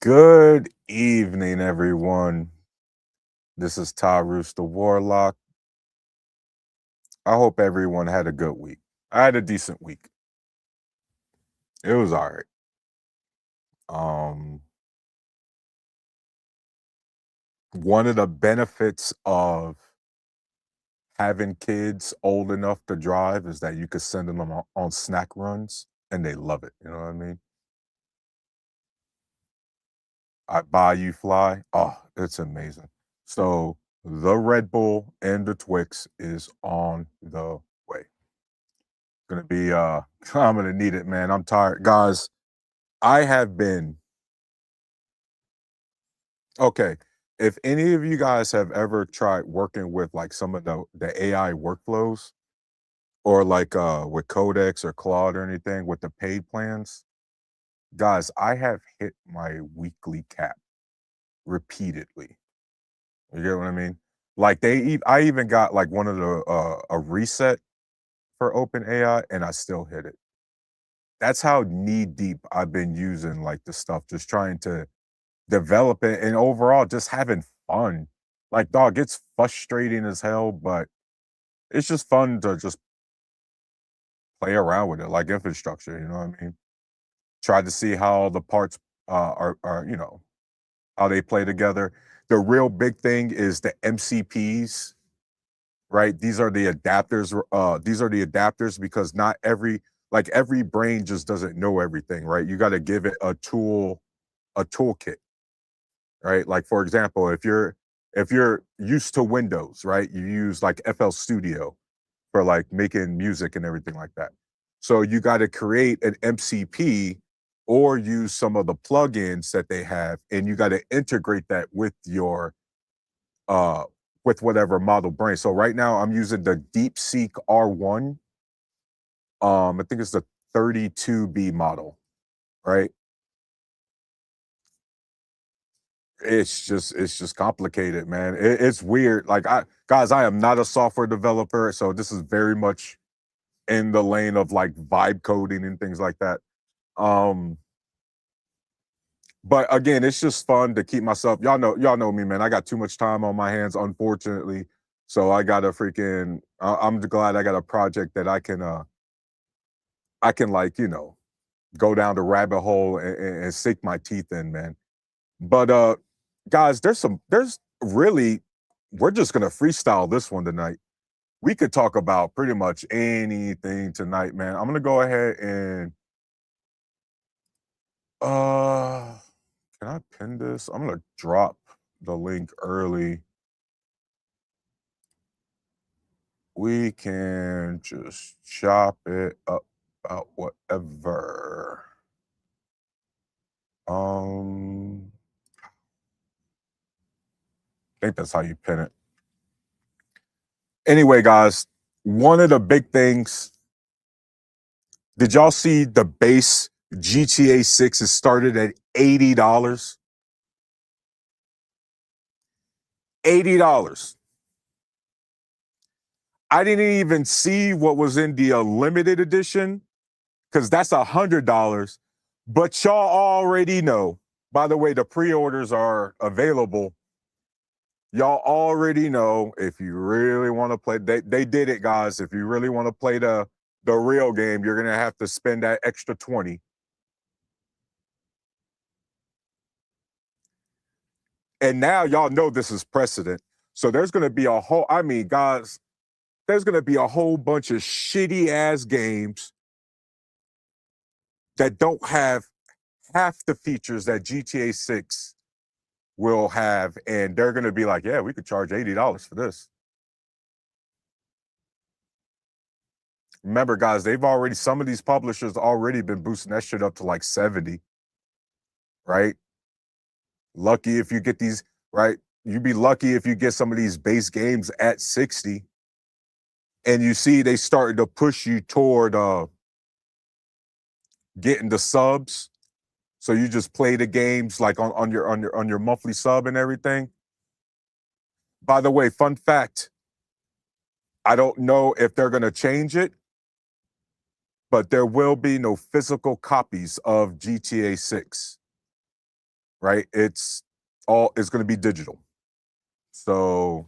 Good evening, everyone. This is Tyrus the Warlock. I hope everyone had a good week. I had a decent week. It was all right. Um, One of the benefits of having kids old enough to drive is that you could send them on snack runs and they love it. You know what I mean? I buy you fly. Oh, it's amazing. So the Red Bull and the Twix is on the way. Gonna be I'm gonna need it, man. I'm tired. Guys, I have been okay. If any of you guys have ever tried working with like some of the AI workflows or like with Codex or Claude or anything with the paid plans, guys, I have hit my weekly cap repeatedly. You get what I mean? Like I even got like one of the a reset for OpenAI and I still hit it. That's how knee deep I've been using like the stuff, just trying to develop it and overall just having fun. Like, dog, it's frustrating as hell, but it's just fun to just play around with it, like infrastructure, you know what I mean? Try to see how the parts are, how they play together. The real big thing is the MCPs, right? These are the adapters because not every brain just doesn't know everything, right? You got to give it a toolkit, right? Like for example, if you're used to Windows, right? You use like FL Studio for like making music and everything like that. So you got to create an MCP or use some of the plugins that they have, and you got to integrate that uh with whatever model brain. So right now I'm using the DeepSeek R1. I think it's the 32B model, right? It's just complicated, man. It's weird. Like I am not a software developer, so this is very much in the lane of like vibe coding and things like that. Um, but again, it's just fun to keep myself. Y'all know me, man. I got too much time on my hands, unfortunately. So I got a freaking. I'm glad I got a project that I can like go down the rabbit hole and sink my teeth in, man. But guys, there's really we're just gonna freestyle this one tonight. We could talk about pretty much anything tonight, man. I'm gonna go ahead and uh can I pin this? I'm gonna drop the link early. We can just chop it up about whatever. I think that's how you pin it. Anyway, guys, one of the big things. Did y'all see the base GTA 6 is started at $80? $80. I didn't even see what was in the limited edition because that's $100. But y'all already know. By the way, the pre-orders are available. Y'all already know if you really want to play. They did it, guys. If you really want to play the real game, you're gonna have to spend that extra 20. And now y'all know this is precedent. So there's gonna be a whole. I mean, guys, there's gonna be a whole bunch of shitty ass games that don't have half the features that GTA 6 will have, and they're gonna be like, yeah, we could charge $80 for this. Remember, guys, some of these publishers already been boosting that shit up to like 70, right? Lucky if you get these, right? You'd be lucky if you get some of these base games at 60. And you see they started to push you toward getting the subs. So you just play the games like on your monthly sub and everything. By the way, fun fact, I don't know if they're gonna change it, but there will be no physical copies of GTA 6, right? It's going to be digital. So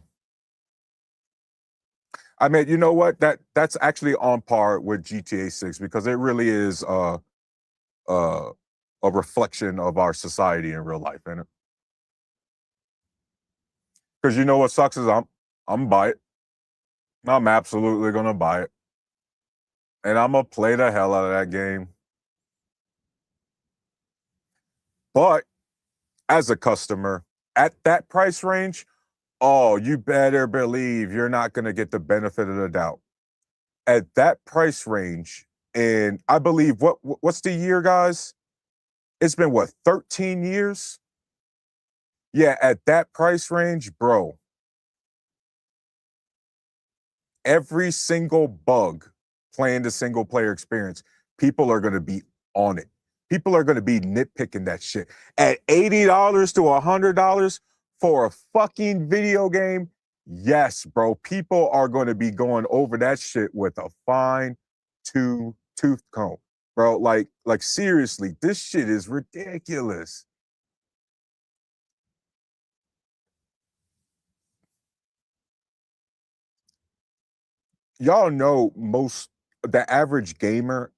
I mean, you know what? That's actually on par with GTA 6 because it really is uh, a reflection of our society in real life, and because you know what sucks is I'm buy it. I'm absolutely gonna buy it, and I'm gonna play the hell out of that game. But as a customer at that price range, oh, you better believe you're not gonna get the benefit of the doubt at that price range. And I believe what's the year, guys? It's been what, 13 years? Yeah, at that price range, bro, every single bug playing the single player experience, people are going to be on it. People are going to be nitpicking that shit. At $80 to $100 for a fucking video game, yes, bro, people are going to be going over that shit with a fine tooth comb, bro. Like seriously, this shit is ridiculous. Y'all know the average gamer.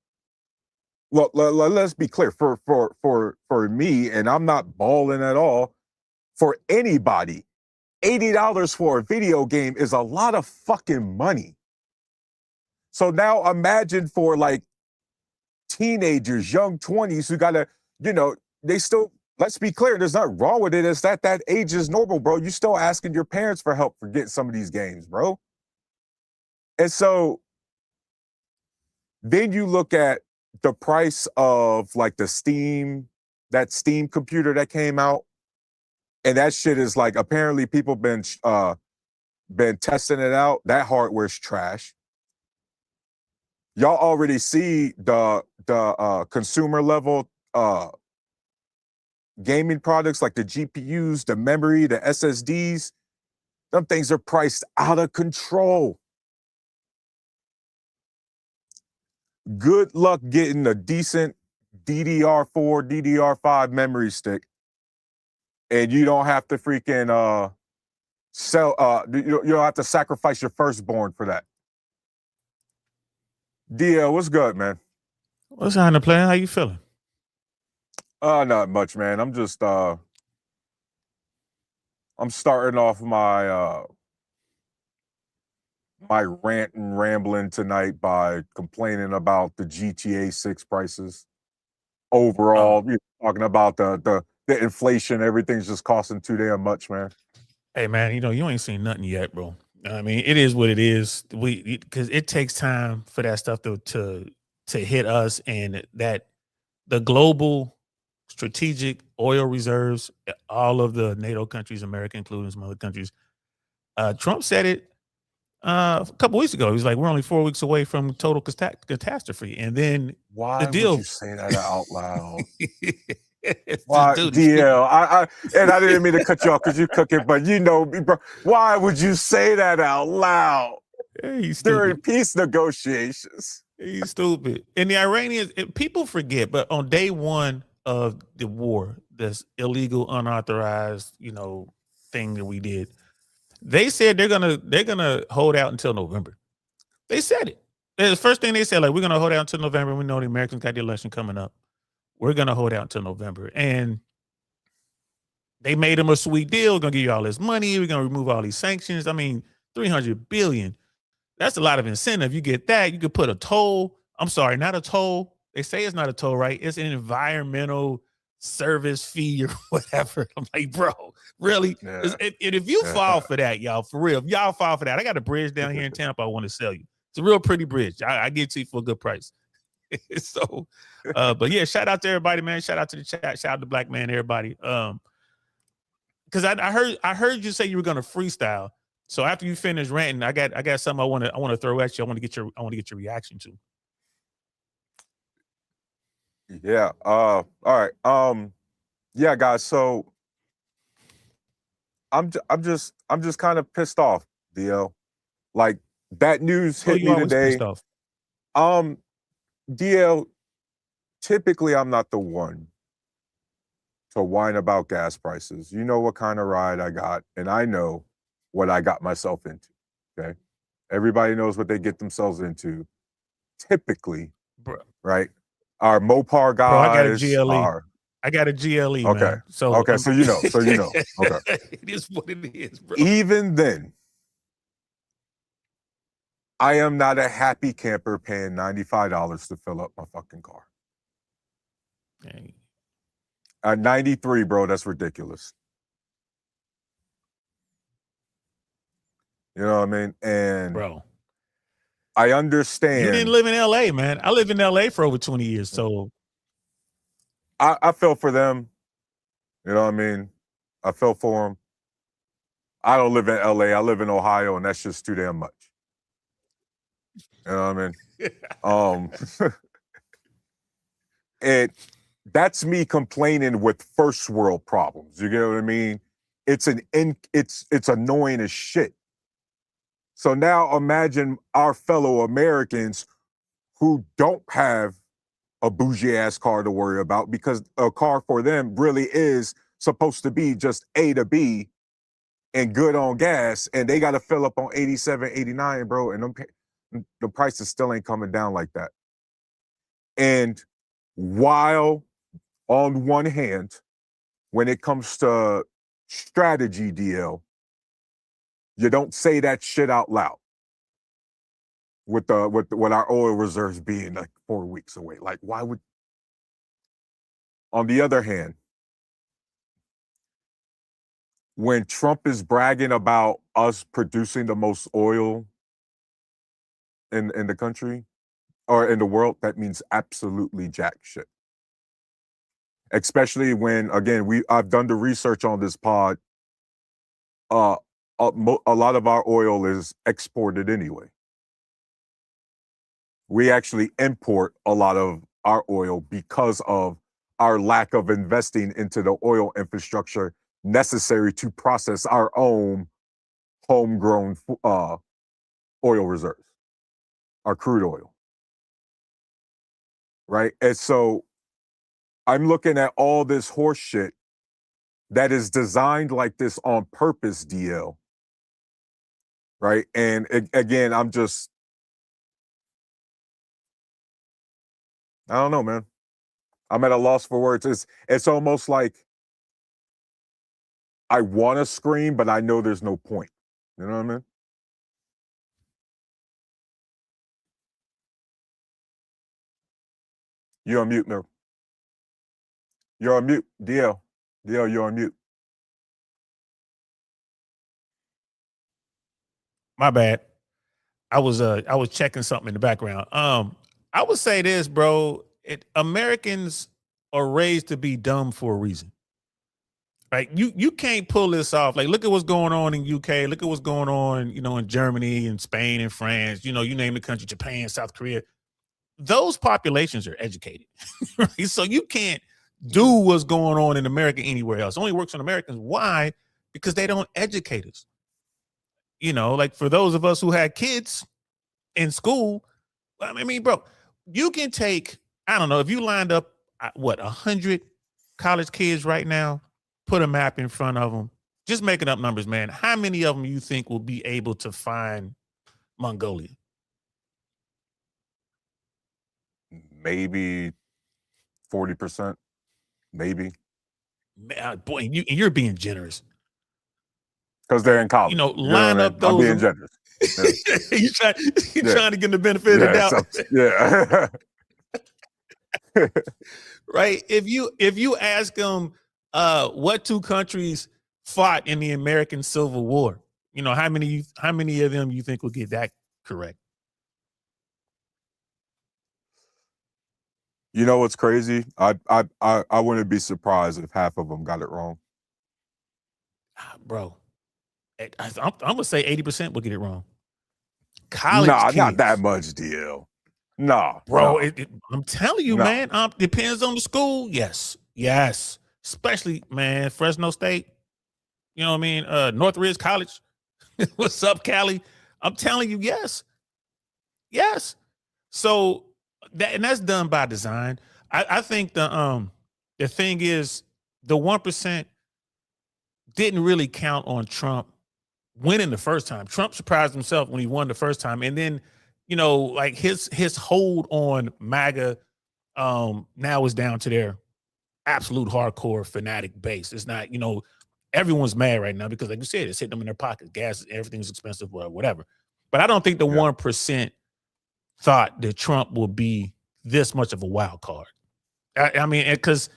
Well, let's be clear. For me, and I'm not balling at all. For anybody, $80 for a video game is a lot of fucking money. So now imagine for like teenagers, young 20s who gotta, you know, they still. Let's be clear. There's nothing wrong with it. It's that age is normal, bro. You still asking your parents for help for getting some of these games, bro. And so then you look at the price of like that Steam computer that came out, and that shit is like apparently people been testing it out. That hardware's trash. Y'all already see the consumer level gaming products like the GPUs, the memory, the SSDs. Them things are priced out of control. Good luck getting a decent DDR4, DDR5 memory stick, and you don't have to freaking sell. You don't have to sacrifice your firstborn for that. DL, what's good, man? What's on the plan? How you feeling? Not much, man. I'm starting off my rant and rambling tonight by complaining about the GTA 6 prices. Oh, Overall, you're talking about the inflation, everything's just costing too damn much, man. hey man, you ain't seen nothing yet, bro. I mean, it is what it is. Because it takes time for that stuff to hit us, and that the global strategic oil reserves, all of the NATO countries, America including some other countries. Trump said it a couple weeks ago. He was like, "We're only 4 weeks away from total catastrophe," and then the Why would you deal. say that out loud? This Why, dude is stupid. DL? And I didn't mean to cut you off because you cook it, but you know me, bro. Why would you say that out loud Hey, he's during stupid. peace negotiations? He's stupid. And the Iranians, people forget, but on day one of the war, this illegal, unauthorized, thing that we did, they said they're gonna hold out until November. They said it. The first thing they said, like, we're gonna hold out until November. We know the Americans got the election coming up. We're gonna hold out until November. And they made them a sweet deal. We're gonna give you all this money. We're gonna remove all these sanctions. I mean, 300 billion. That's a lot of incentive. You get that. You could put a toll. I'm sorry, not a toll. They say it's not a toll, right? It's an environmental service fee or whatever. I'm like, bro, really? Yeah. And if you fall for that, y'all, for real, if y'all fall for that, I got a bridge down here in Tampa I want to sell you. It's a real pretty bridge. I give it to you for a good price. So, but yeah, shout out to everybody, man. Shout out to the chat. Shout out to Black Man, everybody. Because I heard you say you were gonna freestyle. So after you finish ranting, I got something I want to throw at you. I want to get your reaction to. Yeah. All right. Yeah, guys. So I'm just kind of pissed off, DL. Like that news Oh, hit you me always pissed today. off. Um, DL. Typically, I'm not the one to whine about gas prices. You know what kind of ride I got, and I know what I got myself into. Okay. Everybody knows what they get themselves into. Typically, bro. right? Our Mopar Bro, I got a guys GLE. are I got a GLE, okay. man. So Okay, so you know. So you know. Okay. it is what it is, bro. Even then, I am not a happy camper paying $95 to fill up my fucking car. Dang. At 93, bro, that's ridiculous. You know what I mean? And Bro, I you understand. didn't live in LA, man. I lived in LA for over 20 years. So I feel for them. You know what I mean? I feel for them. I don't live in LA. I live in Ohio, and that's just too damn much. You know what I mean? That's me complaining with first world problems. You get what I mean? It's annoying as shit. So now imagine our fellow Americans who don't have a bougie ass car to worry about, because a car for them really is supposed to be just A to B and good on gas, and they got to fill up on 87, 89, bro, and the prices still ain't coming down like that. And while on one hand, when it comes to strategy, DL, you don't say that shit out loud with our oil reserves being like 4 weeks away. Like, why would? On the other hand, when Trump is bragging about us producing the most oil in the country or in the world, that means absolutely jack shit. Especially when, again, I've done the research on this pod. Uh, a lot of our oil is exported anyway. We actually import a lot of our oil because of our lack of investing into the oil infrastructure necessary to process our own homegrown oil reserves, our crude oil. Right. And so I'm looking at all this horse shit that is designed like this on purpose, DL. Right. And again, I don't know, man. I'm at a loss for words. It's almost like I want to scream, but I know there's no point. You know what I mean? You're on mute, no. You're on mute, DL. DL, you're on mute. my bad. I was checking something in the background. I would say this, bro. Americans are raised to be dumb for a reason. Right? You can't pull this off. Like, look at what's going on in UK. Look at what's going on, in Germany and Spain and France. You name the country, Japan, South Korea. Those populations are educated, right? So you can't do what's going on in America anywhere else. It only works on Americans. Why? Because they don't educate us. Like for those of us who had kids in school, I mean, bro, you can take, I don't know, if you lined up, 100 college kids right now, put a map in front of them, just making up numbers, man. How many of them you think will be able to find Mongolia? Maybe 40%. Maybe. Man, boy, you're being generous. Because they're in college. You know Line what I up mean? I'm those. being generous. Yeah. you trying to get the benefit of the doubt. So, yeah. Right? If you ask them what two countries fought in the American Civil War, how many of them you think will get that correct? You know what's crazy? I wouldn't be surprised if half of them got it wrong. Bro, I'm gonna say 80% will get it wrong. College kids. Not that much, DL. Nah, bro. nah. I'm telling you, man. Depends on the school. Yes. Especially, man, Fresno State. You know what I mean? Northridge College. What's up, Cali? I'm telling you, yes. So that's done by design. I think the thing is, the 1% didn't really count on Trump winning the first time. Trump surprised himself when he won the first time, and then like his hold on MAGA now is down to their absolute hardcore fanatic base. It's not, everyone's mad right now because, like you said, it's hitting them in their pockets. Gas, everything's expensive, whatever. But I don't think the 1% thought that Trump will be this much of a wild card. I mean, because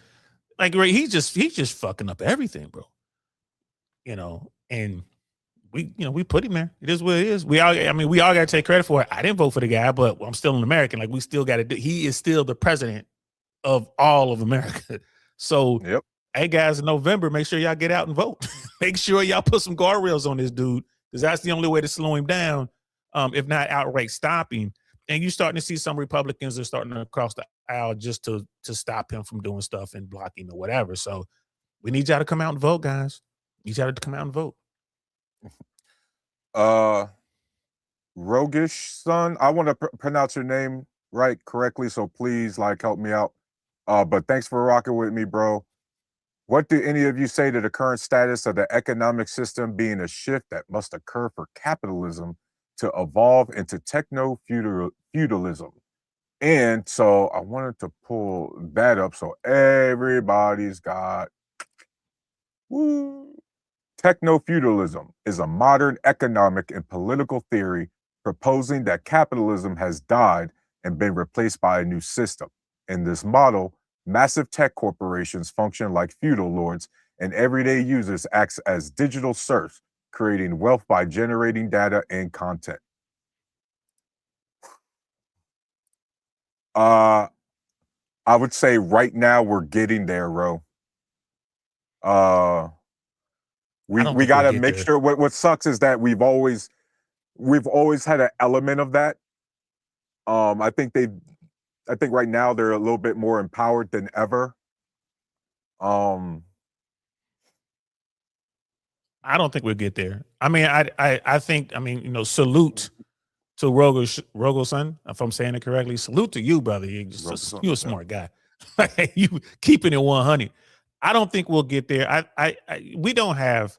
like he's just fucking up everything, bro. And we put him there. It is what it is. We all got to take credit for it. I didn't vote for the guy, but I'm still an American. Like, we still got to do. He is still the president of all of America. So, hey guys, in November, make sure y'all get out and vote. Make sure y'all put some guardrails on this dude, because that's the only way to slow him down, if not outright stop him. And you're starting to see some Republicans are starting to cross the aisle just to stop him from doing stuff and block him or whatever. So we need y'all to come out and vote, guys. You got to come out and vote. Rogish son, I want to pronounce your name correctly, so please help me out. But thanks for rocking with me, bro. What do any of you say to the current status of the economic system being a shift that must occur for capitalism to evolve into techno-feudalism? And so I wanted to pull that up so everybody's got. Woo. Techno-feudalism is a modern economic and political theory proposing that capitalism has died and been replaced by a new system. In this model, massive tech corporations function like feudal lords, and everyday users act as digital serfs, creating wealth by generating data and content. I would say right now we're getting there, Ro. We got to make sure. What sucks is that we've always had an element of that. I think right now they're a little bit more empowered than ever. I don't think we'll get there. I mean, I think, salute to Rogo son, if I'm saying it correctly. Salute to you, brother. You're a smart guy. You keeping it 100. I don't think we'll get there. We don't have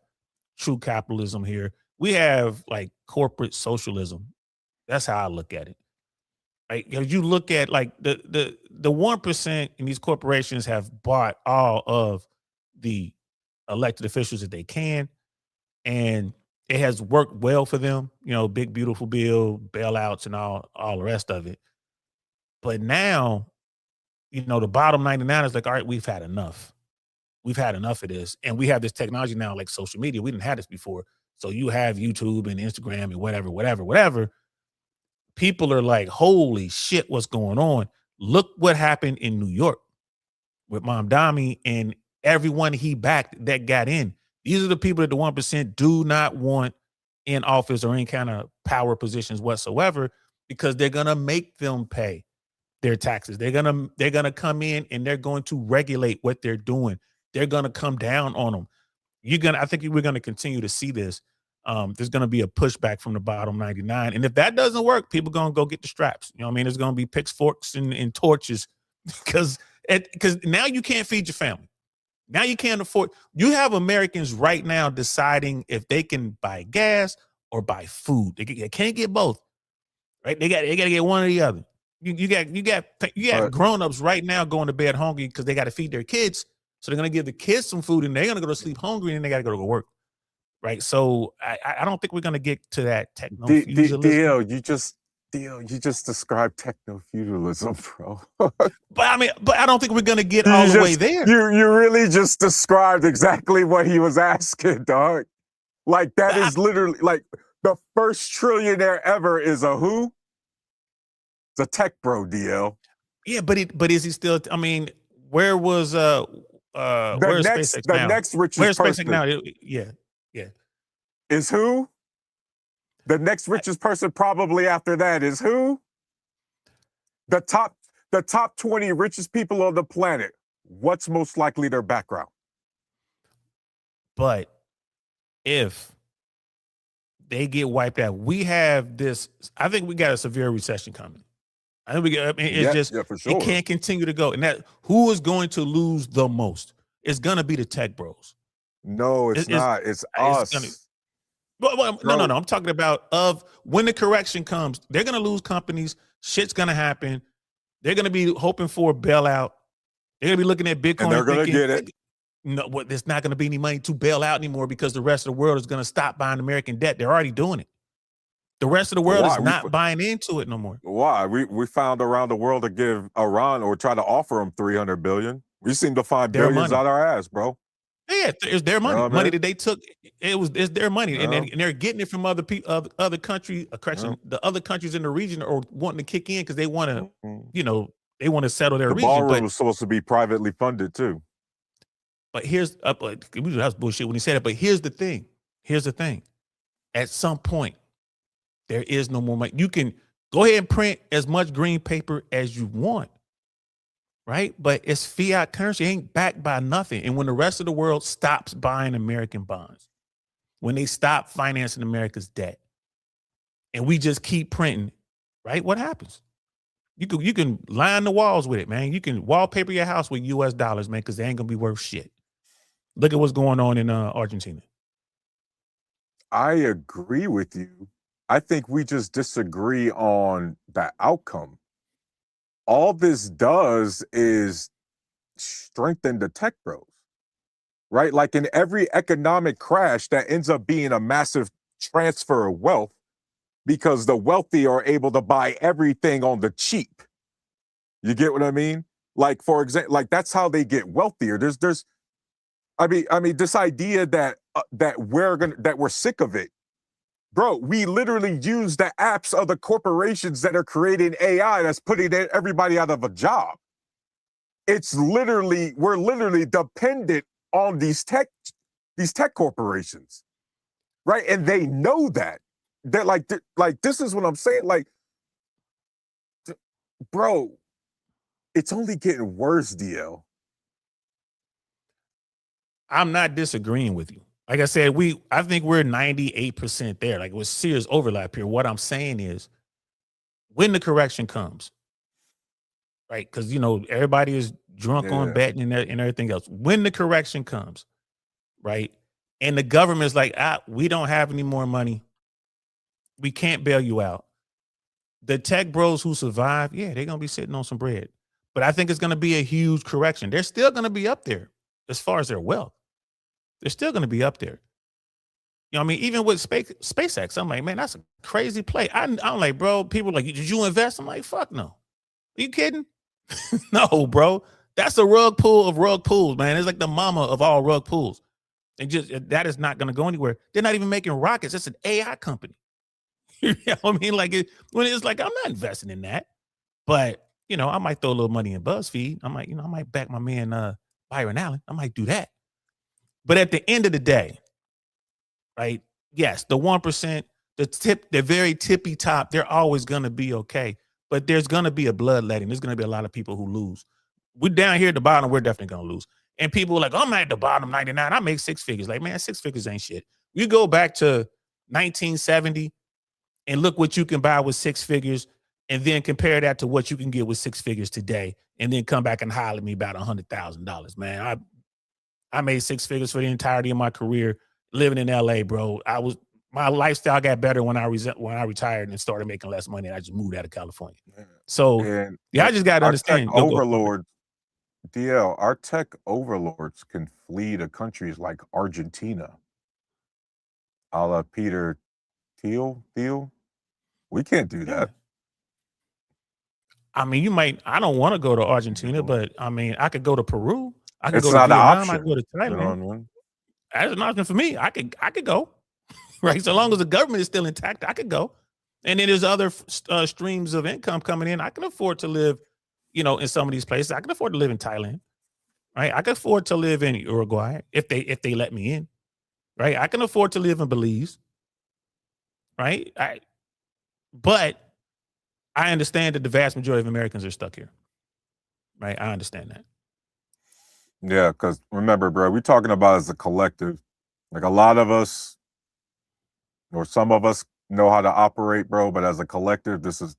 true capitalism here. We have like corporate socialism. That's how I look at it. Right? You look at like the 1% in these corporations have bought all of the elected officials that they can, and it has worked well for them. Big beautiful bill, bailouts, and all the rest of it. But now, the bottom 99 is like, all right, we've had enough. We've had enough of this. And we have this technology now, like social media. We didn't have this before. So you have YouTube and Instagram and whatever. People are like, holy shit, what's going on? Look what happened in New York with Mamdani and everyone he backed that got in. These are the people that the 1% do not want in office or any kind of power positions whatsoever, because they're going to make them pay their taxes. They're going to come in and they're going to regulate what they're doing. They're going to come down on them. I think we're going to continue to see this. There's going to be a pushback from the bottom 99. And if that doesn't work, people are going to go get the straps. You know what I mean? There's going to be pitchforks and torches because now you can't feed your family. Now you can't afford. You have Americans right now deciding if they can buy gas or buy food. They can't get both, right? They got to get one or the other. You got grown-ups right now going to bed hungry because they got to feed their kids. So they're going to give the kids some food and they're going to go to sleep hungry and they got to go to work. Right. So I don't think we're going to get to that techno-feudalism. You just described techno-feudalism, bro. But I don't think we're going to get all the way there. You really just described exactly what he was asking, dog. Like that is literally like the first trillionaire ever is a who? It's a tech bro, DL. Yeah, but is he still? I mean, where was where's SpaceX now? The next richest where's person. SpaceX now? Yeah. Is who? The next richest person probably after that is who? The top 20 richest people on the planet. What's most likely their background? But if they get wiped out, we have this. I think we got a severe recession coming. I think for sure. It can't continue to go. And that who is going to lose the most? it's gonna be the tech bros. No, it's It's not. It's it's gonna. us. Well, no, no, Bro, no. I'm talking about of when the correction comes, they're gonna lose companies. Shit's gonna happen. They're gonna be hoping for a bailout. They're gonna be looking at and they're Bitcoin gonna thinking, get it. no, what? There's not gonna be any money to bail out anymore because the rest of the world is gonna stop buying American debt. They're already doing it. The rest of the world Why? is not buying into it no more. Why? We found around the world to give Iran or try to offer them 300 billion. We seem to find Their billions money. out our ass, bro. Yeah, it's their You money. know what I Money mean? that they took. It's their money, and, Yeah. and they're getting it from other people, other country. Yeah. The other countries in the region are wanting to kick in because they want to, Mhm. they want to settle their The region. ballroom was supposed to be privately funded too. But here's that's bullshit when he said it. But here's the thing. Here's the thing. At some point, there is no more money. You can go ahead and print as much green paper as you want, right? But it's fiat currency, it ain't backed by nothing. And when the rest of the world stops buying American bonds, when they stop financing America's debt, and we just keep printing, right? What happens? You can line the walls with it, man. You can wallpaper your house with US dollars, man, because they ain't gonna be worth shit. Look at what's going on in Argentina. I agree with you. I think we just disagree on the outcome. All this does is strengthen the tech bros, right? Like in every economic crash, that ends up being a massive transfer of wealth because the wealthy are able to buy everything on the cheap. You get what I mean? Like, for example, like that's how they get wealthier. I mean, this idea that that we're sick of it, bro. We literally use the apps of the corporations that are creating AI that's putting everybody out of a job. We're literally dependent on these tech corporations, right? And they know that. They're like this is what I'm saying. Like, bro, it's only getting worse, DL. I'm not disagreeing with you. Like I said, I think we're 98% there. Like with serious overlap here. What I'm saying is when the correction comes, right? Because everybody is drunk on Yeah. betting and everything else. When the correction comes, right? And the government's like, we don't have any more money. We can't bail you out. The tech bros who survive, yeah, they're gonna be sitting on some bread. But I think it's gonna be a huge correction. They're still gonna be up there as far as their wealth. They're still gonna be up there. You know what I mean? Even with SpaceX, I'm like, man, that's a crazy play. I'm like, bro, people are like, did you invest? I'm like, fuck no. Are you kidding? No, bro. That's a rug pull of rug pulls, man. It's like the mama of all rug pulls. And just that is not gonna go anywhere. They're not even making rockets. It's an AI company. You know what I mean? Like when it's like, I'm not investing in that. But I might throw a little money in BuzzFeed. I might back my man Byron Allen. I might do that. But at the end of the day, right? Yes, the 1%, the very tippy top, they're always gonna be okay. But there's gonna be a bloodletting. There's gonna be a lot of people who lose. We're down here at the bottom, we're definitely gonna lose. And people are like, I'm at the bottom 99. I make six figures. Like, man, six figures ain't shit. You go back to 1970 and look what you can buy with six figures, and then compare that to what you can get with six figures today, and then come back and holler at me about $100,000, man. I made six figures for the entirety of my career living in LA, bro. My lifestyle got better when I retired and started making less money. And I just moved out of California. So And, yeah, I just got to our tech understand. overlords, DL, our tech overlords can flee to countries like Argentina, a la Peter Thiel. We can't do Yeah. that. I mean, I don't want to go to Argentina, but I mean, I could go to Peru. I could It's go to not an Vietnam. I could option. go to You know what I Thailand. mean? That's an option for me. I could go, right? So long as the government is still intact, I could go. And then there's other streams of income coming in. I can afford to live, in some of these places. I can afford to live in Thailand, right? I can afford to live in Uruguay if they let me in, right? I can afford to live in Belize, right? But I understand that the vast majority of Americans are stuck here, right? I understand that. Yeah, because remember, bro, we're talking about as a collective. Like a lot of us, or some of us, know how to operate, bro. But as a collective, this is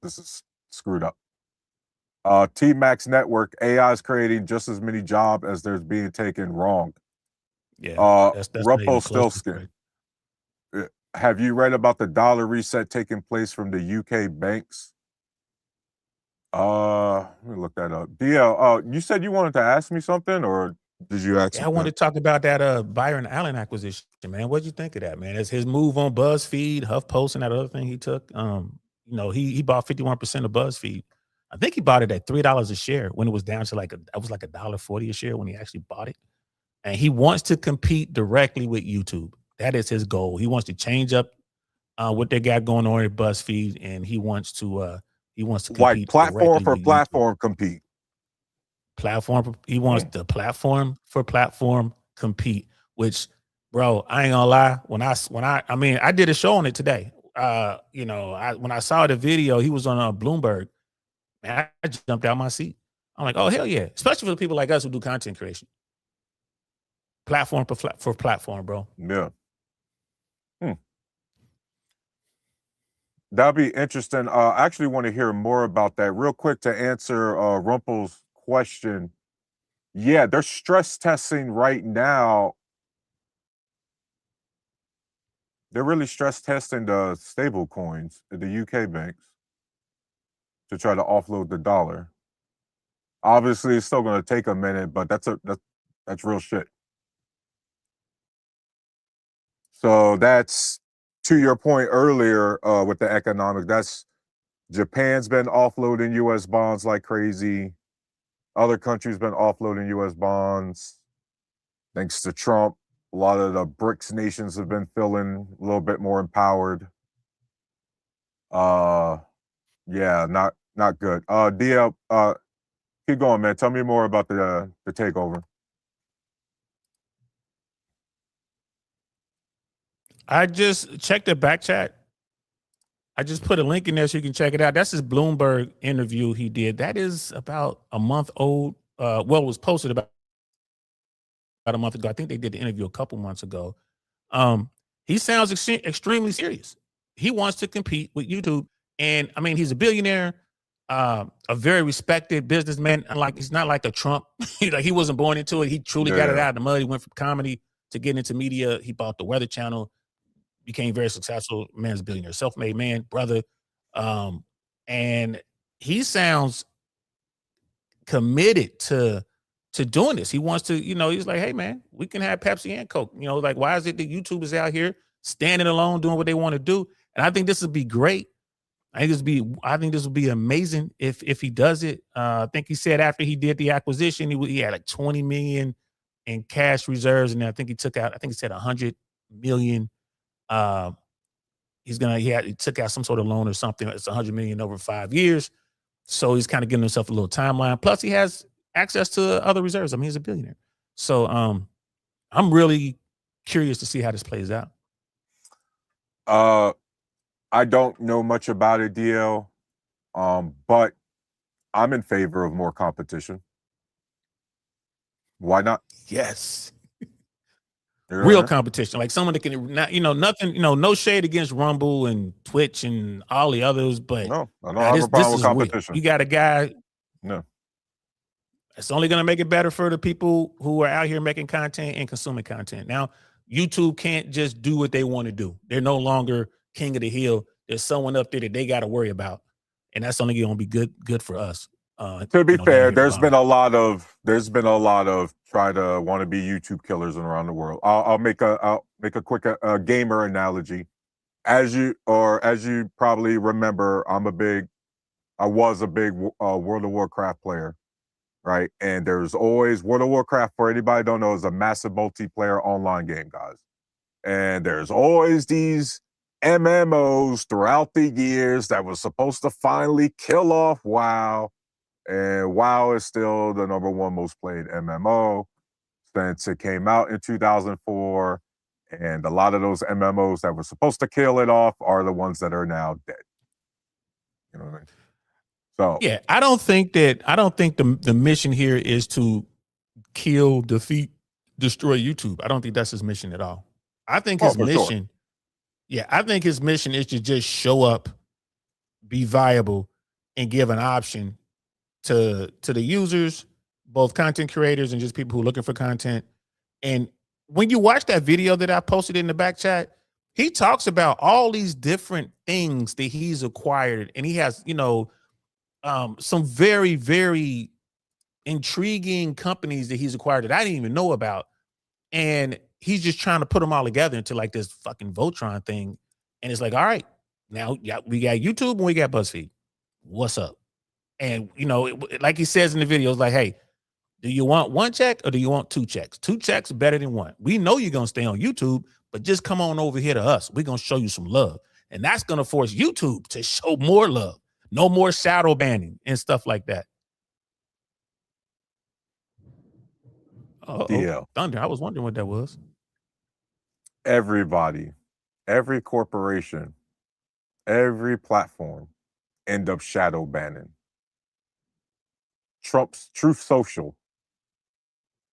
screwed up. T-Max Network, AI is creating just as many jobs as there's being taken wrong. Yeah, that's not even close to Rumpelstiltskin, correct. have you read about the dollar reset taking place from the UK banks? Let me look that up. DL, you said you wanted to ask me something, or did you ask Yeah, I wanted something? to talk about that Byron Allen acquisition, man. What'd you think of that, man? It's his move on BuzzFeed, HuffPost, and that other thing he took. He bought 51% of BuzzFeed. I think he bought it at $3 a share when it was down to it was like $1.40 a share when he actually bought it. And he wants to compete directly with YouTube. That is his goal. He wants to change up what they got going on at BuzzFeed, and he wants to Like compete directly with YouTube. platform compete. He wants Mm. the platform for platform compete, which, bro, I ain't gonna lie. I did a show on it today. When I saw the video, he was on Bloomberg, man, I jumped out my seat. I'm like, oh hell yeah, especially for the people like us who do content creation. Platform for platform, bro. Yeah. Hmm. That'd be interesting. I actually want to hear more about that. Real quick to answer Rumpel's question. Yeah, they're stress testing right now. They're really stress testing the stable coins at the UK banks to try to offload the dollar. Obviously, it's still going to take a minute, but that's real shit. So that's to your point earlier with the economic. That's Japan's been offloading U.S. bonds like crazy. Other countries been offloading U.S. bonds. Thanks to Trump, a lot of the BRICS nations have been feeling a little bit more empowered. Uh, yeah, not good. DL, keep going, man. Tell me more about the takeover. I just checked the back chat. I just put a link in there so you can check it out. That's his Bloomberg interview he did. That is about a month old. It was posted about a month ago. I think they did the interview a couple months ago. He sounds extremely serious. He wants to compete with YouTube, and I mean, he's a billionaire, a very respected businessman. He's not like a Trump. He wasn't born into it. He truly got it Yeah. out of the mud. He went from comedy to getting into media. He bought the Weather Channel, became very successful. Man's a billionaire, self-made man, brother, and he sounds committed to doing this. He wants to, he's like, hey man, we can have Pepsi and Coke. Why is it that YouTube is out here standing alone doing what they want to do? And I think this would be great. I think this would be amazing if he does it. I think he said after he did the acquisition, he had like 20 million in cash reserves, and I think he said 100 million. He took out some sort of loan or something. It's 100 million over 5 years. So he's kind of giving himself a little timeline. Plus, he has access to other reserves. I mean, he's a billionaire. So I'm really curious to see how this plays out. I don't know much about it, DL, but I'm in favor of more competition. Why not? Yes. Yeah. Real competition, like someone that can not, nothing, no shade against Rumble and Twitch and all the others, but No, I don't have a this problem with is real. competition. You got a guy. No. It's only going to make it better for the people who are out here making content and consuming content. Now, YouTube can't just do what they want to do. They're no longer king of the hill. There's someone up there that they got to worry about, and that's only going to be good for us. To be fair, down here there's been a lot of try to want to be YouTube killers around the world. I'll make a quick gamer analogy. As you probably remember, I was a big World of Warcraft player, right? And there's always World of Warcraft, for anybody who don't know, is a massive multiplayer online game, guys. And there's always these MMOs throughout the years that was supposed to finally kill off WoW. And WoW is still the number one most played MMO since it came out in 2004. And a lot of those MMOs that were supposed to kill it off are the ones that are now dead. You know what I mean? So yeah, I don't think the mission here is to kill, defeat, destroy YouTube. I don't think that's his mission at all. I think his mission, I think his mission is to just show up, be viable, and give an option to the users, both content creators and just people who are looking for content. And when you watch that video that I posted in the back chat, he talks about all these different things that he's acquired, and he has, some very, very intriguing companies that he's acquired that I didn't even know about. And he's just trying to put them all together into like this fucking Voltron thing. And it's like, all right, now we got YouTube and we got BuzzFeed. What's up? And like he says in the video, it's like, hey, do you want one check or do you want two checks? Two checks better than one. We know you're gonna stay on YouTube, but just come on over here to us. We're gonna show you some love. And that's gonna force YouTube to show more love. No more shadow banning and stuff like that. DL. Thunder. I was wondering what that was. Everybody, every corporation, every platform end up shadow banning. Trump's Truth Social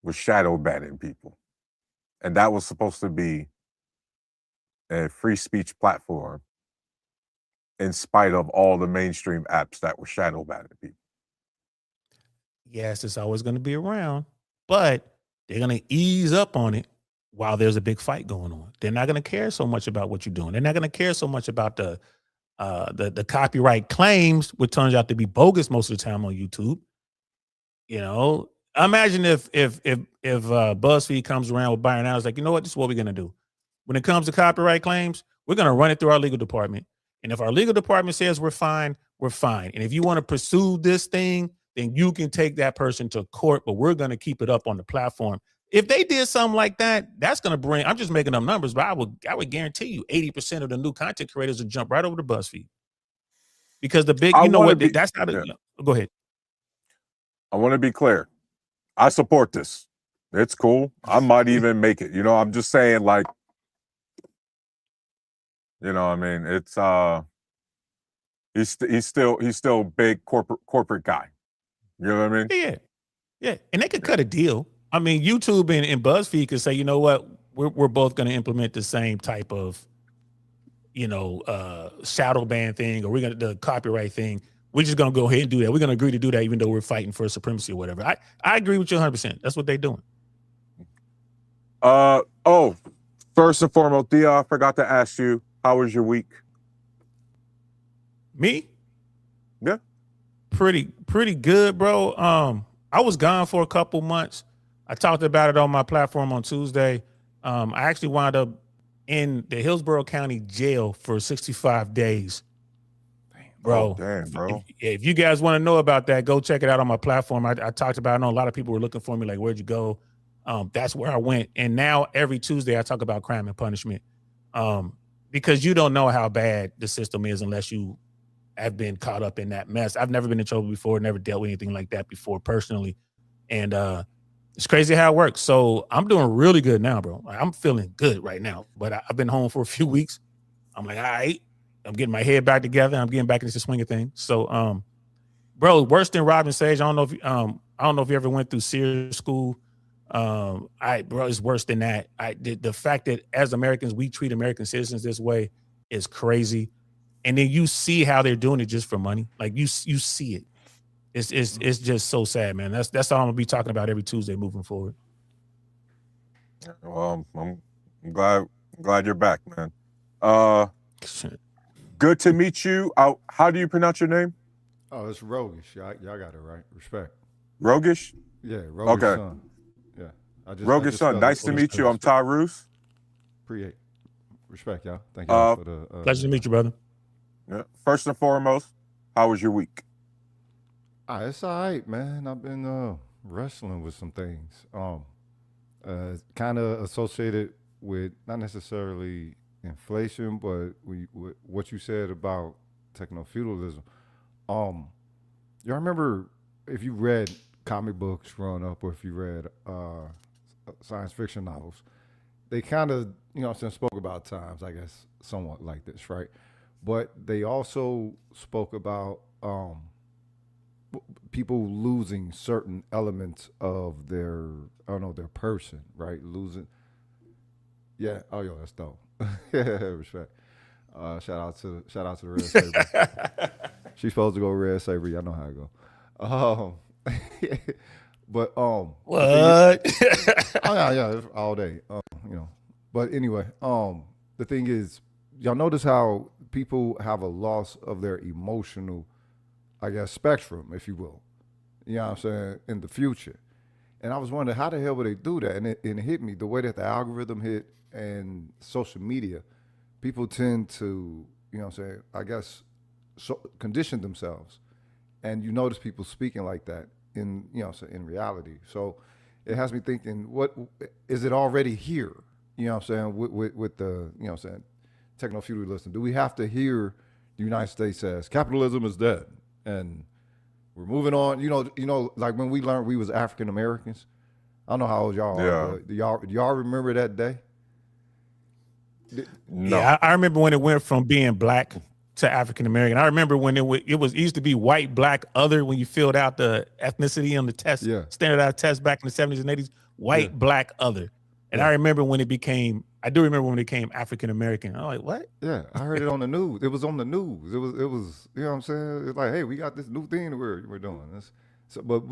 was shadow banning people. And that was supposed to be a free speech platform in spite of all the mainstream apps that were shadow banning people. Yes, it's always going to be around, but they're going to ease up on it while there's a big fight going on. They're not going to care so much about what you're doing. They're not going to care so much about the copyright claims, which turns out to be bogus most of the time on YouTube. Imagine if BuzzFeed comes around with Byron Allen's like, you know what, this is what we're going to do. When it comes to copyright claims, we're going to run it through our legal department. And if our legal department says we're fine, we're fine. And if you want to pursue this thing, then you can take that person to court, but we're going to keep it up on the platform. If they did something like that, that's going to bring, I'm just making up numbers, but I would guarantee you 80% of the new content creators will jump right over to BuzzFeed. Because the big, that's how go ahead. I want to be clear. I support this. It's cool. I might even make it. I'm just saying, like, I mean, it's he's still a big corporate guy. You know what I mean? Yeah. And they could cut a deal. I mean, YouTube and BuzzFeed could say, you know what, we're both going to implement the same type of, shadow ban thing, or we're going to the copyright thing. We're just going to go ahead and do that. We're going to agree to do that, even though we're fighting for supremacy or whatever. I agree with you 100%. That's what they're doing. First and foremost, Dia, I forgot to ask you, how was your week? Me? Yeah. Pretty good, bro. I was gone for a couple months. I talked about it on my platform on Tuesday. I actually wound up in the Hillsborough County Jail for 65 days. Bro, damn, bro. If you guys want to know about that, go check it out on my platform. I talked about it. I know a lot of people were looking for me, like, where'd you go? That's where I went. And now every Tuesday I talk about crime and punishment. Because you don't know how bad the system is unless you have been caught up in that mess. I've never been in trouble before, never dealt with anything like that before personally. And it's crazy how it works. So I'm doing really good now, bro. I'm feeling good right now. But I've been home for a few weeks. I'm like, all right, I'm getting my head back together. I'm getting back into the swing of things. So, bro, worse than Robin Sage. I don't know if you ever went through Sears school. Bro, it's worse than that. The fact that as Americans we treat American citizens this way is crazy. And then you see how they're doing it just for money. Like you see it. It's just so sad, man. That's all I'm gonna be talking about every Tuesday moving forward. Well, I'm glad you're back, man. Good to meet you. How do you pronounce your name? Oh, it's Rogish. Y'all got it right. Respect. Rogish? Yeah, Rogish. Okay. Son. Yeah. Rogish son. Nice to meet you. I'm Tyrus. Appreciate. Respect, y'all. Thank you for the pleasure to meet you, brother. Yeah. First and foremost, how was your week? It's all right, man. I've been wrestling with some things. Kind of associated with not necessarily inflation, but what you said about techno-feudalism. You remember if you read comic books growing up, or if you read science fiction novels, they kind of, spoke about times, I guess, somewhat like this, right? But they also spoke about people losing certain elements of their person, right? Losing. Yeah. Oh, yo, that's dope. Respect. Shout out to the Red Saber. She's supposed to go Red Saber. Y'all know how it go. Um, but the thing is, What? oh yeah, it's all day. You know. But anyway, the thing is, y'all notice how people have a loss of their emotional, I guess, spectrum, if you will. You know what I'm saying? In the future. And I was wondering how the hell would they do that? And it hit me the way that the algorithm hit and social media. People tend to, you know what I'm saying, I guess, condition themselves. And you notice people speaking like that in, you know, so in reality. So it has me thinking, what is it already here? You know what I'm saying? With the, you know what I'm saying, techno feudalism. Do we have to hear the United States says capitalism is dead and we're moving on? Like when we learned we was African Americans. I don't know how old y'all are, Yeah. but do y'all remember that day? No. Yeah, I remember when it went from being black to African American. I remember when it used to be white, black, other when you filled out the ethnicity on the test, Yeah. standardized test back in the 70s and 80s, white, Yeah. black, other. And Yeah. I do remember when it became African American. I'm like, what? Yeah, I heard it on the news. It was on the news. It was, you know what I'm saying? It's like, hey, we got this new thing that we're doing. But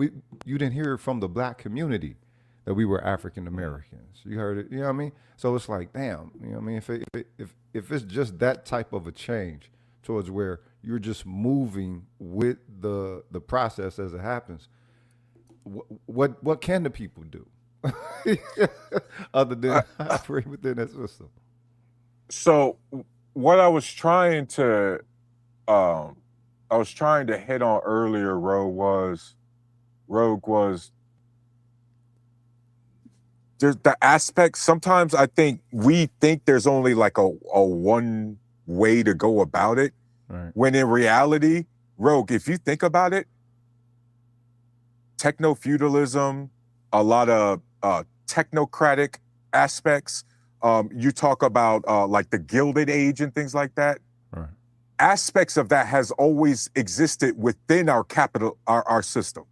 you didn't hear it from the black community that we were African Americans. You heard it, you know what I mean? So it's like, damn, you know what I mean? If it's just that type of a change towards where you're just moving with the process as it happens, what can the people do other than operate within that system? So what um I was trying to hit on earlier, Rogue was there's the aspect. Sometimes I think we think there's only like a one way to go about it. Right. When in reality, Rogue, if you think about it, techno feudalism, a lot of technocratic aspects. You talk about like the Gilded Age and things like that. Right. Aspects of that has always existed within our system.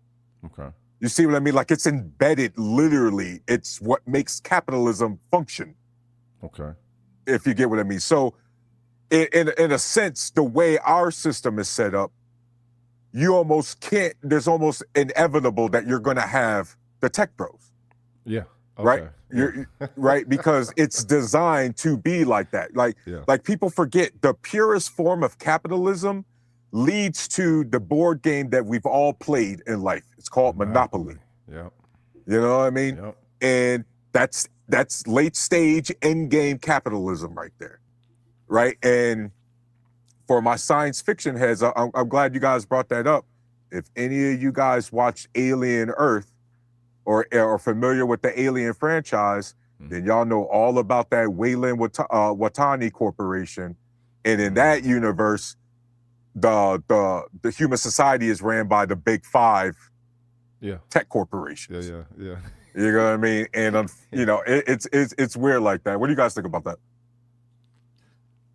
Okay. You see what I mean? Like it's embedded literally. It's what makes capitalism function, Okay. if you get what I mean. So in a sense, the way our system is set up, you almost can't, there's almost inevitable that you're gonna have the tech bros, Yeah. right? Okay. You're right, because it's designed to be like that. Yeah. Like people forget the purest form of capitalism leads to the board game that we've all played in life. It's called Monopoly. Yep. You know what I mean? Yep. And that's late stage end game capitalism right there, right? And for my science fiction heads, I'm glad you guys brought that up. If any of you guys watch Alien Earth or are familiar with the Alien franchise, then y'all know all about that Weyland Watani Corporation. And in that universe, the human society is ran by the big five tech corporations. Yeah. You know what I mean? And you know, it's weird like that. What do you guys think about that?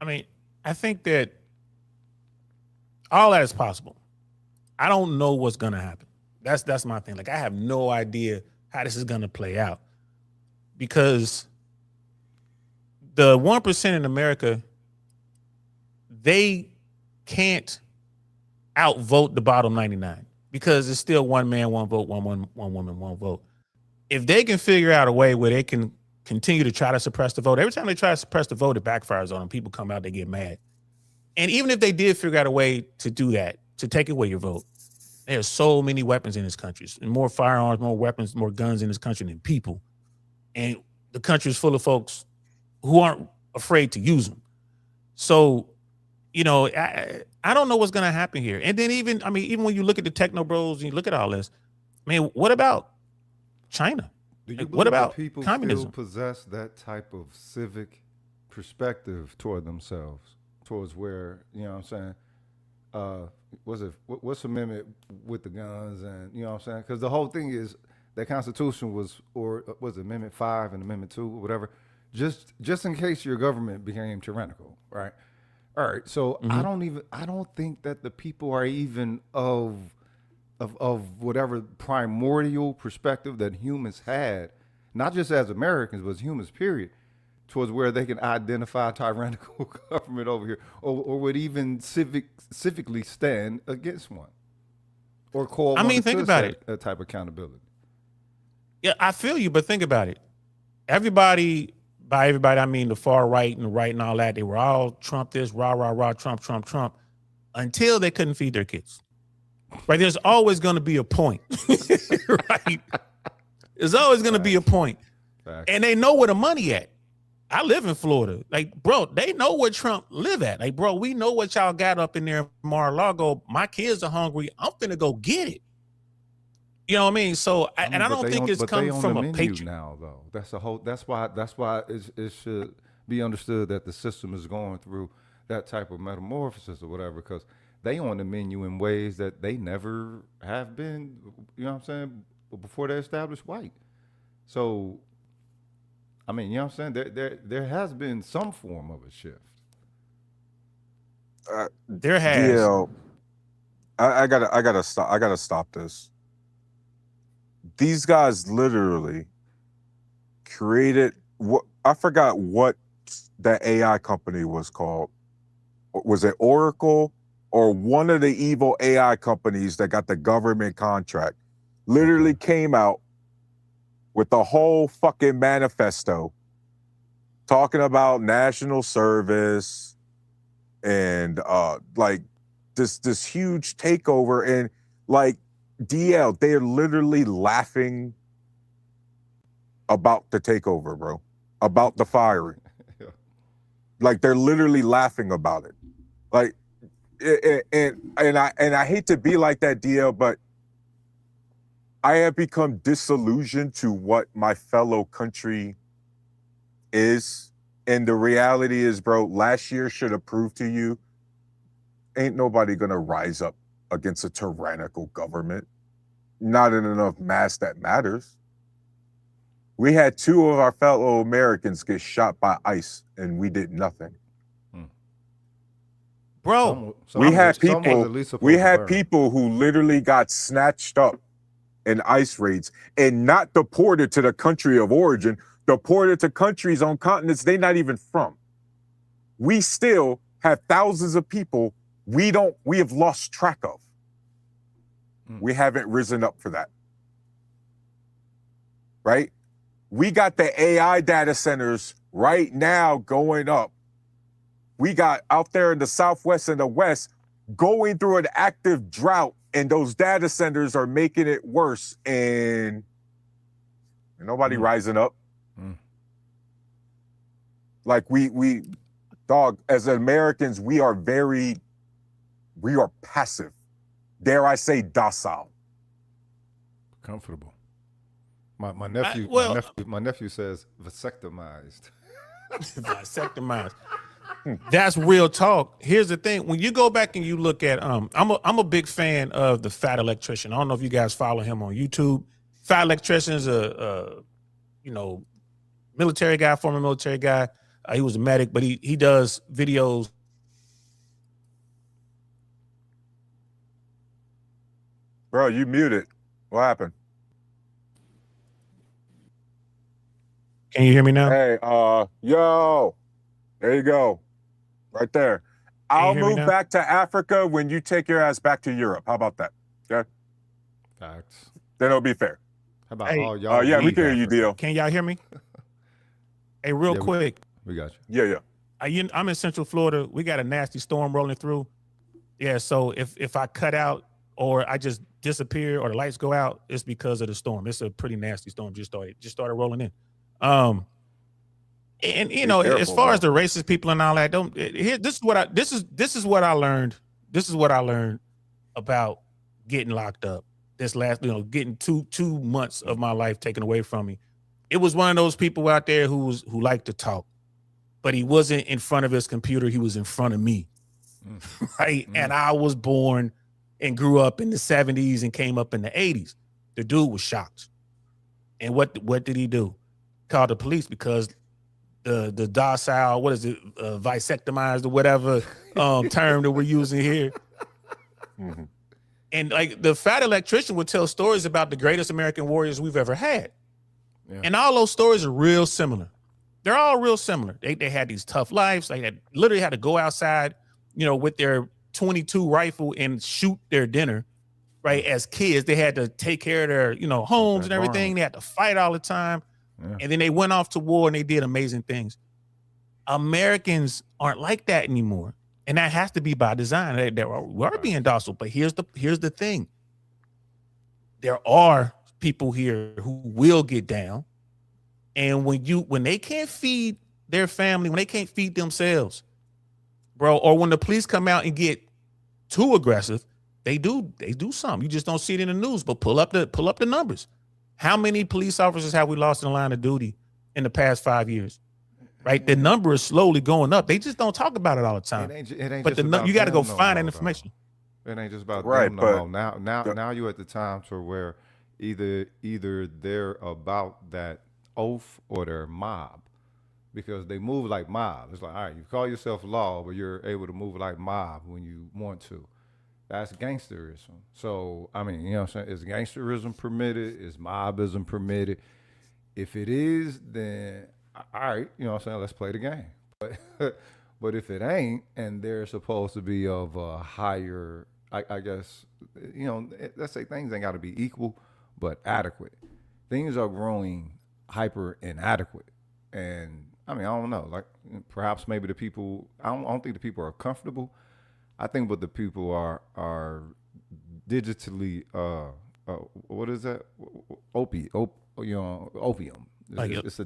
I mean, I think that all that is possible. I don't know what's gonna happen. That's my thing. Like I have no idea how this is gonna play out because the 1% in America, they can't outvote the bottom 99 because it's still one man, one vote, one woman, one vote. If they can figure out a way where they can continue to try to suppress the vote, every time they try to suppress the vote, it backfires on them. People come out, they get mad. And even if they did figure out a way to do that, to take away your vote, there's so many weapons in this country, and more firearms, more weapons, more guns in this country than people. And the country is full of folks who aren't afraid to use them. So, you know, I don't know what's going to happen here. And then even when you look at the techno bros and you look at all this, I mean, what about China? Do you Like, believe what about that people communism? still possess that type of civic perspective toward themselves, towards where, you know what I'm saying? What's the amendment with the guns and, you know what I'm saying? Because the whole thing is that Constitution was Amendment 5 and Amendment 2 or whatever, just in case your government became tyrannical, right? All right, so I don't think that the people are even of whatever primordial perspective that humans had, not just as Americans, but as humans, period, towards where they can identify tyrannical government over here, or would even civically stand against one. or call I one mean, to think about set it. a type of accountability. Yeah, I feel you, but think about it. Everybody, by everybody, I mean the far right and the right and all that, they were all Trump this, rah, rah, rah, Trump, Trump, Trump, until they couldn't feed their kids. Right? There's always going to be a point. Right? There's always going to be a point. Facts. And they know where the money at. I live in Florida. Like, bro, they know where Trump live at. Like, bro, we know what y'all got up in there in Mar-a-Lago. My kids are hungry. I'm finna go get it. You know what I mean? So, I don't think it's come from a menu patriot. now, though. That's the whole. That's why it should be understood that the system is going through that type of metamorphosis or whatever, because they on the menu in ways that they never have been. You know what I'm saying? Before they established white. So, I mean, you know what I'm saying? There has been some form of a shift. There has. DL, I gotta stop this. These guys literally created what I forgot what that AI company was called. Was it Oracle or one of the evil AI companies that got the government contract? Literally came out with the whole fucking manifesto talking about national service and like this huge takeover, and like DL, they're literally laughing about the takeover, bro, about the firing. Yeah. Like they're literally laughing about it. Like and I hate to be like that, DL, but I have become disillusioned to what my fellow country is. And the reality is, bro, last year should have proved to you, ain't nobody gonna rise up against a tyrannical government. Not in enough mass that matters. We had 2 of our fellow Americans get shot by ICE and we did nothing. Bro, We had people people who literally got snatched up in ICE raids and not deported to the country of origin, deported to countries on continents they're not even from. We still have thousands of people we have lost track of. We haven't risen up for that. Right? We got the AI data centers right now going up. We got out there in the Southwest and the West going through an active drought, and those data centers are making it worse, and nobody rising up. Like we dog, as Americans, we are passive. Dare I say docile. Comfortable. My nephew my nephew says vasectomized. Vasectomized. That's real talk. Here's the thing: when you go back and you look at, I'm a big fan of the Fat Electrician. I don't know if you guys follow him on YouTube. Fat Electrician is a military guy, former military guy. He was a medic, but he does videos. Bro, you muted. What happened? Can you hear me now? Hey, yo, there you go. Right there. I'll move back to Africa when you take your ass back to Europe. How about that? Okay? Facts. Then it'll be fair. How about all y'all? Yeah, we can hear you, Deal. Can y'all hear me? Hey, real quick. We got you. Yeah. I'm in Central Florida. We got a nasty storm rolling through. Yeah, so if I cut out or I just disappear or the lights go out, it's because of the storm. It's a pretty nasty storm. Just started rolling in. And you know, as far as the racist people and all that, this is what I learned. This is what I learned about getting locked up. This last, getting two months of my life taken away from me. It was one of those people out there who liked to talk, but he wasn't in front of his computer. He was in front of me, right? And I was born and grew up in the 70s and came up in the 80s. The dude was shocked. And what did he do? Called the police because the docile, what is it, vasectomized or whatever term that we're using here. And like the Fat Electrician would tell stories about the greatest American warriors we've ever had. Yeah. And all those stories are real similar. They're all real similar. They had these tough lives. They literally had to go outside, with their .22 rifle and shoot their dinner right? As kids, they had to take care of their, homes and everything. They had to fight all the time. Yeah. And then they went off to war and they did amazing things. Americans aren't like that anymore. And that has to be by design. We're being docile, but here's the thing. There are people here who will get down. And when they can't feed their family, when they can't feed themselves, bro, or when the police come out and get too aggressive, they do something. You just don't see it in the news, but pull up the numbers. How many police officers have we lost in the line of duty in the past 5 years? Right, the number is slowly going up. They just don't talk about it all the time. It ain't but just you got to go them find no that more, information. It ain't just about Right, them no more. Now you at the time to where either they're about that oath or they're mob, because they move like mob. It's like, all right, you call yourself law, but you're able to move like mob when you want to. That's gangsterism. So I mean, you know what I'm saying? Is gangsterism permitted? Is mobism permitted? If it is, then all right, you know what I'm saying? Let's play the game. But if it ain't, and they're supposed to be of a higher, I guess, let's say things ain't got to be equal, but adequate. Things are growing hyper inadequate, and I mean, I don't know. Like perhaps maybe the people, I don't think the people are comfortable. I think what the people are digitally, what is that? Opium. It's a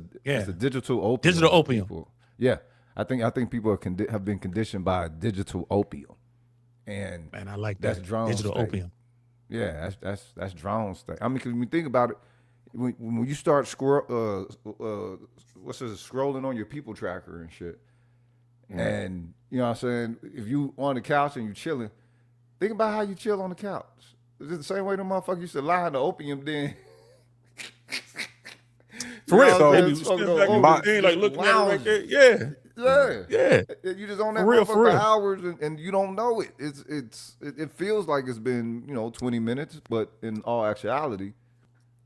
digital opium. Digital opium. People. Yeah, I think people have been conditioned by digital opium, and man, I like that's that drone digital state. opium. Yeah, that's drone state. I mean, because when you think about it, when you start scrolling on your people tracker and shit, and you know what I'm saying, if you on the couch and you chilling, think about how you chill on the couch. Is it the same way the motherfucker used to lie in the opium den? For real, So, baby, like looking at it right there. Yeah. You just on that For real, motherfucker for real. for hours and you don't know it. It feels like it's been 20 minutes, but in all actuality,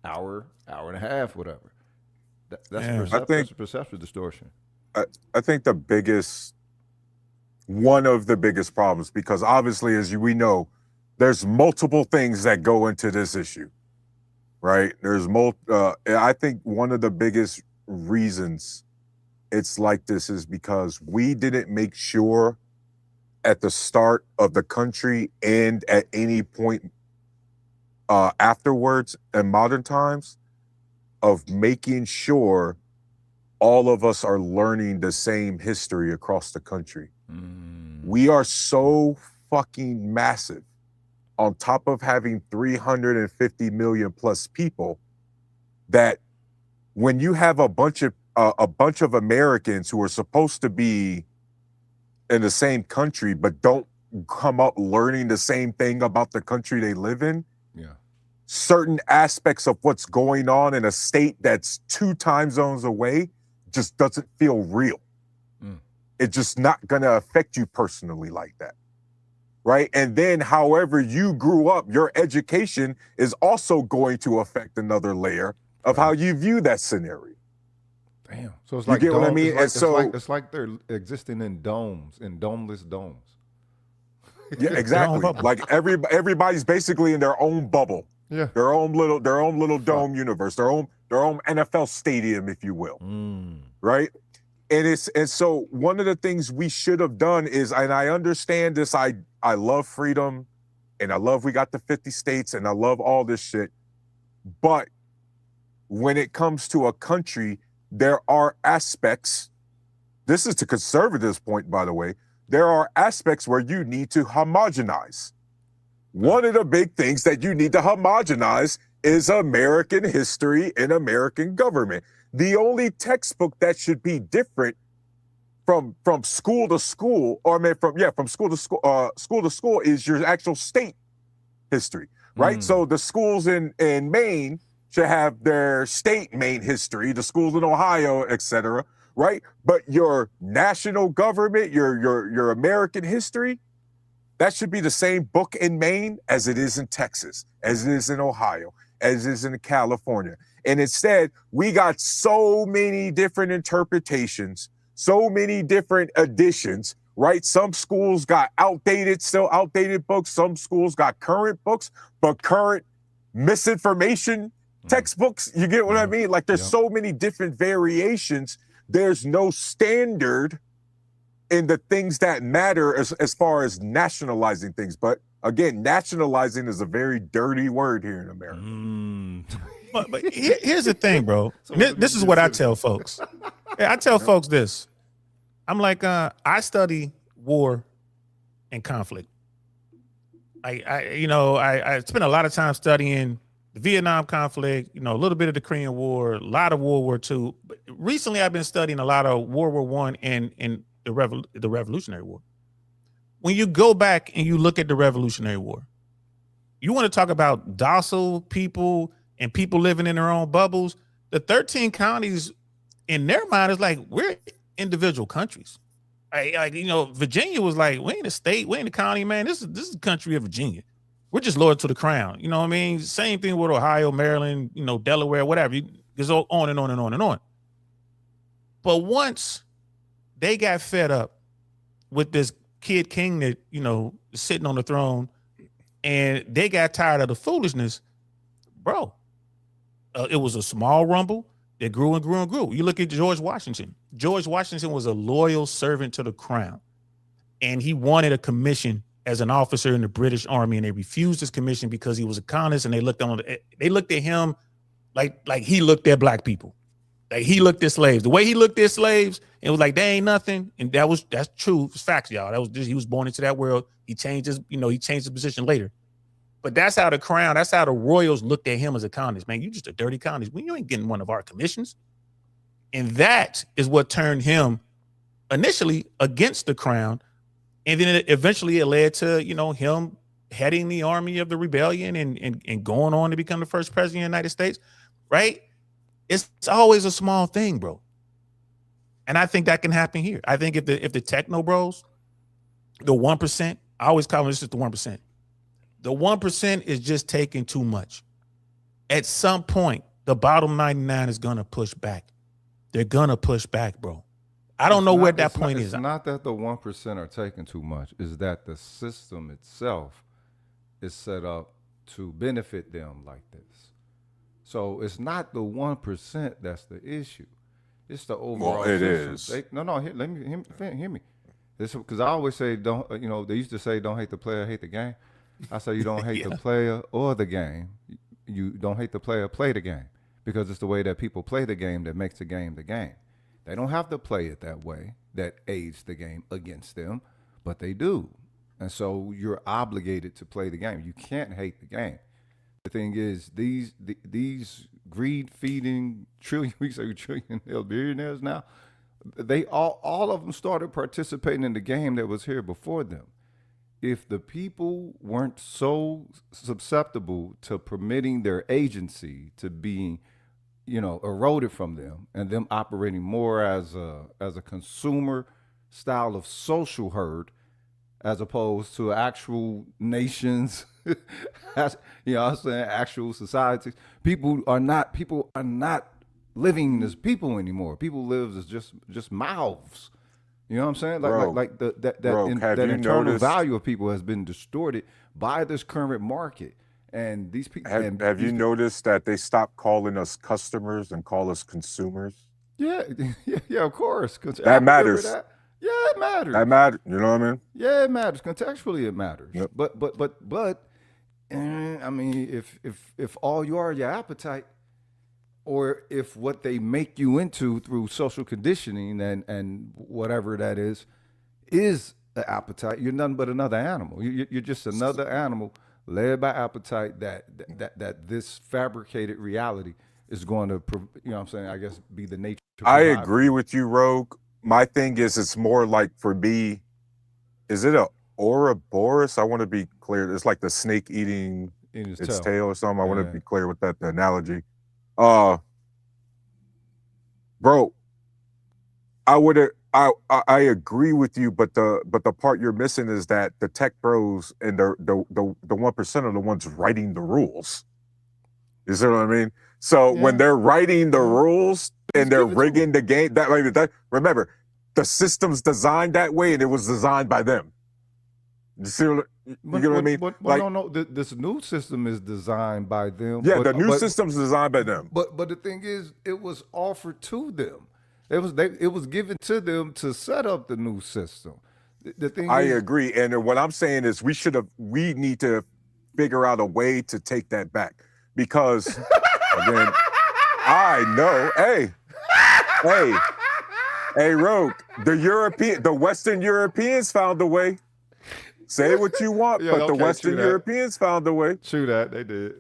hour and a half, whatever. That's a perception distortion. I think one of the biggest problems, because obviously, as we know, there's multiple things that go into this issue, right? I think one of the biggest reasons it's like this is because we didn't make sure at the start of the country and at any point afterwards in modern times of making sure all of us are learning the same history across the country. We are so fucking massive, on top of having 350 million plus people, that when you have a bunch of Americans who are supposed to be in the same country but don't come up learning the same thing about the country they live in, certain aspects of what's going on in a state that's 2 time zones away just doesn't feel real. It's just not going to affect you personally like that, right? And then however you grew up, your education is also going to affect another layer of how you view that scenario. Damn. So it's like, you get what I mean? It's like they're existing in domes, in domeless domes. Yeah, exactly. Like everybody's basically in their own bubble. Yeah. Their own little dome universe, their own NFL stadium, if you will. Right? And so one of the things we should have done is, and I understand this, I love freedom, and I love we got the 50 states, and I love all this shit. But when it comes to a country, there are aspects, this is to conservatives' point, by the way, there are aspects where you need to homogenize. One of the big things that you need to homogenize is American history and American government. The only textbook that should be different from school to school, or I mean from school to school is your actual state history, right? So the schools in Maine should have their state Maine history, the schools in Ohio, etc., right? But your national government, your American history, that should be the same book in Maine as it is in Texas, as it is in Ohio, as it is in California. And instead, we got so many different interpretations, so many different editions, right? Some schools got still outdated books. Some schools got current books, but current misinformation textbooks. You get what I mean? Like there's so many different variations. There's no standard in the things that matter as far as nationalizing things. But again, nationalizing is a very dirty word here in America. But here's the thing, bro. This is what I tell folks. I tell folks this. I'm like, I study war and conflict. I spent a lot of time studying the Vietnam conflict, a little bit of the Korean War, a lot of World War II. But recently, I've been studying a lot of World War I and the Revolutionary War. When you go back and you look at the Revolutionary War, you want to talk about docile people and people living in their own bubbles. The 13 counties in their mind is like, we're individual countries. Virginia was like, we ain't a state, we ain't a county, man. This is the country of Virginia. We're just loyal to the crown. You know what I mean? Same thing with Ohio, Maryland, Delaware, whatever. It goes on and on and on and on. But once they got fed up with this kid king that, sitting on the throne, and they got tired of the foolishness, bro, it was a small rumble that grew and grew and grew. You look at George Washington. George Washington was a loyal servant to the crown, and he wanted a commission as an officer in the British Army, and they refused his commission because he was a colonist, and they looked at him like he looked at black people. Like he looked at slaves. The way he looked at slaves, it was like they ain't nothing. And that's true. It's facts, y'all. He was born into that world. He changed his position later. But that's how the crown, that's how the royals looked at him as a colonist. Man, you just a dirty colonist. You ain't getting one of our commissions. And that is what turned him initially against the crown. And then eventually it led to, him heading the army of the rebellion and going on to become the first president of the United States, right? It's always a small thing, bro. And I think that can happen here. I think if the techno bros, the 1%, I always call this just the 1%. The 1% is just taking too much. At some point, the bottom 99 is going to push back. They're going to push back, bro. I don't know where that point is. It's not that the 1% are taking too much. It's that the system itself is set up to benefit them like this. So it's not the 1% that's the issue. It's the overall system. Is. Let me hear me. Because I always say, they used to say, don't hate the player, hate the game. I say you don't hate the player or the game. You don't hate the player, play the game. Because it's the way that people play the game that makes the game the game. They don't have to play it that way that aids the game against them, but they do. And so you're obligated to play the game. You can't hate the game. The thing is, these greed-feeding trillion billionaires now, they all of them started participating in the game that was here before them. If the people weren't so susceptible to permitting their agency to being, eroded from them and them operating more as a consumer style of social herd, as opposed to actual nations, actual societies. People are not living as people anymore. People live as just mouths. You know what I'm saying? That internal value of people has been distorted by this current market. And these people have you noticed that they stopped calling us customers and call us consumers? Yeah, of course. That matters. Yeah, it matters. That matters. You know what I mean? Yeah, it matters. Contextually, it matters. Yep. But I mean, if all you are your appetite, or if what they make you into through social conditioning and whatever that is the appetite, you're nothing but another animal. You're just another animal led by appetite that this fabricated reality is going to, I guess, be the nature. I agree with you, Rogue. My thing is, it's more like, for me, is it a Ouroboros? I want to be clear. It's like the snake eating its tail or something. I want to be clear with the analogy. Bro, I agree with you, but the part you're missing is that the tech bros and the 1% are the ones writing the rules. You see what I mean? So when they're writing the rules and they're rigging the game, remember, the system's designed that way, and it was designed by them. You see what, you get what I mean? No. This new system is designed by them. Yeah, the new system's designed by them. But the thing is, it was offered to them. It was given to them to set up the new system. The thing I is, agree, and what I'm saying is we need to figure out a way to take that back, because again, I know, hey, Rogue, the Western Europeans found a way. Say what you want, but the Western Europeans found a way. True that, they did.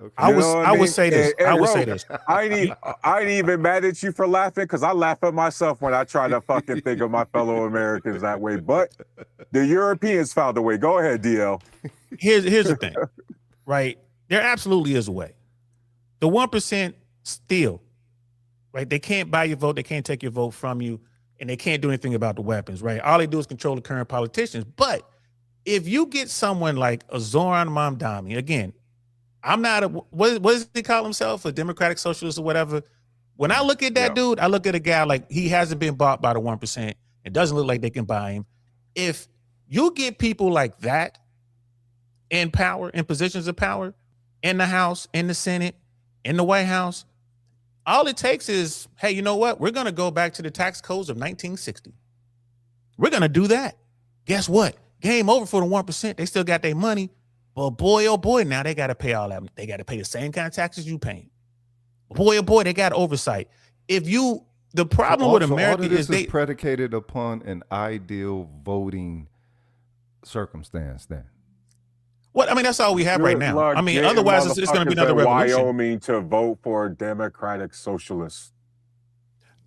Okay. I would say this. And I would Rogue, say this. I ain't even mad at you for laughing, because I laugh at myself when I try to fucking think of my fellow Americans that way. But the Europeans found a way. Go ahead, DL. Here's the thing, right? There absolutely is a way. The 1% still, right? They can't buy your vote. They can't take your vote from you, and they can't do anything about the weapons, right? All they do is control the current politicians. But if you get someone like a Zoran Mamdani, again, I'm not what does he call himself? A democratic socialist or whatever. When I look at that dude, I look at a guy like he hasn't been bought by the 1%. It doesn't look like they can buy him. If you get people like that in power, in positions of power, in the House, in the Senate, in the White House, all it takes is, hey, you know what? We're going to go back to the tax codes of 1960. We're going to do that. Guess what? Game over for the 1%. They still got their money, but boy, oh boy, now they got to pay all that. They got to pay the same kind of taxes you paying. Boy, oh boy, they got oversight. The problem with America is this is predicated upon an ideal voting circumstance. Then, what? I mean, that's all we have right now. I mean, otherwise it's going to be another revolution. Wyoming to vote for a democratic socialist.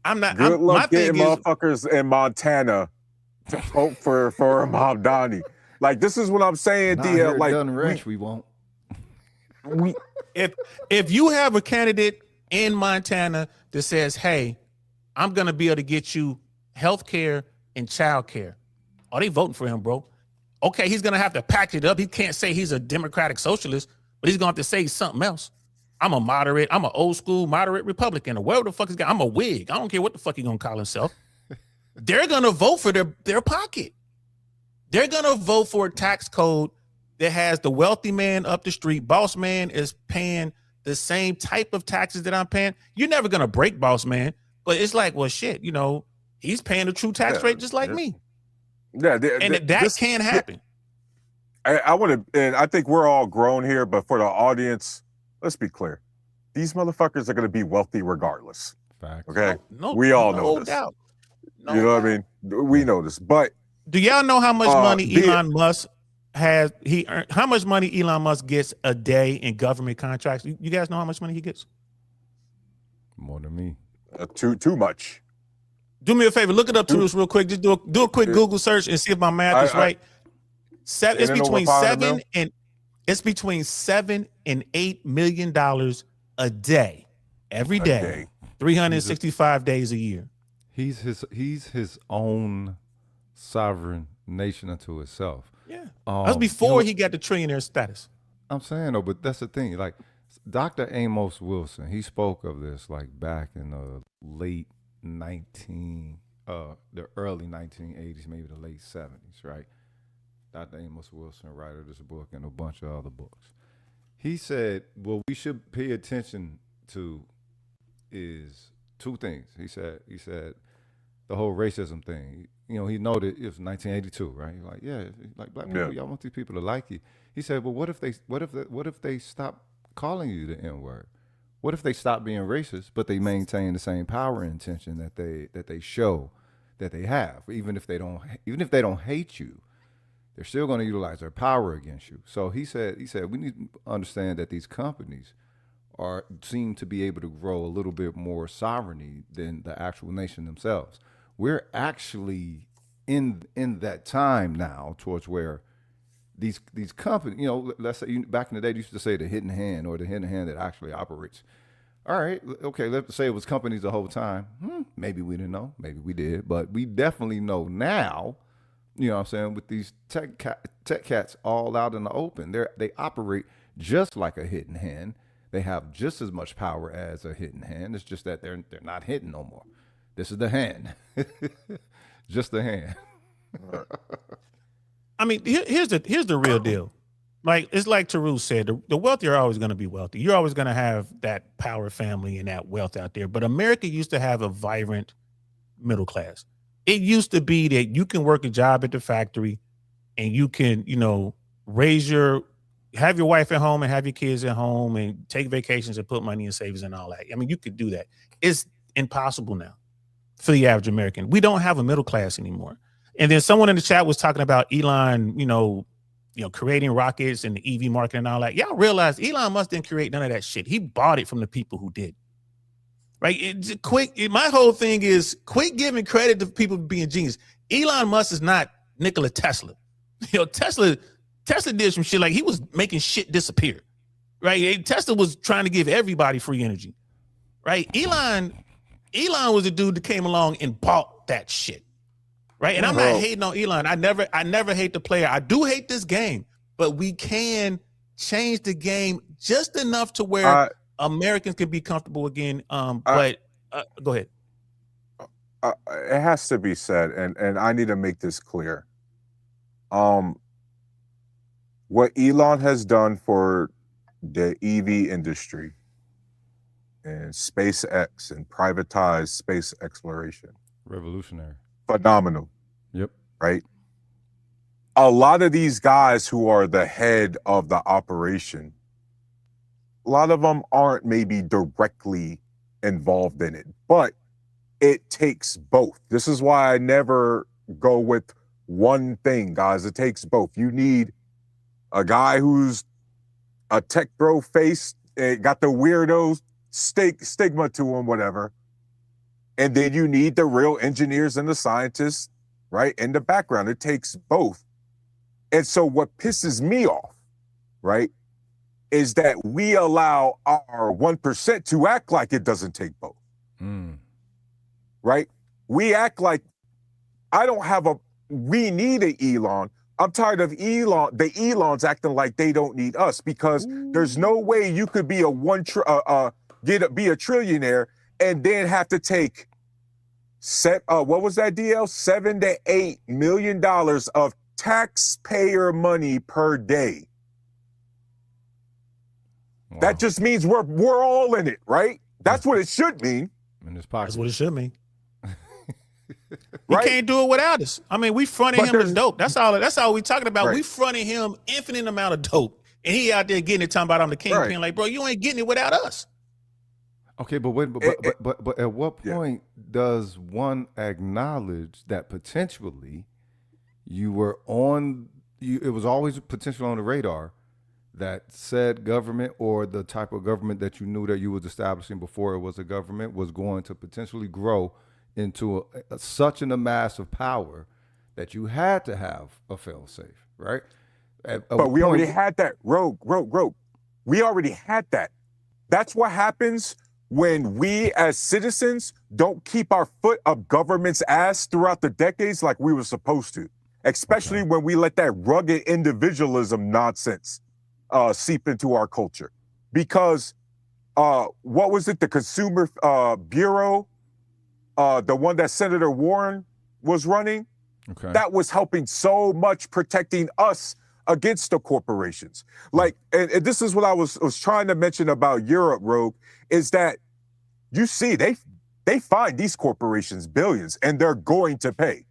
I'm not. Good luck my getting thing is, motherfuckers in Montana to vote for Mamdani. Like, this is what I'm saying, DL. Like, done rich, we won't. If you have a candidate in Montana that says, hey, I'm going to be able to get you health care and child care. Oh, they voting for him, bro. Okay, he's going to have to package it up. He can't say he's a democratic socialist, but he's going to have to say something else. I'm an old school moderate Republican, or whatever the fuck is I'm a Whig. I don't care what the fuck he's going to call himself. They're going to vote for their pocket. They're going to vote for a tax code that has the wealthy man up the street. Boss man is paying the same type of taxes that I'm paying. You're never going to break boss man, but it's like, well, shit, he's paying a true tax rate just like me. Yeah. That can't happen. I want to, and I think we're all grown here, but for the audience, let's be clear. These motherfuckers are going to be wealthy regardless. Facts. Okay? We all know this. Doubt. You know what I mean? We know this, but do y'all know how much money Elon Musk has? How much money Elon Musk gets a day in government contracts? You guys know how much money he gets? More than me. Too much. Do me a favor, look it up to this real quick. Just do a quick Google search and see if my math is right. It's between $7 and $8 million a day, every day, 365 days a year. He's his own sovereign nation unto itself. Yeah, that's before he got the trillionaire status. I'm saying though, but that's the thing. Like Dr. Amos Wilson, he spoke of this like back in the early 1980s, maybe the late 70s, right? Dr. Amos Wilson, writer of this book and a bunch of other books. He said, what we should pay attention to is two things. He said the whole racism thing. He noted it was 1982, right? Like, yeah, like black people, y'all want these people to like you. He said, well, what if they stop calling you the N-word? What if they stop being racist, but they maintain the same power and intention that they show that they have, even if they don't hate you, they're still going to utilize their power against you. So he said we need to understand that these companies seem to be able to grow a little bit more sovereignty than the actual nation themselves. We're actually in that time now towards where these companies, let's say back in the day, they used to say the hidden hand or the hidden hand that actually operates. All right, okay, let's say it was companies the whole time. Maybe we didn't know, maybe we did, but we definitely know now. You know what I'm saying? With these tech cats all out in the open, they operate just like a hidden hand. They have just as much power as a hidden hand. It's just that they're not hidden no more. This is the hand. Just the hand. I mean, here's the real deal. Like it's like Taru said, the wealthy are always going to be wealthy. You're always going to have that power family and that wealth out there. But America used to have a vibrant middle class. It used to be that you can work a job at the factory and you can, have your wife at home and have your kids at home and take vacations and put money in savings and all that. I mean, you could do that. It's impossible now for the average American. We don't have a middle class anymore. And then someone in the chat was talking about Elon, creating rockets and the EV market and all that. Y'all realize Elon Musk didn't create none of that shit. He bought it from the people who did. Right? My whole thing is quit giving credit to people being genius. Elon Musk is not Nikola Tesla. Tesla did some shit like he was making shit disappear. Right? Tesla was trying to give everybody free energy. Right? Elon was the dude that came along and bought that shit. Right. And I'm not hating on Elon. I never hate the player. I do hate this game, but we can change the game just enough to where Americans can be comfortable again. But go ahead. It has to be said, and I need to make this clear. What Elon has done for the EV industry and SpaceX and privatized space exploration. Revolutionary. Phenomenal. Yep. Right. A lot of these guys who are the head of the operation, a lot of them aren't maybe directly involved in it, but it takes both. This is why I never go with one thing, guys. It takes both. You need a guy who's a tech bro face, got the weirdo stigma to him, whatever. And then you need the real engineers and the scientists, right, in the background. It takes both. And so what pisses me off, right, is that we allow our 1% to act like it doesn't take both. Right? We act like we need an Elon. I'm tired of the Elons acting like they don't need us, because there's no way you could be be a trillionaire and then have to take what was that DL? $7 to $8 million of taxpayer money per day. Wow. That just means we're all in it, right? That's what it should mean. In his pocket. That's what it should mean. Right? He can't do it without us. I mean, we fronted him as dope. That's all we talking about. Right. We fronted him infinite amount of dope. And he out there getting it, talking about I'm the kingpin. Right. Like, bro, you ain't getting it without us. Okay, but at what point does one acknowledge that potentially you were it was always potential on the radar that said government, or the type of government that you knew that you was establishing before it was a government, was going to potentially grow into such an amass of power that you had to have a fail-safe, right? But we already had that. Rogue. We already had that. That's what happens when we as citizens don't keep our foot up government's ass throughout the decades like we were supposed to, especially when we let that rugged individualism nonsense seep into our culture. Because what was it? The Consumer Bureau, the one that Senator Warren was running, that was helping so much protecting us against the corporations. Like, and this is what I was trying to mention about Europe, Rogue, is that you see they find these corporations billions and they're going to pay.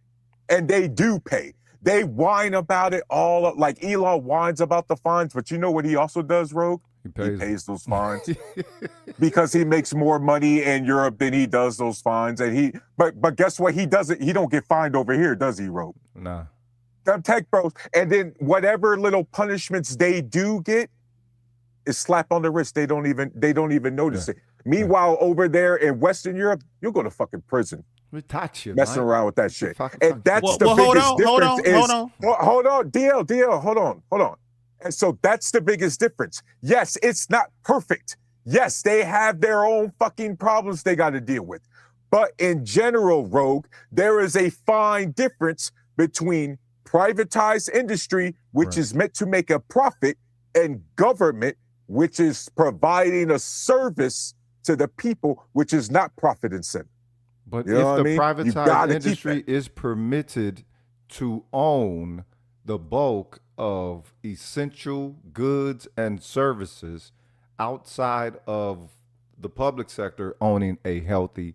And they do pay. They whine about it all up, like Elon whines about the fines, but you know what he also does, Rogue? He pays those fines because he makes more money in Europe than he does those fines. And but guess what? He don't get fined over here, does he, Rogue? Nah. Them tech bros. And then whatever little punishments they do get is slap on the wrist. They don't even notice it. Meanwhile, over there in Western Europe, you'll go to fucking prison. Messing around with that shit. And that's the biggest difference. Hold on, DL, hold on. And so that's the biggest difference. Yes, it's not perfect. Yes, they have their own fucking problems they got to deal with. But in general, Rogue, there is a fine difference between privatized industry, which is meant to make a profit, and government, which is providing a service to the people, which is not profit incentive. But You know if what I the mean? You privatized gotta keep that. industry is permitted to own the bulk of essential goods and services outside of the public sector owning a healthy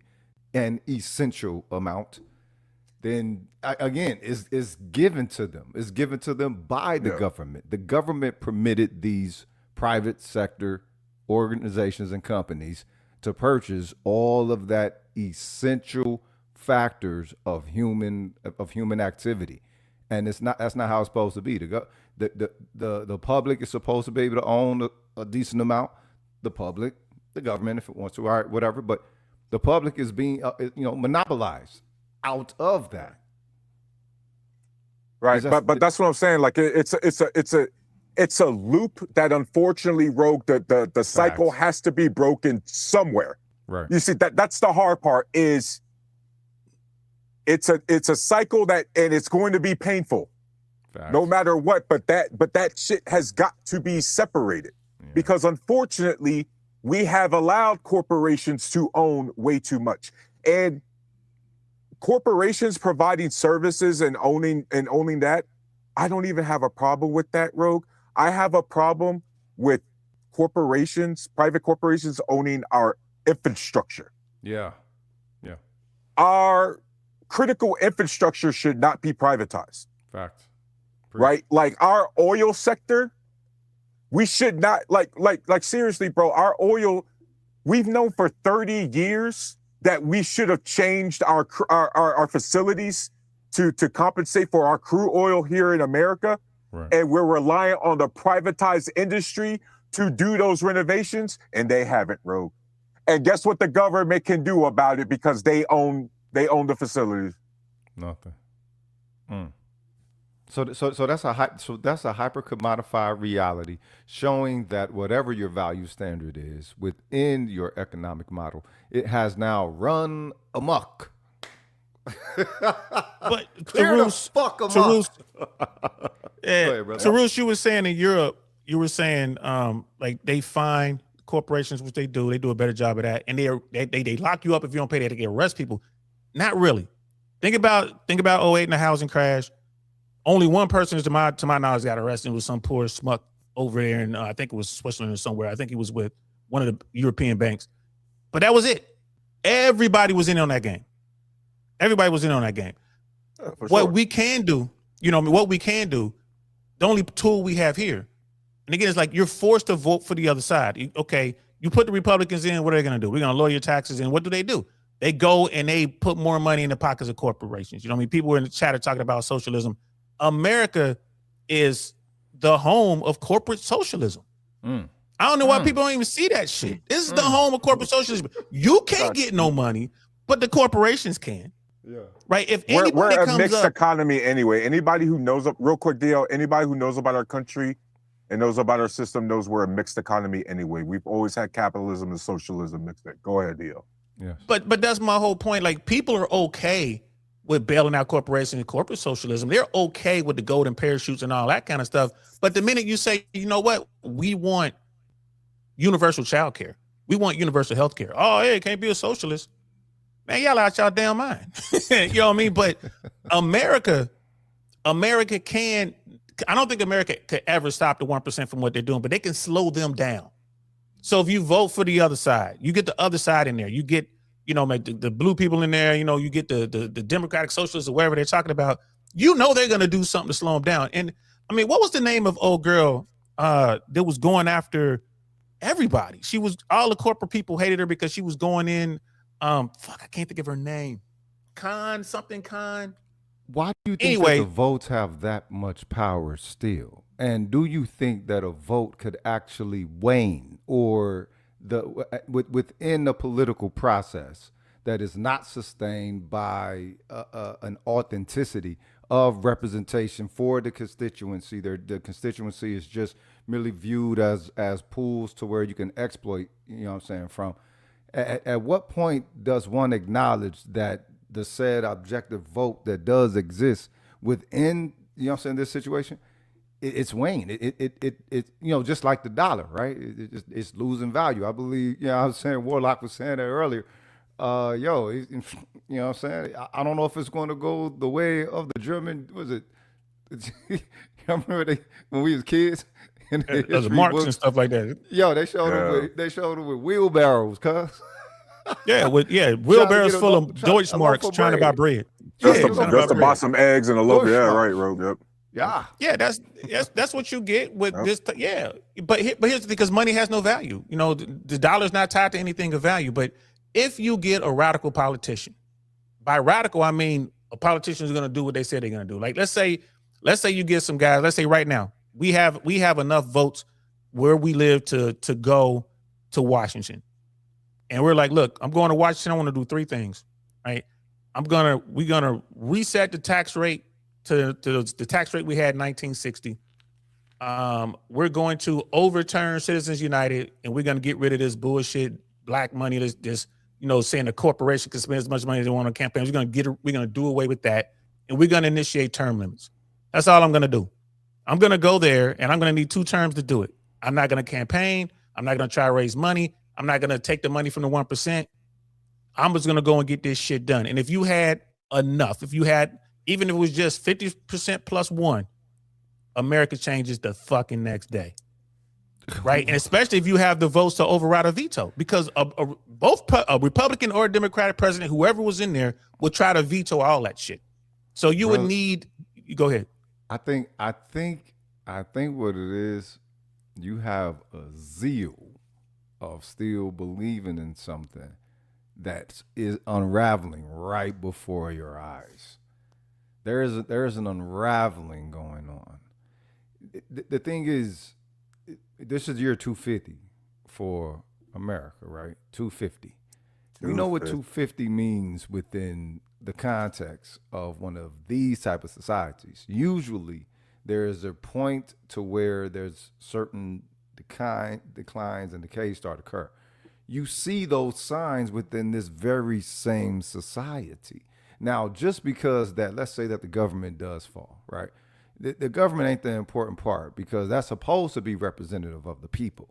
and essential amount, then again, it's given to them. It's given to them by the Yeah. government. The government permitted these private sector organizations and companies to purchase all of that essential factors of human activity, and that's not how it's supposed to be. The public is supposed to be able to own a decent amount. The public, the government, if it wants to, all right, whatever. But the public is being monopolized out of that. Right. But that's what I'm saying. Like it's a loop that unfortunately, Rogue, the cycle Facts. has to be broken somewhere. Right. You see, that's the hard part, is it's a cycle that, and it's going to be painful Facts. no matter what, but that shit has got to be separated, because unfortunately we have allowed corporations to own way too much. And corporations providing services and owning that, I don't even have a problem with that, Rogue. I have a problem with private corporations owning our infrastructure. Yeah. Our critical infrastructure should not be privatized. Facts. Right? Like our oil sector, we should not, like seriously, bro, our oil, we've known for 30 years that we should have changed our facilities to compensate for our crude oil here in America. Right. And we're relying on the privatized industry to do those renovations, and they haven't, Rogue. And guess what the government can do about it, because they own the facilities? Nothing. So that's a hyper commodified reality, showing that whatever your value standard is within your economic model, it has now run amok. But Clear the fuck amok. Tarush, you were saying in Europe, you were saying like they fine corporations, which they do a better job of that, and they lock you up if you don't pay. They arrest people. Not really. Think about 08 and the housing crash. Only one person, to my knowledge, got arrested. It was some poor schmuck over there in I think it was Switzerland or somewhere. I think he was with one of the European banks. But that was it. Everybody was in on that game. Everybody was in on that game. What we can do, the only tool we have here, and again, it's like you're forced to vote for the other side. Okay, you put the Republicans in, what are they going to do? We're going to lower your taxes, and what do? They go and they put more money in the pockets of corporations. You know what I mean? People were in the chat are talking about socialism. America is the home of corporate socialism. I don't know why people don't even see that shit. This is the home of corporate socialism. You can't get no money, but the corporations can. Yeah. Right? If we're a comes mixed up, economy anyway. Anybody who knows, real quick deal, anybody who knows about our country and knows about our system knows we're a mixed economy anyway. We've always had capitalism and socialism mixed in. Go ahead, Dio. Yes. But that's my whole point. Like, people are okay with bailing out corporations and corporate socialism. They're okay with the golden parachutes and all that kind of stuff. But the minute you say, you know what, we want universal child care, we want universal health care. Oh, hey, can't be a socialist. Man, y'all out y'all damn mind. You know what I mean? But America can, I don't think America could ever stop the 1% from what they're doing, but they can slow them down. So if you vote for the other side, you get the other side in there. You get, like the blue people in there, you get the Democratic Socialists or whatever they're talking about. They're going to do something to slow them down. And I mean, what was the name of old girl that was going after everybody? She was, all the corporate people hated her because she was going in, I can't think of her name. Khan. Why do you think that the votes have that much power still? And do you think that a vote could actually wane, or within the political process that is not sustained by an authenticity of representation for the constituency? The constituency is just merely viewed as pools to where you can exploit, from. At what point does one acknowledge that the said objective vote that does exist within, this situation, it's waned? It just like the dollar, right? It's losing value. I believe, I was saying, Warlock was saying that earlier. you know what I'm saying? I don't know if it's going to go the way of the German. Was it? I remember when we was kids in the The history marks and books. stuff like that. Yo, they showed them Yeah. with wheelbarrows, cuz. Yeah, Trying to wheelbarrows get full of a loaf Deutschmarks of trying to buy bread. Trying Just to Yeah, get a to loaf trying to of buy just to buy bread. some eggs and a loaf. Yeah, right, bro. Yep. Yeah. Yeah, that's what you get with Yep. this. Yeah, but here's the thing, because money has no value. You know, the dollar's not tied to anything of value. But if you get a radical politician, by radical I mean a politician is going to do what they say they're going to do. Like let's say you get some guys. Let's say right now we have enough votes where we live to go to Washington, and we're like, look, I'm going to Washington. I want to do three things, right? We're gonna reset the tax rate to the tax rate we had in 1960. We're going to overturn Citizens United, and we're going to get rid of this bullshit black money. This saying a corporation can spend as much money as they want on campaigns. We're going to do away with that, and we're going to initiate term limits. That's all I'm going to do. I'm going to go there, and I'm going to need 2 terms to do it. I'm not going to campaign. I'm not going to try to raise money. I'm not going to take the money from the 1%. I'm just going to go and get this shit done. And if you had enough, even if it was just 50% plus 1, America changes the fucking next day. Right? And especially if you have the votes to override a veto, because both a Republican or a Democratic president, whoever was in there, would try to veto all that shit. So you would need, go ahead. I think what it is, you have a zeal of still believing in something that is unraveling right before your eyes. There is an unraveling going on. The thing is, this is year 250 for America, right? 250. We know what 250 means within the context of one of these type of societies. Usually, there is a point to where there's certain declines and decays start to occur. You see those signs within this very same society. Now, just because that, let's say that the government does fall, right? The government ain't the important part, because that's supposed to be representative of the people.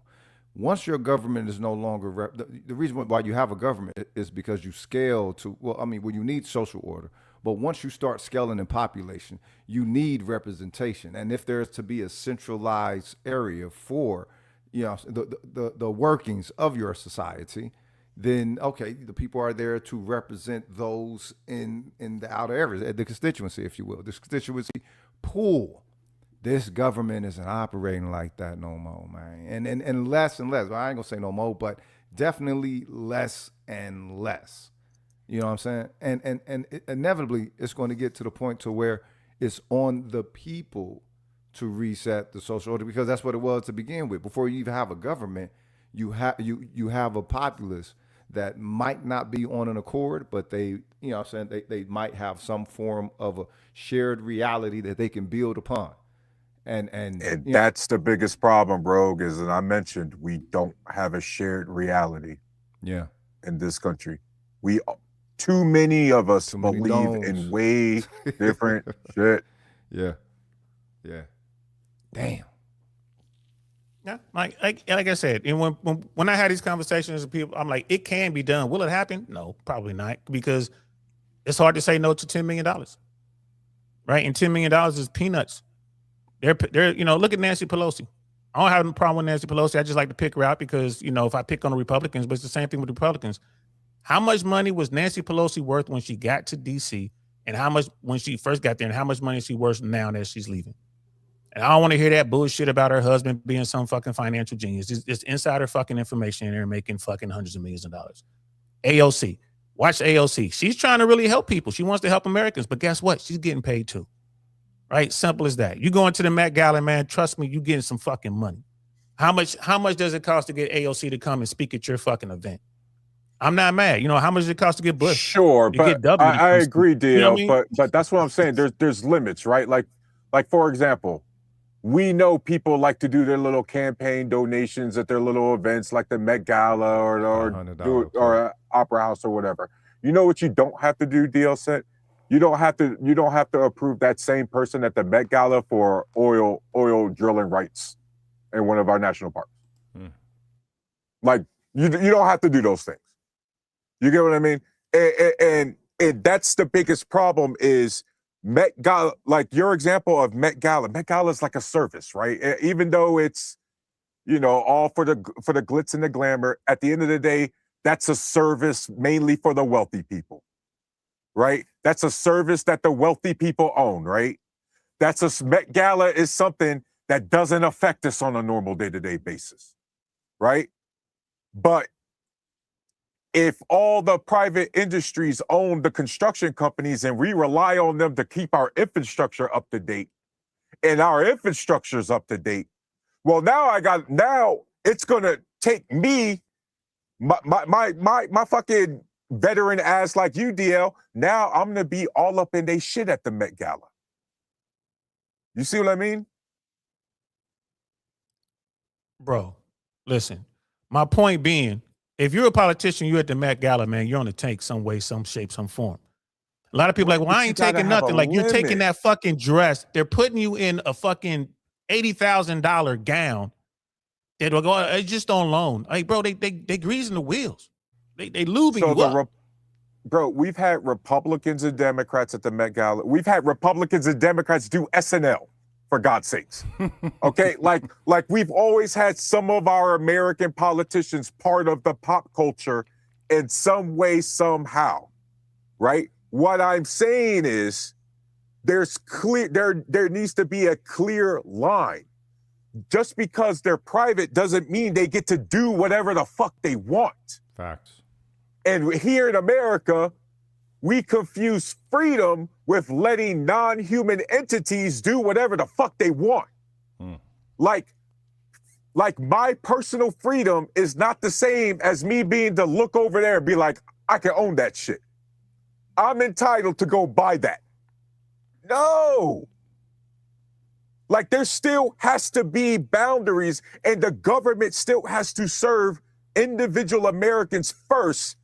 Once your government is no longer, the reason why you have a government is because you scale to, you need social order. But once you start scaling in population, you need representation. And if there's to be a centralized area for, the workings of your society, then okay, the people are there to represent those in the outer areas, the constituency, if you will, this constituency pool. This government isn't operating like that no more, man. And less and less. Well, I ain't gonna say no more, but definitely less and less. You know what I'm saying? And inevitably, it's going to get to the point to where it's on the people to reset the social order, because that's what it was to begin with. Before you even have a government, you have a populace that might not be on an accord, but they, you know what I'm saying, they might have some form of a shared reality that they can build upon. And that's the biggest problem, Rogue, is that I mentioned we don't have a shared reality. Yeah. In this country. Too many of us believe in way different shit. Yeah. Yeah. Damn. Yeah, like I said, and when I had these conversations with people, I'm like, it can be done. Will it happen? No, probably not, because it's hard to say no to $10 million, right? And $10 million is peanuts. They're look at Nancy Pelosi. I don't have a problem with Nancy Pelosi. I just like to pick her out because, if I pick on the Republicans, but it's the same thing with the Republicans. How much money was Nancy Pelosi worth when she got to D.C., and how much when she first got there, and how much money is she worth now that she's leaving? And I don't want to hear that bullshit about her husband being some fucking financial genius. It's insider fucking information, and they're making fucking hundreds of millions of dollars. AOC. Watch AOC. She's trying to really help people. She wants to help Americans, but guess what? She's getting paid too. Right? Simple as that. You going to the Met Gala, man, trust me, you getting some fucking money. How much does it cost to get AOC to come and speak at your fucking event? I'm not mad. How much does it cost to get Bush? Sure, but I agree, DL, you know what I mean? but that's what I'm saying. There's limits, right? Like for example, we know people like to do their little campaign donations at their little events, like the Met Gala or Opera House or whatever. You know what you don't have to do, DL said? You don't have to approve that same person at the Met Gala for oil drilling rights in one of our national parks. Like you don't have to do those things. You get what I mean? And that's the biggest problem is Met Gala, like your example of Met Gala. Met Gala is like a service, right? Even though it's, all for the glitz and the glamour, at the end of the day, that's a service mainly for the wealthy people, right? That's a service that the wealthy people own, right? Met Gala is something that doesn't affect us on a normal day-to-day basis, right? But if all the private industries own the construction companies and we rely on them to keep our infrastructure up to date and our infrastructure is up to date, well, now it's gonna take me, my fucking veteran ass like you, DL. Now I'm gonna be all up in they shit at the Met Gala. You see what I mean? Bro, listen. My point being, if you're a politician, you're at the Met Gala, man, you're on the tank some way, some shape, some form. A lot of people like, well, I ain't taking nothing. Like, you're taking that fucking dress. They're putting you in a fucking $80,000 gown. They will go, it's just on loan. Like, bro, they greasing the wheels. They lubing you up. Bro, we've had Republicans and Democrats at the Met Gala. We've had Republicans and Democrats do SNL, for God's sakes. Okay, like we've always had some of our American politicians part of the pop culture in some way, somehow, right? What I'm saying is there needs to be a clear line. Just because they're private doesn't mean they get to do whatever the fuck they want. Facts. And here in America, we confuse freedom with letting non-human entities do whatever the fuck they want. Like my personal freedom is not the same as me being to look over there and be like, I can own that shit. I'm entitled to go buy that. No. Like, there still has to be boundaries, and the government still has to serve individual Americans first,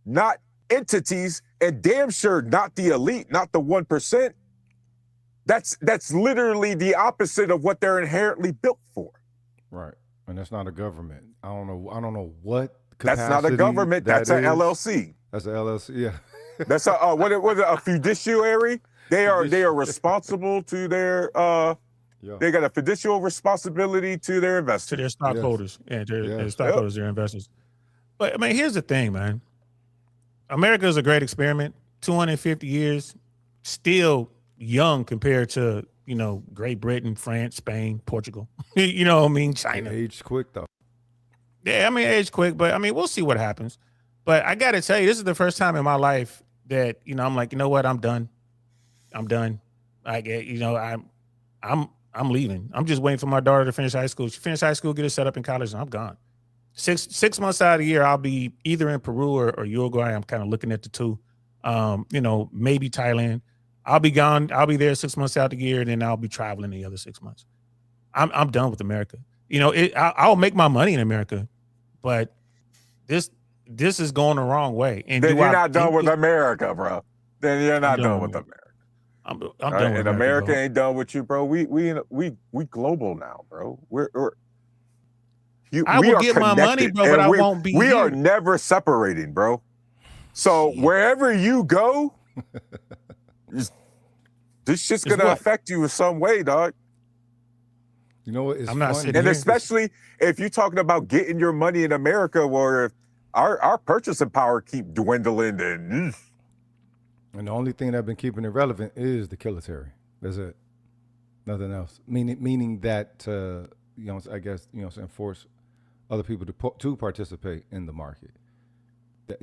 not entities, and damn sure not the elite, not the 1%. That's literally the opposite of what they're inherently built for. Right. And that's not a government. I don't know what capacity. That's not a government. That's an LLC. That's an LLC. Yeah. That's a fiduciary. They are responsible to their They got a fiduciary responsibility to their investors, to their stockholders, and their stockholders, their investors. But I mean, here's the thing, man. America is a great experiment. 250 years, still young compared to Great Britain, France, Spain, Portugal. You know what I mean? China. Aged quick though. Yeah, I mean, aged quick, but I mean, we'll see what happens. But I got to tell you, this is the first time in my life that I'm like, you know what? I'm done. I get, I'm leaving. I'm just waiting for my daughter to finish high school. She finished high school, get her set up in college, and I'm gone. Six months out of the year, I'll be either in Peru or Uruguay. I'm kind of looking at the two. Maybe Thailand. I'll be gone. I'll be there 6 months out of the year, and then I'll be traveling the other 6 months. I'm done with America. I'll make my money in America, but this is going the wrong way. And then you're not done with America, bro. Then you're not done with America. I'm done with with America ain't done with you, bro. We global now, bro. I will get my money, bro, but I won't be We here. are never separating, bro. So wherever you go, this shit's gonna affect you in some way, dog. You know what? I'm not sitting And here. especially if you're talking about getting your money in America, where our purchasing power keep dwindling and the only thing that's been keeping it relevant is the military. That's it. Nothing else. Meaning that I guess force other people to participate in the market. That,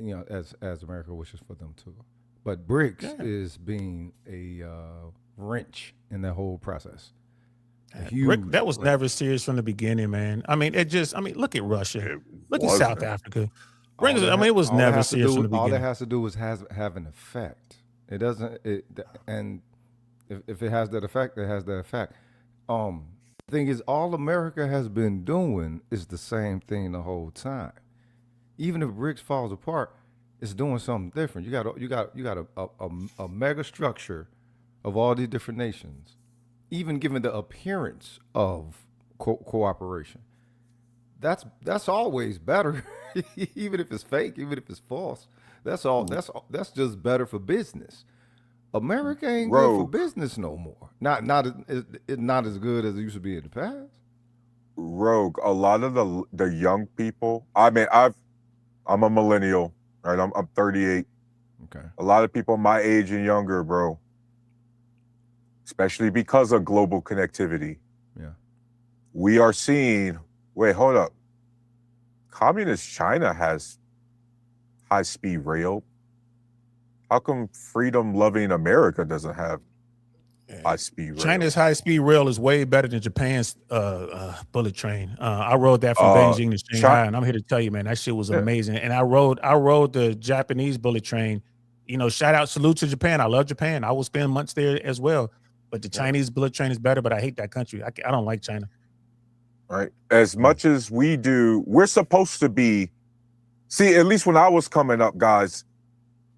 as America wishes for them to. But BRICS is being a wrench in that whole process. That was never serious from the beginning, man. I mean, look at Russia. Look at South Africa. It was never serious from the beginning. All it has to do is have an effect. It doesn't. And if it has that effect, it has that effect. The thing is, all America has been doing is the same thing the whole time. Even if BRICS falls apart, it's doing something different. You got a mega structure of all these different nations, even given the appearance of cooperation. That's always better, even if it's fake, even if it's false. That's all. That's just better for business. America ain't good for Rogue, business no more. It's not as good as it used to be in the past. Rogue. A lot of the young people. I mean, I'm a millennial, right? I'm 38. Okay. A lot of people my age and younger, bro, especially because of global connectivity, Yeah. we are seeing. Wait, hold up. Communist China has high-speed rail. How come freedom-loving America doesn't have high-speed rail? China's high-speed rail is way better than Japan's bullet train. I rode that from Uh, Beijing to Chi- Shanghai, and I'm here to tell you, man, that shit was yeah, amazing. And I rode the Japanese bullet train. You know, shout out, salute to Japan. I love Japan. I will spend months there as well. But the yeah, Chinese bullet train is better. But I hate that country. I don't like China. right. As much as we do, we're supposed to be. See, at least when I was coming up, guys,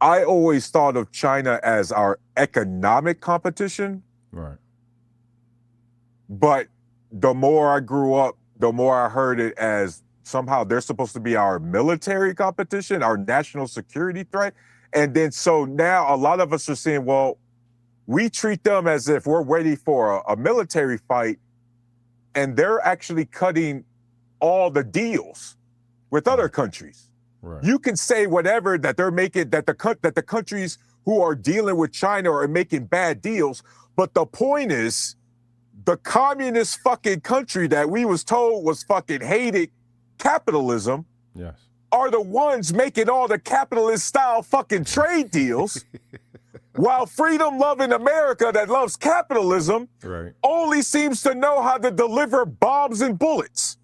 I always thought of China as our economic competition. Right. But the more I grew up, the more I heard it as somehow they're supposed to be our military competition, our national security threat. And then so now a lot of us are saying, well, we treat them as if we're waiting for a military fight, and they're actually cutting all the deals with other countries. Right. You can say whatever that they're making, that the countries who are dealing with China are making bad deals, but the point is, the communist fucking country that we was told was fucking hated capitalism Yes. are the ones making all the capitalist style fucking trade deals, while freedom loving America that loves capitalism Right. only seems to know how to deliver bombs and bullets.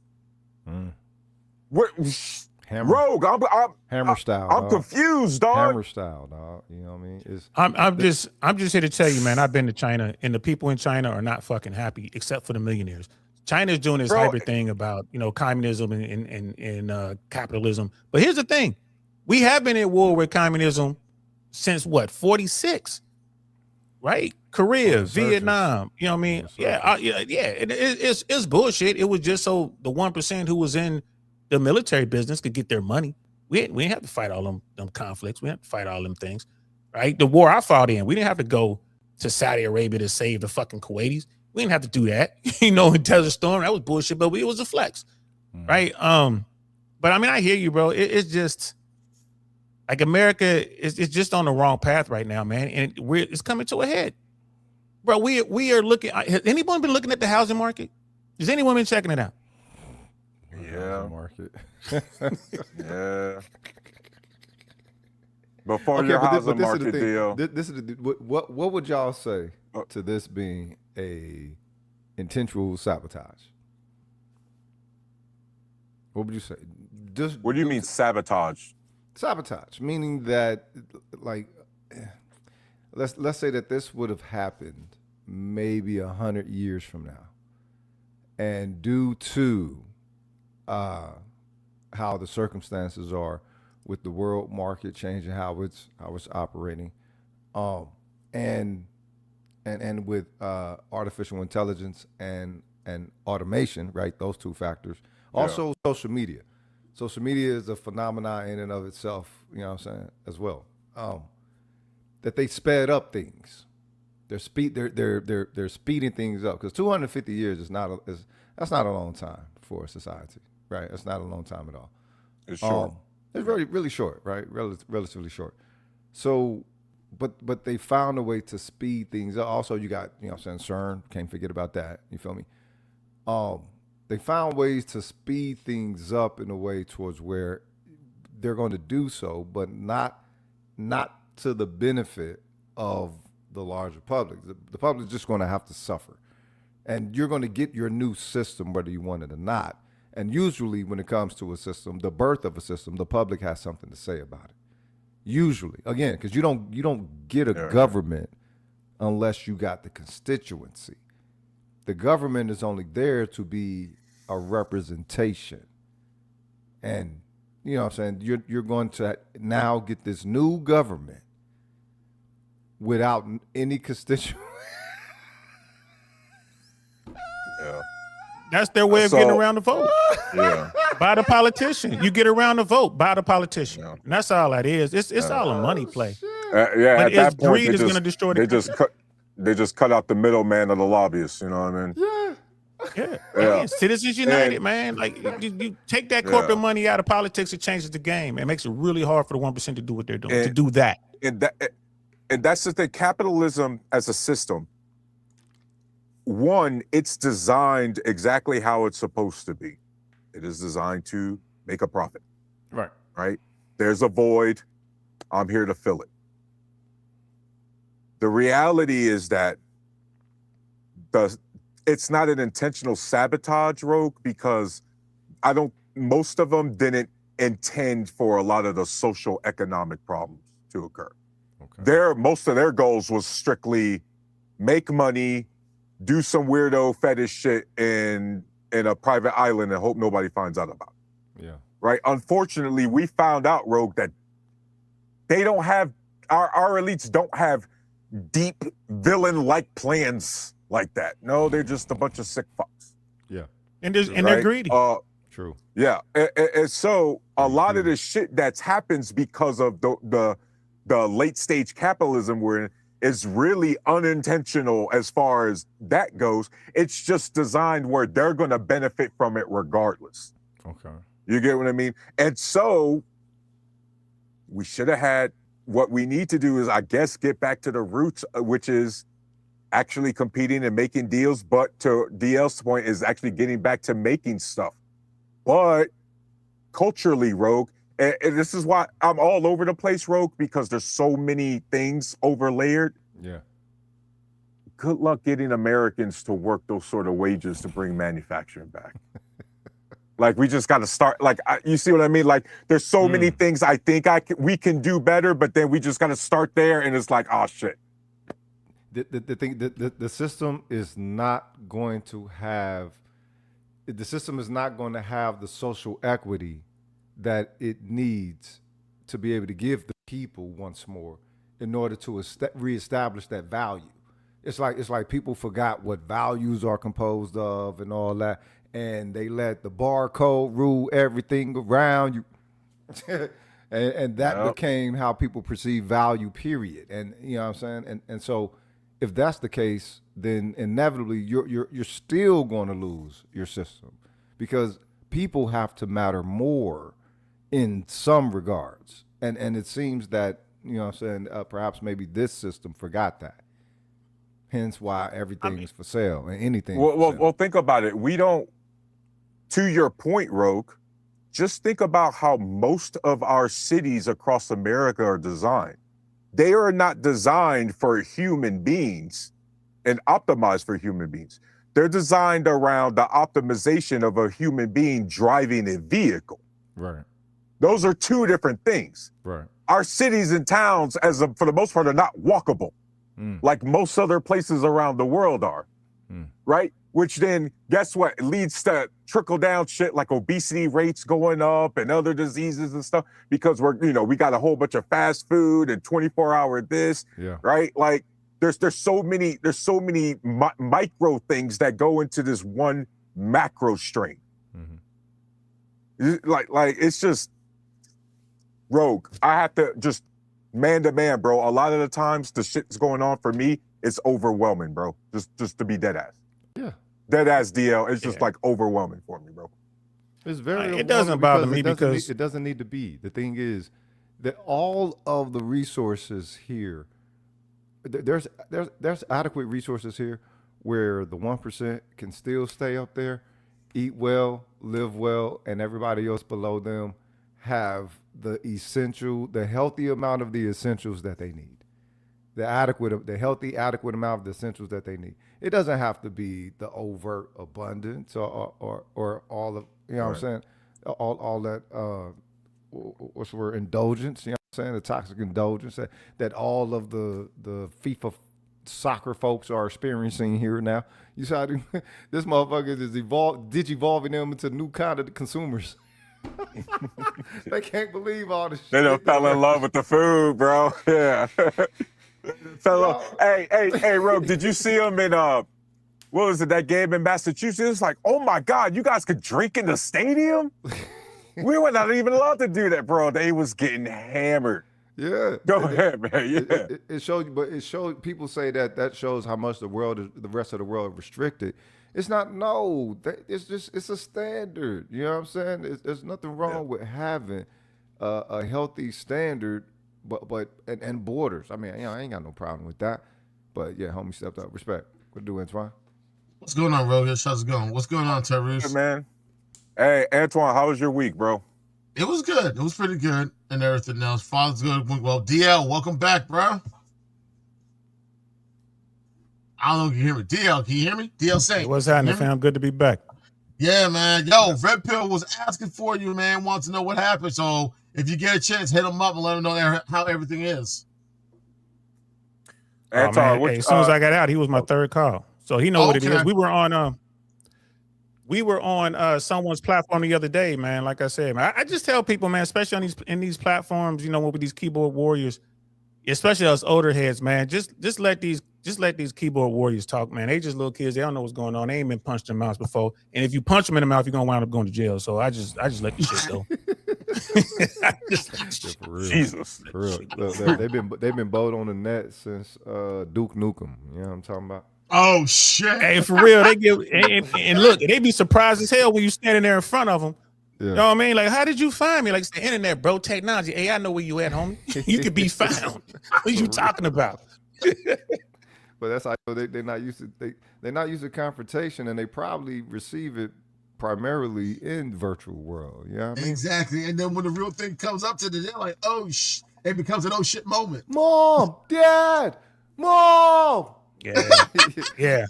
Hammer. Rogue, Hammer style. I'm dog. confused, dog. Hammer style, dog. You know what I mean? It's I'm just here to tell you, man. I've been to China, and the people in China are not fucking happy, except for the millionaires. China's doing this Bro, hybrid thing about communism and capitalism. But here's the thing: we have been at war with communism since what 46, right? Korea, On the surface. Vietnam. You know what I mean? On the Yeah, surface. It's bullshit. It was just so the 1% who was in the military business could get their money. We didn't have to fight all them conflicts. We didn't have to fight all them things, right? The war I fought in, we didn't have to go to Saudi Arabia to save the fucking Kuwaitis. We didn't have to do that, in Desert Storm. That was bullshit, but it was a flex, right? But I mean, I hear you, bro. It's just like America is just on the wrong path right now, man, and it's coming to a head, bro. We are looking. Has anyone been looking at the housing market? Has anyone been checking it out? Yeah. Market. Yeah. Before Okay, your but housing this is the market thing. deal. This is what would y'all say to this being a intentional sabotage? What would you say? Just What do you mean sabotage? sabotage, meaning that like let's say that this would have happened maybe 100 years from now, and due to how the circumstances are with the world market changing, how it's operating, and with artificial intelligence and automation, right? Those two factors. Also, social media. Social media is a phenomenon in and of itself. You know what I'm saying as well. That they sped up things. They're speeding things up because 250 years is that's not a long time for a society, right? That's not a long time at all. It's short. It's really short, right? Relatively short. So, but they found a way to speed things up. Also, you got, you know what I'm saying, CERN, can't forget about that. You feel me? They found ways to speed things up in a way towards where they're going to do so, but not to the benefit of the larger public. The public is just going to have to suffer. And you're going to get your new system whether you want it or not. And usually when it comes to a system, the birth of a system, the public has something to say about it. Usually, again, because you don't get a government unless you got the constituency. The government is only there to be a representation. And you know what I'm saying, you're going to now get this new government without any constituency. Yeah. That's their way of getting around the vote. Yeah. By the politician. You get around the vote by the politician. Yeah. And that's all that is. It's all a money play. Yeah, But at that point, greed is going to destroy the country. they just cut out the middleman of the lobbyists. You know what I mean? Yeah. Yeah. Citizens United, man. Like you take that corporate money out of politics, it changes the game. It makes it really hard for the 1% to do what they're doing, to do that. And that's the thing. Capitalism as a system, one, it's designed exactly how it's supposed to be. It is designed to make a profit. Right? There's a void. I'm here to fill it. The reality is that it's not an intentional sabotage, Rogue, because most of them didn't intend for a lot of the social economic problems to occur. Okay. Most of their goals was strictly make money, do some weirdo fetish shit in a private island and hope nobody finds out about it. Yeah. Right? Unfortunately, we found out, Rogue, that they don't have, our elites don't have deep villain-like plans like that. No, they're just a bunch of sick fucks. Yeah. And they're greedy. True. Yeah. And so a lot of the shit that's happens because of the late stage capitalism we're in is really unintentional as far as that goes. It's just designed where they're going to benefit from it regardless. Okay. You get what I mean? And so we should have had, what we need to do is, I guess, get back to the roots, which is actually competing and making deals. But to DL's point, is actually getting back to making stuff. But culturally, Rogue, and this is why I'm all over the place, Rogue, because there's so many things overlayered. Yeah. Good luck getting Americans to work those sort of wages to bring manufacturing back. Like, we just got to start, like, you see what I mean? Like, there's so many things I think we can do better, but then we just got to start there, and it's like, oh, shit. The system is not going to have, the social equity that it needs to be able to give the people once more in order to reestablish that value. It's like people forgot what values are composed of and all that, and they let the barcode rule everything around you. and that became how people perceive value, period. And you know what I'm saying? And so if that's the case, then inevitably you're still going to lose your system, because people have to matter more in some regards. And it seems that, you know what I'm saying, perhaps maybe this system forgot that. Hence why everything is for sale and anything. Well, think about it. We don't, to your point, Rogue, just think about how most of our cities across America are designed. They are not designed for human beings and optimized for human beings. They're designed around the optimization of a human being driving a vehicle. Right. Those are two different things. Right. Our cities and towns, for the most part, are not walkable, like most other places around the world are, right? Which then, guess what? It leads to trickle down shit like obesity rates going up and other diseases and stuff, because we got a whole bunch of fast food and 24-hour this, right? Like there's so many micro things that go into this one macro strain. Like it's just, Rogue, I have to just man to man, bro. A lot of the times the shit's going on for me, it's overwhelming, bro. Just to be dead ass. Yeah. Dead ass DL. It's just like overwhelming for me, bro. It's very it doesn't bother me because it doesn't need to be. The thing is that all of the resources here, there's adequate resources here where the 1% can still stay up there, eat well, live well, and everybody else below them have the healthy amount of the essentials that they need. The healthy, adequate amount of the essentials that they need. It doesn't have to be the overt abundance or all of, you know what I'm saying? All that, what's the word, indulgence, you know what I'm saying? The toxic indulgence that all of the FIFA soccer folks are experiencing here now. You saw this motherfucker is digivolving them into new kind of consumers. They can't believe all this shit. They done fell in love with the food, bro. Yeah. Hey, Rogue, did you see him in what was it, that game in Massachusetts? It's like, oh my God, you guys could drink in the stadium? We were not even allowed to do that, bro. They was getting hammered. Yeah. Go ahead, man. Yeah. It shows, but it shows. People say that shows how much the rest of the world is restricted. It's not. No, it's a standard. You know what I'm saying? There's nothing wrong with having a healthy standard, and borders. I mean, I ain't got no problem with that. But yeah, homie stepped up. Respect. What do, Antoine? What's going on, Rogish? How's it going? What's going on, Hey, Terrence? man. Hey, Antoine, how was your week, bro? It was good. It was pretty good and everything else. Father's good. Well, DL, welcome back, bro. I don't know if you can hear me. DL, can you hear me? DL saying. What's happening, fam? Good to be back. Yeah, man. Yo, Red Pill was asking for you, man. Wants to know what happened. So if you get a chance, hit him up and let him know how everything is. Antoine, Hey, as soon as I got out, he was my third call, so he know what it is. We were on someone's platform the other day, man. Like I said, man, I just tell people, man, especially on these platforms, you know, with these keyboard warriors, especially us older heads, man, just let these keyboard warriors talk, man. They just little kids. They don't know what's going on. They ain't been punched in the mouth before. And if you punch them in the mouth, you're gonna wind up going to jail. So I just let the shit go. For real. Jesus. For real. Look, they've been bold on the net since Duke Nukem. You know what I'm talking about? Oh shit! Hey, for real, they give and look, they be surprised as hell when you standing there in front of them. Yeah. You know what I mean? Like, how did you find me? Like, it's the internet, bro. Technology. Hey, I know where you at, homie. You could be found. What are you talking about? But that's how they're not used to. They're not used to confrontation, and they probably receive it primarily in virtual world. You know what I mean? Exactly. And then when the real thing comes up to them, they're like, "Oh it becomes an oh shit moment." Mom, Dad, Mom. Yeah, yeah.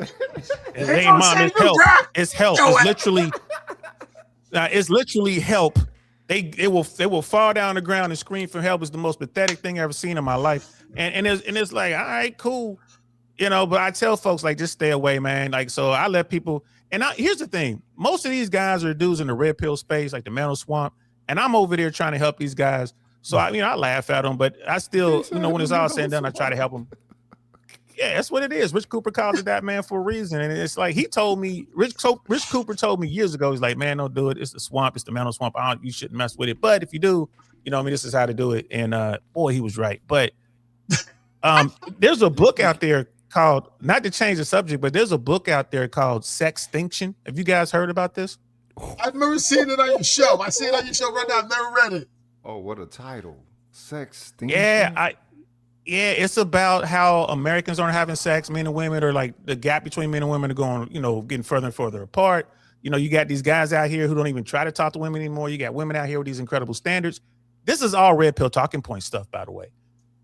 Hey, mom, it's help. It's help. It's literally. It's literally help. They will fall down the ground and scream for help. It's the most pathetic thing I've ever seen in my life. And it's like, all right, cool, you know. But I tell folks, like, just stay away, man. Like, so I let people. And here's the thing: most of these guys are dudes in the red pill space, like the mental swamp, and I'm over there trying to help these guys. So I laugh at them, but I still, when it's all said and done, I try to help them. Yeah, that's what it is. Rich Cooper called it that, man, for a reason. And it's like he told me, Rich Cooper told me years ago, he's like, man, don't do it. It's the swamp. It's the mental swamp. You shouldn't mess with it. But if you do, this is how to do it. And boy, he was right. But there's a book out there called, not to change the subject, but there's a book out there called Sextinction. Have you guys heard about this? I've never seen it on your show. I see it on your show right now. I've never read it. Oh, what a title. Sextinction. Yeah, it's about how Americans aren't having sex. Men and women are like, the gap between men and women are going, getting further and further apart. You got these guys out here who don't even try to talk to women anymore. You got women out here with these incredible standards. This is all red pill talking point stuff, by the way.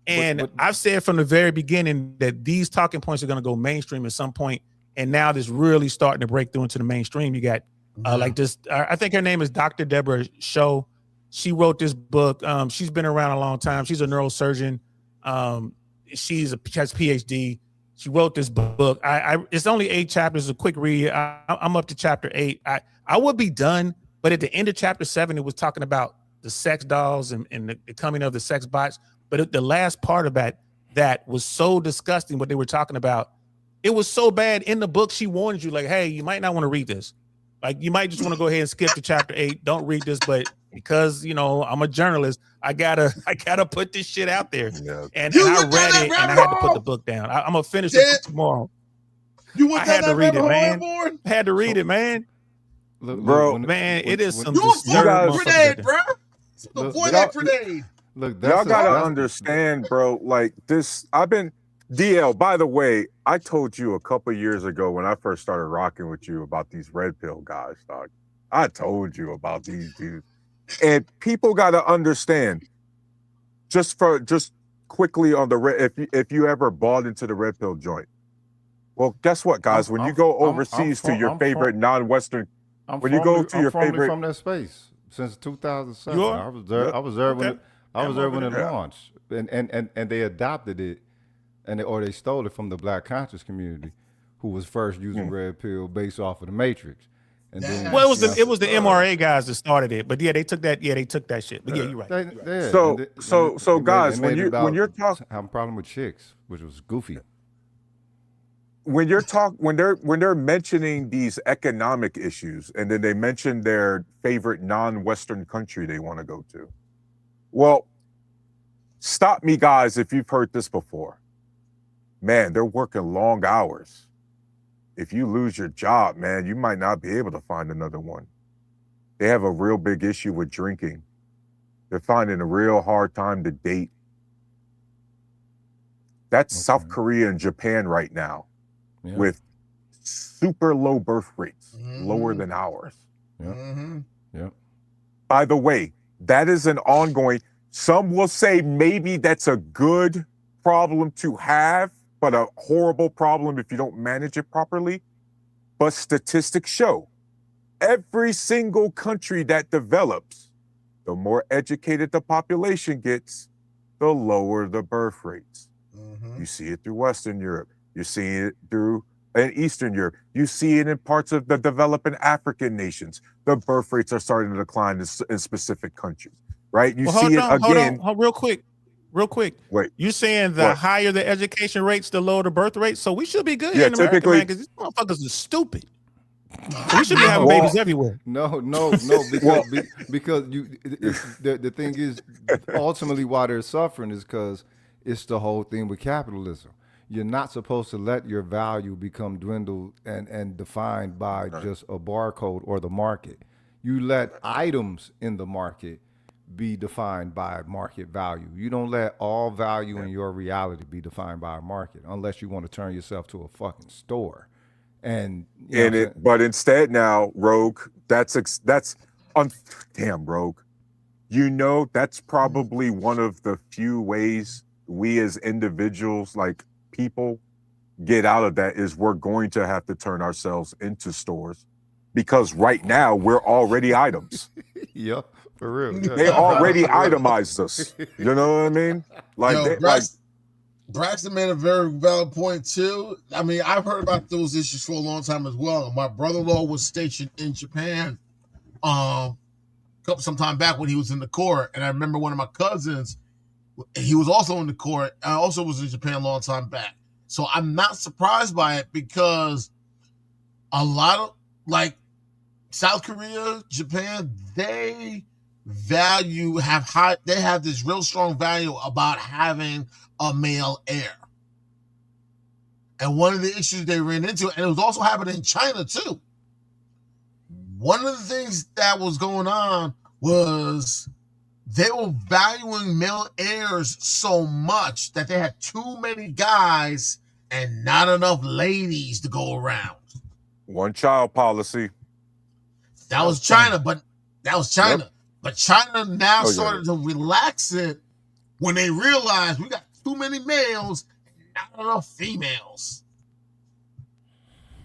And I've said from the very beginning that these talking points are going to go mainstream at some point. And now this really starting to break through into the mainstream. You got like this, I think her name is Dr. Deborah Show. She wrote this book. She's been around a long time. She's a neurosurgeon. She has a PhD. She wrote this book. It's only 8 chapters, a quick read. I'm up to chapter 8. I would be done, but at the end of chapter 7, it was talking about the sex dolls and the coming of the sex bots. But the last part of that was so disgusting. What they were talking about, it was so bad. In the book, she warned you, like, hey, you might not want to read this. Like, you might just want to go ahead and skip to chapter 8. Don't read this, but because I'm a journalist, I gotta put this shit out there. Yeah. And I read it, and I had to put the book down. I'm gonna finish it tomorrow. I had to read it, man. I had to read it, man. Bro, man, it is some disturbing grenade, bro. Avoid that grenade. Look, y'all gotta understand, bro. Like this, DL. By the way, I told you a couple years ago when I first started rocking with you about these red pill guys, dog. I told you about these dudes. And people got to understand, just quickly on if you ever bought into the red pill joint. Well, guess what, guys? When you go overseas to your favorite non-Western, when you go to your favorite from that space since 2007, I was there. I was there when it launched, and they adopted it, or they stole it from the Black conscious community, who was first using red pill based off of the Matrix. And then, it was the MRA guys that started it, but yeah, they took that shit. But yeah, you're right. So guys, when you're talking, have a problem with chicks, which was goofy. when they're mentioning these economic issues, and then they mention their favorite non-Western country they want to go to. Well, stop me, guys, if you've heard this before. Man, they're working long hours. If you lose your job, man, you might not be able to find another one. They have a real big issue with drinking. They're finding a real hard time to date. That's South Korea and Japan right now, with super low birth rates, lower than ours. By the way, that is an ongoing, some will say maybe that's a good problem to have, but a horrible problem if you don't manage it properly. But statistics show every single country that develops, the more educated the population gets, the lower the birth rates. You see it through Western Europe. You see it through Eastern Europe. You see it in parts of the developing African nations. The birth rates are starting to decline in specific countries, right? You see it again. Hold on, real quick. Wait. You saying the higher the education rates, the lower the birth rates? So we should be good here in America, typically, man, because these motherfuckers are stupid. So we should be having babies everywhere. No, because the thing is, ultimately why they're suffering is because it's the whole thing with capitalism. You're not supposed to let your value become dwindled and defined by just a barcode or the market. You let items in the market be defined by market value. You don't let all value in your reality be defined by a market unless you want to turn yourself to a fucking store. But instead now, Rogue, damn, Rogue. You know, that's probably one of the few ways we as individuals, like people, get out of that is we're going to have to turn ourselves into stores, because right now we're already items. Yeah, for real. They already itemized us. You know what I mean? Braxton made a very valid point too. I mean, I've heard about those issues for a long time as well. My brother-in-law was stationed in Japan some time back when he was in the Corps, and I remember one of my cousins, he was also in the Corps. I also was in Japan a long time back. So I'm not surprised by it, because a lot of, like, South Korea, Japan, they have this real strong value about having a male heir. And one of the issues they ran into, and it was also happening in China too. One of the things that was going on was they were valuing male heirs so much that they had too many guys and not enough ladies to go around. One child policy. That was China. Yep. But China now started to relax it when they realized we got too many males and not enough females.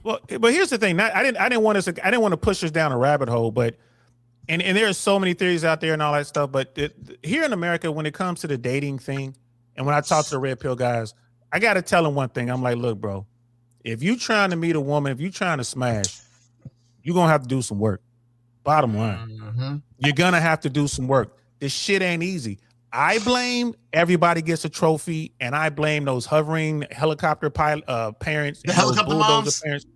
Well, but here's the thing. I didn't want to push us down a rabbit hole, but and there are so many theories out there and all that stuff. But here in America, when it comes to the dating thing, and when I talk to the red pill guys, I got to tell them one thing. I'm like, look, bro, if you trying to meet a woman, if you trying to smash, you're gonna have to do some work. Bottom line, you're gonna have to do some work. This shit ain't easy. I blame everybody gets a trophy, and I blame those hovering helicopter pilot parents, the helicopter moms. Parents.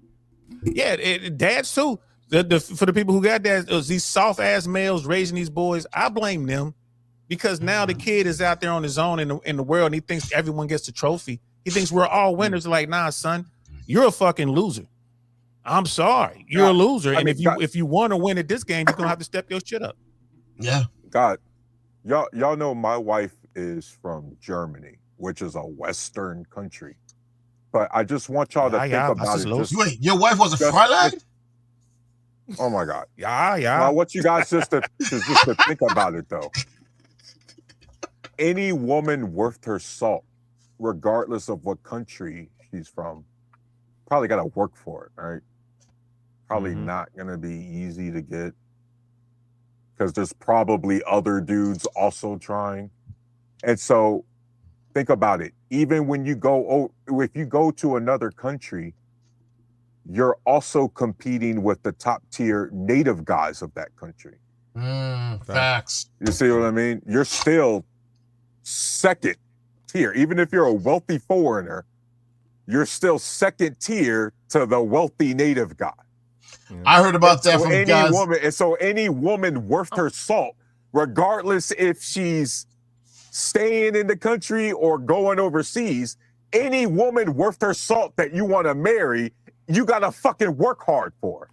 Yeah, dads too. For the people who got dads, these soft ass males raising these boys, I blame them, because now the kid is out there on his own in the world, and he thinks everyone gets a trophy. He thinks we're all winners. Like, nah, son, you're a fucking loser. I'm sorry, you're a loser, and if you want to win at this game, you're gonna have to step your shit up. Yeah, God, y'all know my wife is from Germany, which is a Western country. But I just want y'all to think about it. Wait, your wife was a Freiland? Oh my God. Yeah. I want you guys just to think about it though. Any woman worth her salt, regardless of what country she's from, probably got to work for it, right? Probably not going to be easy to get, because there's probably other dudes also trying. And so think about it. Even when you if you go to another country, you're also competing with the top tier native guys of that country. Facts. You see what I mean? You're still second tier. Even if you're a wealthy foreigner, you're still second tier to the wealthy native guy. I heard about that So from any guys. woman, and so any woman worth her salt, regardless if she's staying in the country or going overseas, any woman worth her salt that you want to marry, you gotta fucking work hard for.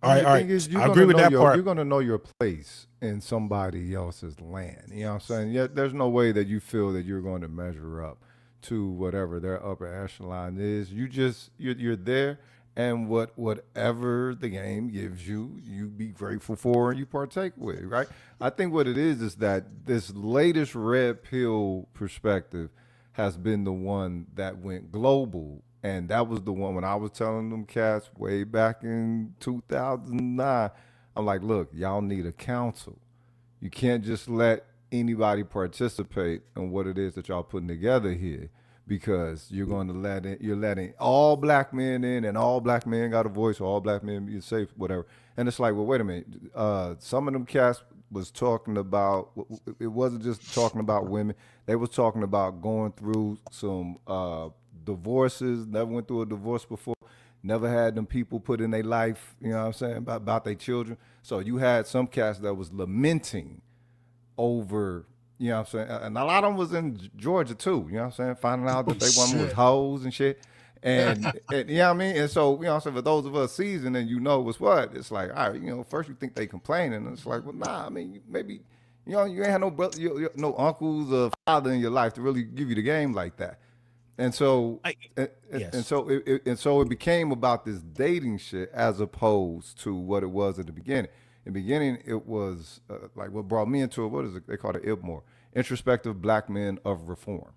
All right, the all thing right. is, I agree with that part. You're gonna know your place in somebody else's land. You know what I'm saying? Yeah, there's no way that you feel that you're going to measure up to whatever their upper echelon is. You're there, and whatever the game gives you, you be grateful for and you partake with, right? I think what it is that this latest red pill perspective has been the one that went global. And that was the one when I was telling them cats way back in 2009. I'm like, look, y'all need a council. You can't just let anybody participate in what it is that y'all putting together here, because you're going to you're letting all black men in, and all black men got a voice, or all black men be safe, whatever. And it's like, well, wait a minute. Some of them cats was talking about, it wasn't just talking about women. They was talking about going through some divorces, never went through a divorce before, never had them people put in their life, you know what I'm saying, about their children. So you had some cats that was lamenting over, you know what I'm saying, and a lot of them was in Georgia too, you know what I'm saying, finding out that they women was hoes and shit. And you know what I mean? And so, you know what I'm saying, for those of us seasoned and you know what's what, it's like, all right, you know, first you think they complaining, and it's like, well, nah, I mean, maybe, you know, you ain't had no brother, no uncles or father in your life to really give you the game like that. And so, and so it became about this dating shit as opposed to what it was at the beginning. In the beginning, it was like what brought me into it. What is it? They call it IBMOR, Introspective Black Men of Reform.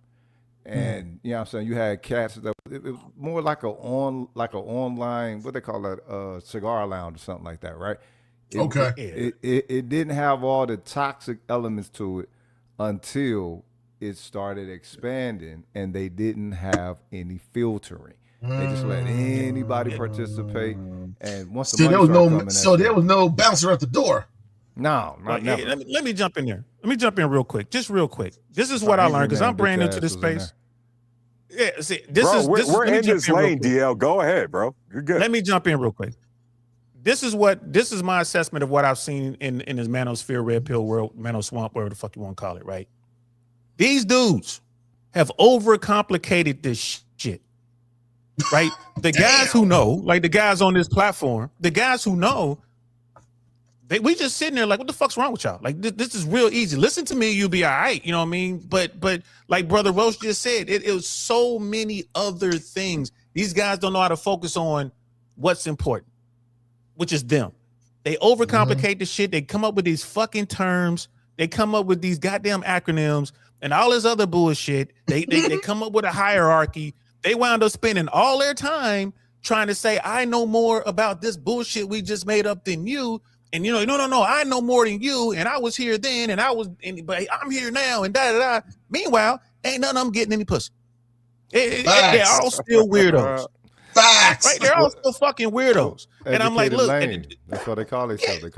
And you know what I'm saying, you had cats that it was more like an online, what they call that, cigar lounge or something like that, right? It didn't have all the toxic elements to it until it started expanding, and they didn't have any filtering. They just let anybody participate, and once the money started coming, there was no bouncer at the door. No, never. Let me jump in there. Let me jump in real quick, just real quick. This is what I learned because I'm brand new to this space. Yeah, see, we're in this lane, DL. Go ahead, bro. You're good. Let me jump in real quick. This is my assessment of what I've seen in this manosphere, red pill world, mano swamp, whatever the fuck you want to call it, right? These dudes have overcomplicated this shit, right? The guys who know, like the guys on this platform, the guys who know, we just sitting there like, what the fuck's wrong with y'all? Like, this is real easy. Listen to me, you'll be all right. You know what I mean? But like Brother Roach just said, it was so many other things. These guys don't know how to focus on what's important, which is them. They overcomplicate the shit. They come up with these fucking terms. They come up with these goddamn acronyms and all this other bullshit. They come up with a hierarchy. They wound up spending all their time trying to say, I know more about this bullshit we just made up than you. And you know, no, I know more than you. And I was here then, but I'm here now, and da. Meanwhile, ain't none of them getting any pussy. They're all still weirdos. Facts. Right? They're all still fucking weirdos. And I'm like, look, that's what they call themselves. They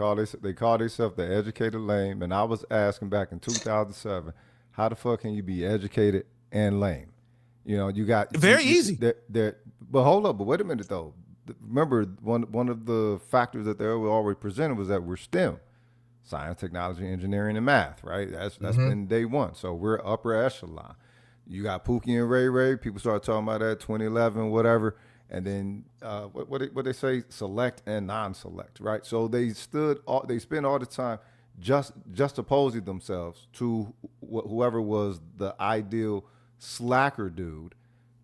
call themselves the educated lame. And I was asking back in 2007, how the fuck can you be educated and lame? You know, you got easy. But hold up, but wait a minute though. Remember, one of the factors that they were always presented was that we're STEM, science, technology, engineering, and math, right? That's been day one. So we're upper echelon. You got Pookie and Ray Ray. People started talking about that 2011, whatever. And then what they say, select and non-select, right? So they spend all the time just opposing themselves to whoever was the ideal slacker dude,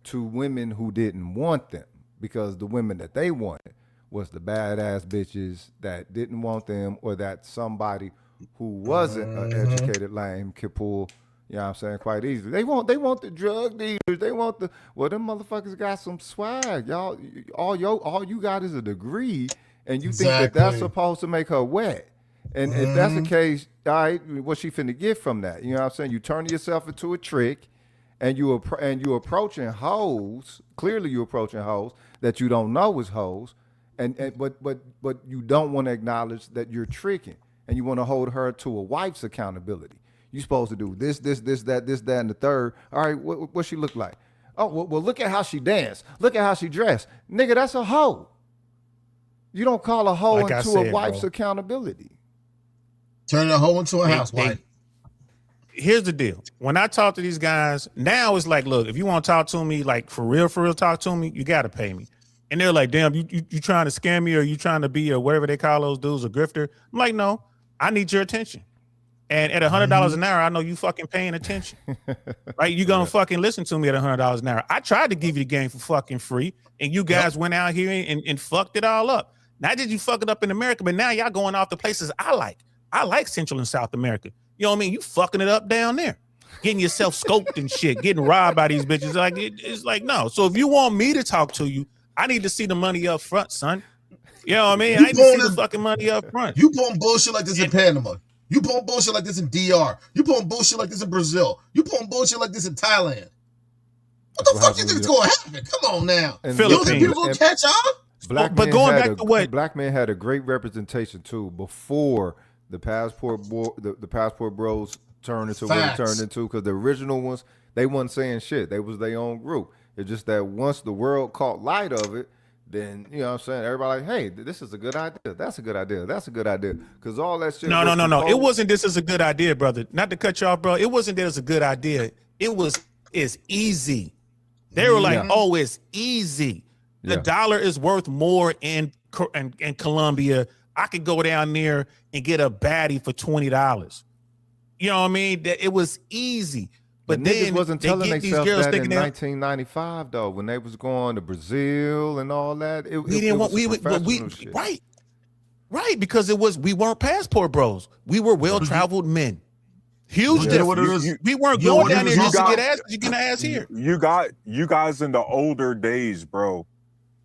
to women who didn't want them, because the women that they wanted was the badass bitches that didn't want them, or that somebody who wasn't an educated lame could pull. You know what I'm saying? Quite easily. They want the drug dealers. They want them motherfuckers got some swag. Y'all, all you got is a degree, and you think that that's supposed to make her wet. And if that's the case, all right, what she finna get from that? You know what I'm saying? You turn yourself into a trick, and you approaching hoes. Clearly, you approaching hoes that you don't know is hoes, but you don't want to acknowledge that you're tricking, and you want to hold her to a wife's accountability. You supposed to do this, that, and the third. All right, what she look like? Oh, well, look at how she danced. Look at how she dressed. Nigga, that's a hoe. You don't call a hoe Like I into a said, wife's bro. accountability. Turn a hoe into a They- housewife. Here's the deal. When I talk to these guys, now it's like, look, if you want to talk to me, like for real, talk to me, you got to pay me. And they're like, damn, you trying to scam me, or you trying to be, or whatever they call those dudes, a grifter? I'm like, no, I need your attention. And at $100 an hour, I know you fucking paying attention, right? You gonna fucking listen to me at $100 an hour. I tried to give you the game for fucking free, and you guys went out here and fucked it all up. Not did you fuck it up in America, but now y'all going off the places I like. I like Central and South America. You know what I mean? You fucking it up down there, getting yourself scoped and shit, getting robbed by these bitches. Like it's like, no. So if you want me to talk to you, I need to see the money up front, son. You know what I mean? I need to see the fucking money up front. You pulling bullshit like this in Panama. You pulling bullshit like this in DR. You pulling bullshit like this in Brazil. You pulling bullshit like this in Thailand. What the fuck you think is going to happen? Come on now. And You don't think people going to catch on? Black But men going had back to what- black men had a great representation too before the passport the passport bros turned into what it turned into, because the original ones, they wasn't saying shit. They was their own group. It's just that once the world caught light of it, then, you know what I'm saying, everybody like, hey, this is a good idea. That's a good idea. That's a good idea. Because all that shit. No. It wasn't this is a good idea, brother. Not to cut you off, bro. It wasn't that it's a good idea. It's easy. They were like, oh, it's easy. The dollar is worth more in Colombia. I could go down there and get a baddie for $20. You know what I mean? It was easy. But then niggas wasn't they telling get these themselves girls that in thinking 1995 though, when they was going to Brazil and all that. Right, because we weren't passport bros. We were well-traveled men. Huge difference. We weren't going down there just to get ass. You get ass here. You guys in the older days, bro,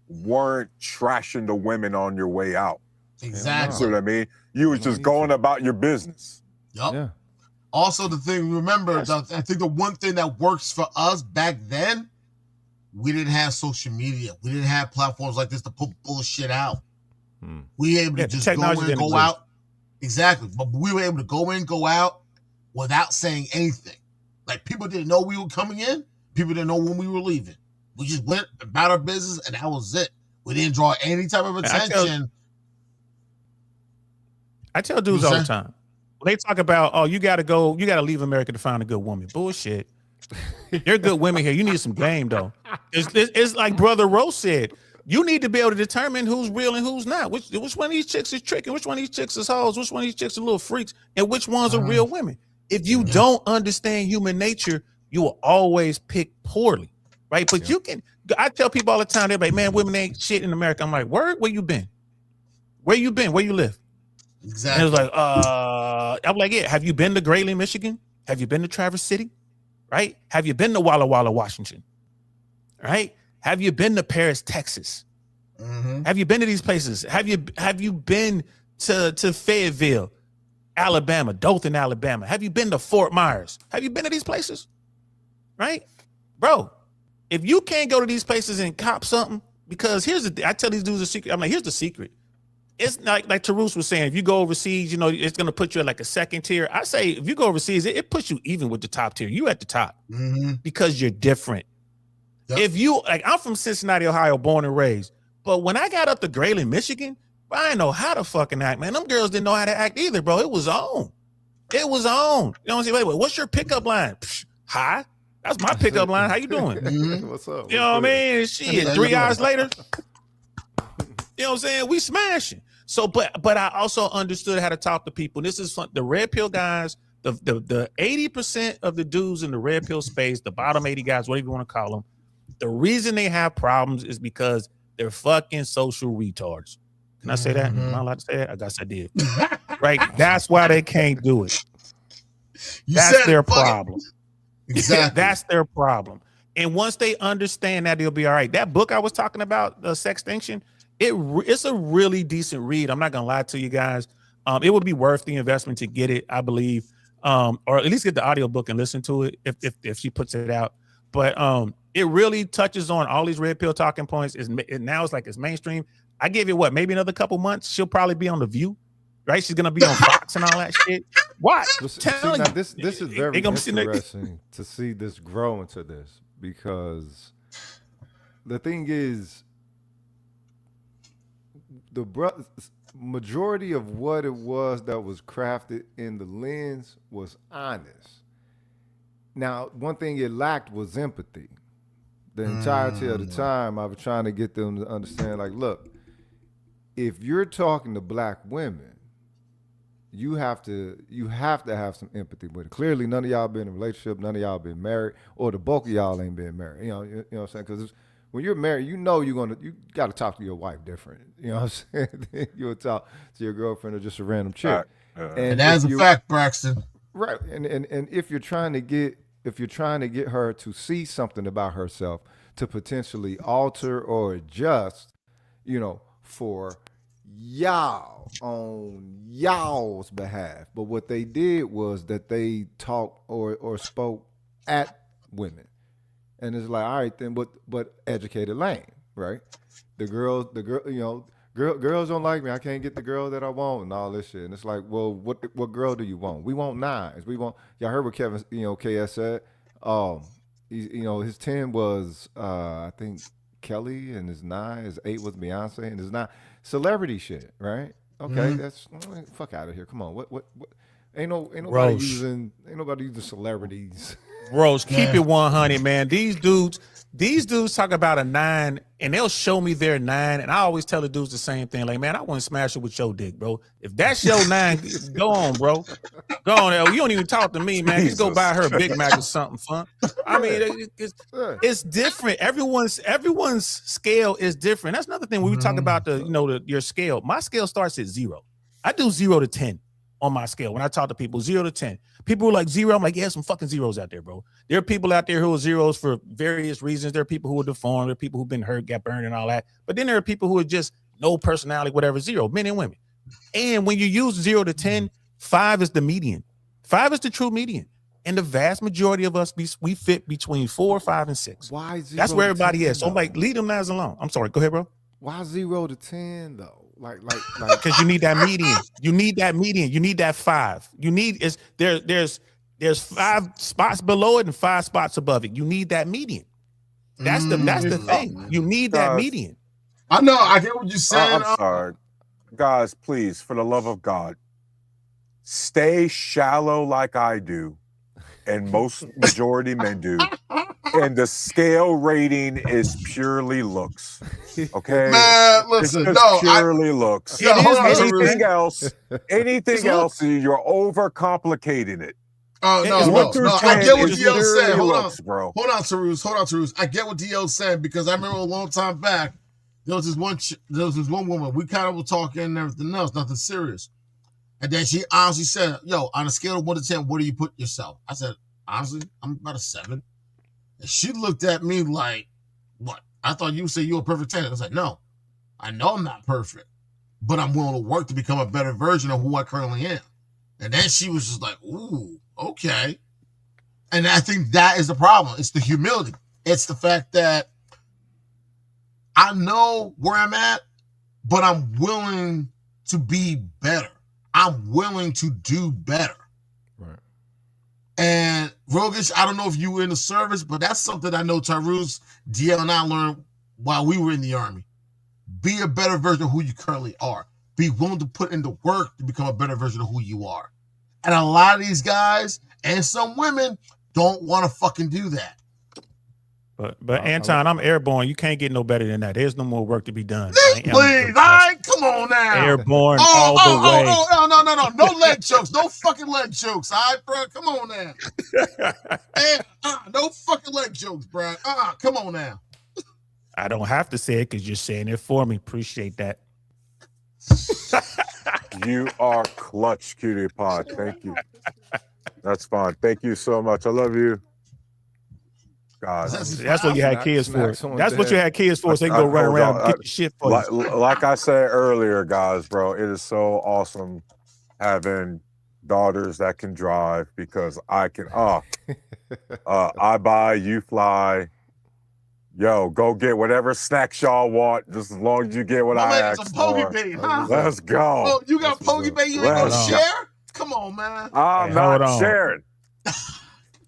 weren't trashing the women on your way out. Exactly. You know what I mean? You was just going about your business. Yup. Yeah. Also, the thing, remember, I think the one thing that works for us back then, we didn't have social media. We didn't have platforms like this to put bullshit out. We were able to just go in, go out. Exactly. But we were able to go in, go out without saying anything. Like, people didn't know we were coming in. People didn't know when we were leaving. We just went about our business, and that was it. We didn't draw any type of attention. I tell dudes all the time. When they talk about, oh, you got to leave America to find a good woman. Bullshit. There are good women here. You need some game, though. It's like Brother Rose said. You need to be able to determine who's real and who's not. Which one of these chicks is tricking? Which one of these chicks is hoes? Which one of these chicks are little freaks? And which ones are real women? If you don't understand human nature, you will always pick poorly, right? But you can. I tell people all the time, they're like, man, women ain't shit in America. I'm like, word? Where you been? Where you been? Where you live? Exactly. And it was like, I'm like, yeah. Have you been to Grayling, Michigan? Have you been to Traverse City? Right? Have you been to Walla Walla, Washington? Right? Have you been to Paris, Texas? Have you been to these places? Have you been to Fayetteville, Alabama, Dothan, Alabama? Have you been to Fort Myers? Have you been to these places? Right? Bro, if you can't go to these places and cop something, because I tell these dudes a secret. I'm like, here's the secret. It's not like Tarus was saying, if you go overseas, you know, it's going to put you at like a second tier. I say, if you go overseas, it puts you even with the top tier. You at the top because you're different. Yep. If you, like, I'm from Cincinnati, Ohio, born and raised. But when I got up to Grayling, Michigan, I didn't know how to fucking act, man. Them girls didn't know how to act either, bro. It was on. It was on. You know what I'm saying? Wait, what's your pickup line? Psh, hi. That's my pickup line. How you doing? What's up? You know what I mean? Shit, 3 hours later. You know what I'm saying? We smashing. So, but I also understood how to talk to people. This is fun. The red pill guys, the 80% of the dudes in the red pill space, the bottom 80 guys, whatever you want to call them, the reason they have problems is because they're fucking social retards. Can I say that? Am I allowed to say that? I guess I did. Right? That's why they can't do it. That's their problem. Exactly. That's their problem. And once they understand that, they'll be all right. That book I was talking about, the Sextinction, it's a really decent read. I'm not gonna lie to you guys. It would be worth the investment to get it, I believe, or at least get the audiobook and listen to it if she puts it out. But it really touches on all these red pill talking points. Now it's like it's mainstream. I give it maybe another couple months. She'll probably be on The View, right? She's gonna be on Fox and all that shit. What? This is very interesting to see this grow into this. because the thing is, the majority of what it was that was crafted in the lens was honest. Now, one thing it lacked was empathy. The entirety of the time, I was trying to get them to understand, like, look, if you're talking to black women, you have to have some empathy with it. Clearly, none of y'all been in a relationship, none of y'all been married, or the bulk of y'all ain't been married. You know what I'm saying? Because when you're married, you got to talk to your wife different. You know what I'm saying? You'll talk to your girlfriend or just a random chick. And that's a fact, Braxton. Right. And if you're trying to get her to see something about herself to potentially alter or adjust, for y'all on y'all's behalf. But what they did was that they talked or spoke at women. And it's like, all right then, but educated lane, right? Girls don't like me. I can't get the girl that I want and all this shit. And it's like, well, what girl do you want? We want 9s. Y'all heard what Kevin, KS said. His 10 was I think Kelly, and his 9, his 8 was Beyonce, and his 9 celebrity shit, right? Okay, that's fuck out of here. Come on, what? Ain't nobody using celebrities. Rose, keep it 100, man. These dudes talk about a 9, and they'll show me their 9, and I always tell the dudes the same thing. Like, man, I want to smash it with your dick, bro. If that's your 9, go on, bro. Go on. You don't even talk to me, man. Just go buy her a Big Mac or something fun. I mean, it's different. Everyone's scale is different. That's another thing when we talk about your scale. My scale starts at 0. I do 0 to 10 on my scale. When I talk to people, 0 to 10. People are like 0. I'm like, yeah, some fucking zeros out there, bro. There are people out there who are zeros for various reasons. There are people who are deformed. There are people who've been hurt, got burned, and all that. But then there are people who are just no personality, whatever, 0, men and women. And when you use 0 to 10, 5 is the median. 5 is the true median. And the vast majority of us, we fit between 4, 5, and 6. Why 0? That's where everybody 10, is. So I'm like, leave them guys alone. I'm sorry. Go ahead, bro. Why 0 to 10 though? Like, because you need that median. You need that median. You need that 5. You need there's 5 spots below it and 5 spots above it. You need that median. That's the thing. You need that median. I know. I get what you're saying. I'm sorry, guys. Please, for the love of God, stay shallow like I do, and most majority men do. And the scale rating is purely looks. Okay, man. Listen, it's just purely looks. Anything else, you're overcomplicating it. Oh no! I get what DL's saying. Hold on, Tarus. I get what DL's saying because I remember a long time back there was this one woman. We kind of were talking and everything else, nothing serious. And then she honestly said, "Yo, on a scale of 1 to 10, where do you put yourself?" I said, "Honestly, I'm about a 7." And she looked at me like, "What? I thought you said you were a perfect 10." I was like, "No, I know I'm not perfect, but I'm willing to work to become a better version of who I currently am." And then she was just like, "Ooh, okay." And I think that is the problem. It's the humility. It's the fact that I know where I'm at, but I'm willing to be better. I'm willing to do better. Right. And Rogish, I don't know if you were in the service, but that's something I know Tyrus, DL, and I learned while we were in the Army. Be a better version of who you currently are. Be willing to put in the work to become a better version of who you are. And a lot of these guys and some women don't want to fucking do that. But Anton, I'm airborne. You can't get no better than that. There's no more work to be done. Please, all right, come on now. Airborne all the way. No leg jokes. No fucking leg jokes. All right, bro. Come on now. No fucking leg jokes, bro. Come on now. I don't have to say it because you're saying it for me. Appreciate that. You are clutch, cutie pie. Thank you. That's fine. Thank you so much. I love you. God, that's what you had kids for. That's what you had kids for. So they can go run around and get the shit for you. Like I said earlier, guys, bro, it is so awesome having daughters that can drive because I can. I buy, you fly. Yo, go get whatever snacks y'all want, just as long as you get what I asked for. Bay, huh? Let's go. Oh, you got Pokey Bay? You ain't gonna share? Come on, man. I'm not sharing.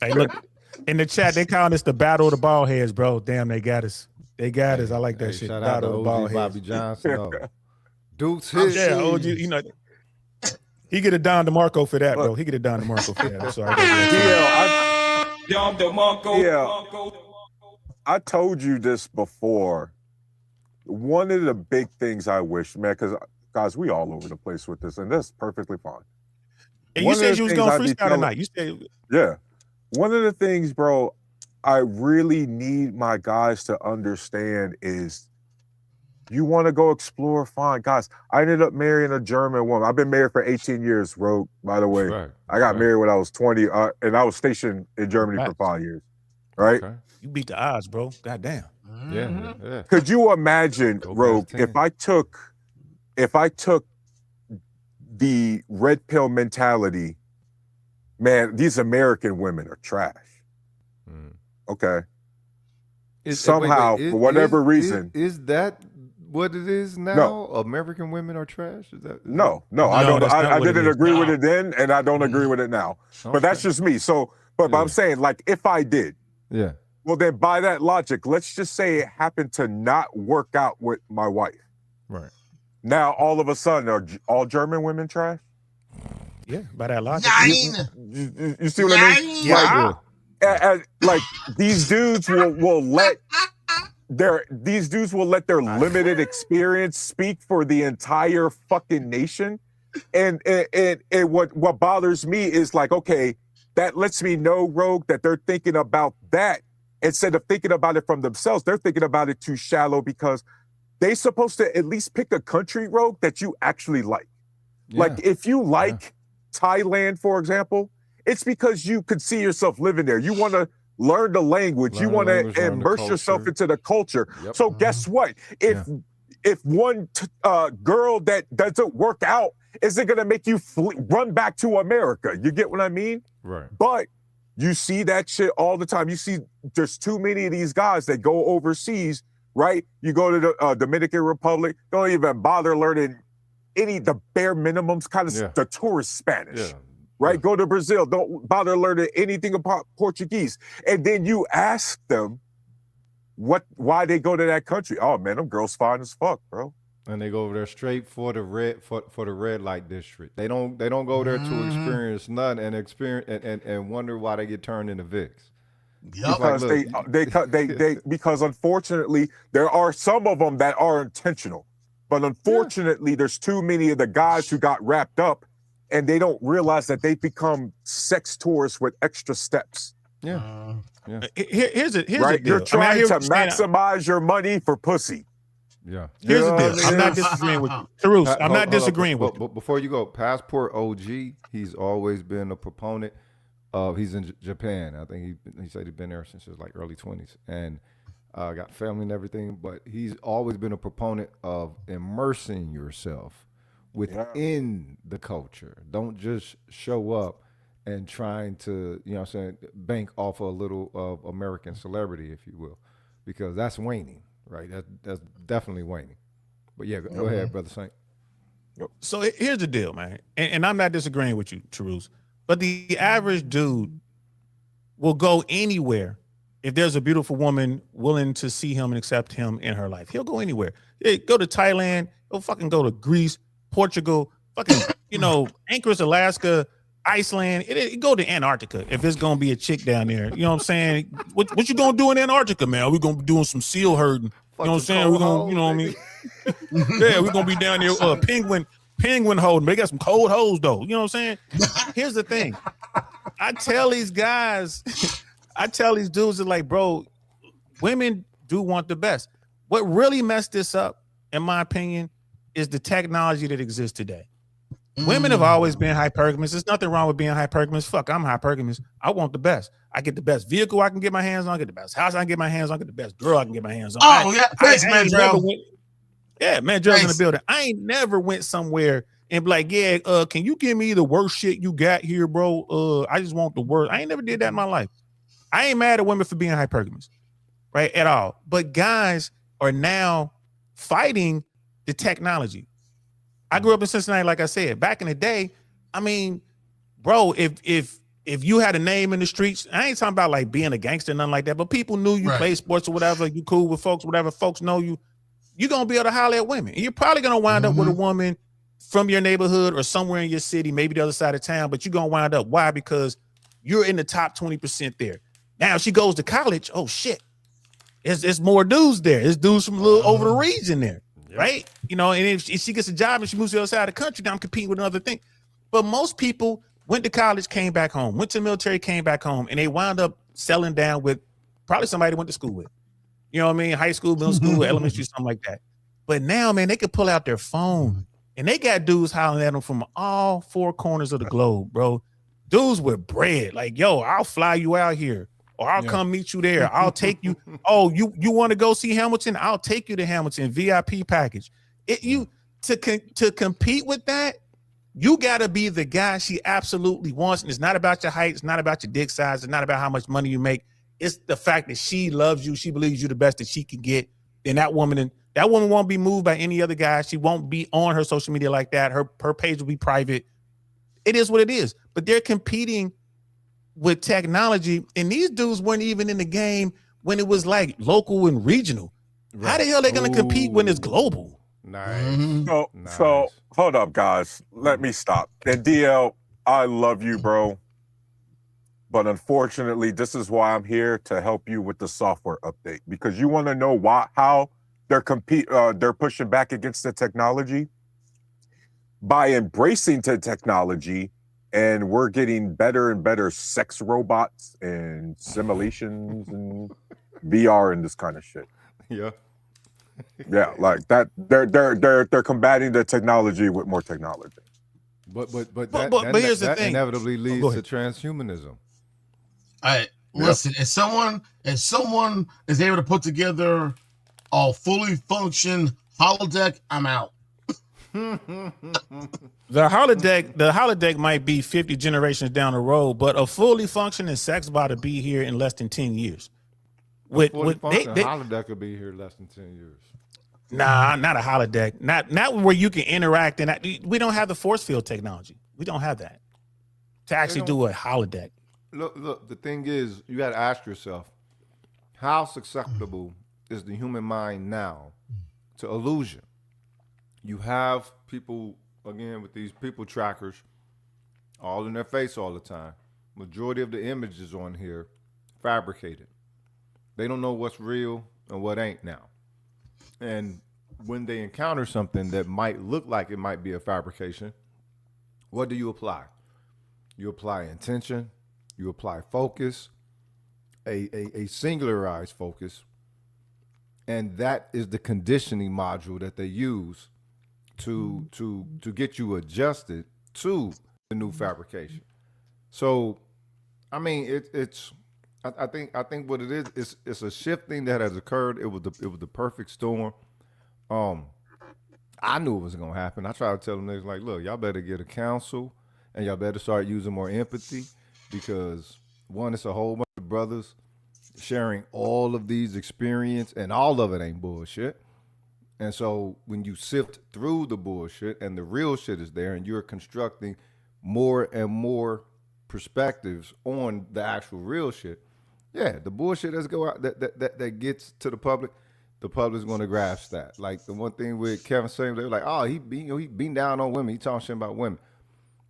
Hey, look. In the chat, they calling this the battle of the ball heads, bro. Damn, they got us. They got us. I like that Hey, shit. shout out to Battle of the ball OG heads. Bobby Johnson. Dukes I'm hit. Yeah, OG, you know, he get a Don DeMarco for that, bro. Look. He get a Don DeMarco for that. I'm sorry. I told you this before. One of the big things I wish, man, because guys, we all over the place with this, and that's perfectly fine. And One you of said the you was things going I to be freestyle telling- tonight. You said, Yeah. One of the things, bro, I really need my guys to understand is you want to go explore, fine. Guys, I ended up marrying a German woman. I've been married for 18 years, Rogue, by the way. Right. I got married when I was 20, and I was stationed in Germany for 5 years, right? Okay. you beat the odds, bro. Goddamn. Yeah. Could you imagine, Go Rogue, past if 10. I took the red pill mentality, man, these American women are trash. Mm. Okay. Wait, Somehow, for whatever reason. Is that what it is now? No. American women are trash? Is that No, No, I don't. that's not I what it didn't is. agree with No. it then, and I don't agree with it now. But that's just me. So, but Yeah. I'm saying, like, if I did, Yeah. well, then by that logic, let's just say it happened to not work out with my wife. Right. Now, all of a sudden, are all German women trash? Yeah, by that logic. You see what I mean? Yeah. Like these dudes will let their limited experience speak for the entire fucking nation. And what bothers me is like, okay, that lets me know, Rogue, that they're thinking about that instead of thinking about it from themselves. They're thinking about it too shallow because they're supposed to at least pick a country, Rogue, that you actually like. Yeah. Like if you like Thailand, for example, it's because you could see yourself living there. You want to learn the language. You want to immerse yourself into the culture. Yep. So guess what? If one girl that doesn't work out, is it going to make you run back to America? You get what I mean? Right. But you see that shit all the time. You see there's too many of these guys that go overseas, right? You go to the Dominican Republic, don't even bother learning the bare minimums, kind of the tourist Spanish. Yeah. Right? Yeah. Go to Brazil. Don't bother learning anything about Portuguese. And then you ask them why they go to that country. Oh man, them girls fine as fuck, bro. And they go over there straight for the red light district. They don't go there to experience nothing and wonder why they get turned into Vicks. Because because unfortunately there are some of them that are intentional, but unfortunately there's too many of the guys who got wrapped up and they don't realize that they become sex tourists with extra steps. Yeah. Here's right? the deal. You're trying to saying, maximize your money for pussy. Yeah. Here's the deal. what I'm it not is? disagreeing with you. Tarus, I'm not disagreeing with you. But before you go, Passport OG, he's always been a proponent of, he's in Japan. I think he said he's been there since his like early 20s and got family and everything, but he's always been a proponent of immersing yourself within the culture. Don't just show up and trying to, you know what I'm saying, bank off a little of American celebrity, if you will, because that's waning, right? That's definitely waning. But yeah, go ahead, Brother Saint. So here's the deal, man. And I'm not disagreeing with you, Tarus, but the average dude will go anywhere if there's a beautiful woman willing to see him and accept him in her life. He'll go anywhere. He'll go to Thailand. He'll fucking go to Greece, Portugal, fucking, Anchorage, Alaska, Iceland. It go to Antarctica if it's gonna be a chick down there. You know what I'm saying? What you gonna do in Antarctica, man? We're gonna be doing some seal herding. You know what I'm saying? We're gonna, you know what I mean? Yeah, we're gonna be down there penguin holding. They got some cold hoes though. You know what I'm saying? Here's the thing. I tell these guys, dudes are like, bro, women do want the best. What really messed this up, in my opinion, is the technology that exists today. Women have always been hypergamous. There's nothing wrong with being hypergamous. Fuck, I'm hypergamous. I want the best. I get the best vehicle I can get my hands on. I get the best house I can get my hands on. I get the best girl I can get my hands on. Thanks, Mandrell. Yeah, Mandrell's in the building. I ain't never went somewhere and be like, can you give me the worst shit you got here, bro? I just want the worst. I ain't never did that in my life. I ain't mad at women for being hypergamous, right, at all. But guys are now fighting the technology. I grew up in Cincinnati, like I said. Back in the day, I mean, bro, if if you had a name in the streets, I ain't talking about like being a gangster, nothing like that, but people knew you Right. play sports or whatever, you cool with folks, whatever, folks know you, you're gonna be able to holler at women. And you're probably gonna wind up with a woman from your neighborhood or somewhere in your city, maybe the other side of town, but you're gonna wind up. Why? Because you're in the top 20% there. Now, if she goes to college, oh shit, it's more dudes there. It's dudes from a little over the region there, right? You know, and if she gets a job and she moves to the other side of the country, now I'm competing with another thing. But most people went to college, came back home, went to the military, came back home, and they wound up settling down with probably somebody they went to school with. You know what I mean? High school, middle school, elementary, something like that. But now, man, they could pull out their phone and they got dudes hollering at them from all four corners of the globe, bro. Dudes with bread, like, yo, I'll fly you out here, or I'll come meet you there. I'll take you. Oh, you want to go see Hamilton? I'll take you to Hamilton, VIP package. To compete with that, you got to be the guy she absolutely wants. And it's not about your height. It's not about your dick size. It's not about how much money you make. It's the fact that she loves you. She believes you're the best that she can get. Then that woman won't be moved by any other guy. She won't be on her social media like that. Her page will be private. It is what it is. But they're competing with technology, and these dudes weren't even in the game when it was like local and regional. Right. How the hell are they going to compete when it's global? Nice. So hold up, guys. Let me stop. And DL, I love you, bro. But unfortunately, this is why I'm here to help you with the software update, because you want to know how they're pushing back against the technology by embracing the technology, and we're getting better and better sex robots and simulations and VR and this kind of shit. Yeah. Yeah, like that. They're combating the technology with more technology. But here's the thing. Inevitably leads to transhumanism. All right, listen. If someone is able to put together a fully functioned holodeck, I'm out. The holodeck might be 50 generations down the road, but a fully functioning sex bot to be here in less than 10 years. Holodeck could be here less than 10 years. Nah, not a holodeck. Not where you can interact, and we don't have the force field technology. We don't have that to actually do a holodeck. Look. The thing is, you got to ask yourself, how susceptible is the human mind now to illusion? You have people, again, with these people trackers all in their face all the time. Majority of the images on here fabricated. They don't know what's real and what ain't now. And when they encounter something that might look like it might be a fabrication, what do you apply? You apply intention, you apply focus, a singularized focus, and that is the conditioning module that they use to get you adjusted to the new fabrication. So, I mean, I think what it is, it's a shifting that has occurred. It was the perfect storm. I knew it was gonna happen. I tried to tell them niggas like, look, y'all better get a counsel and y'all better start using more empathy, because one, it's a whole bunch of brothers sharing all of these experience, and all of it ain't bullshit. And so when you sift through the bullshit and the real shit is there, and you're constructing more and more perspectives on the actual real shit, yeah, the bullshit that's go out that gets to the public's going to grasp that. Like the one thing with Kevin saying, they were like, oh, he beating down on women, he talking shit about women.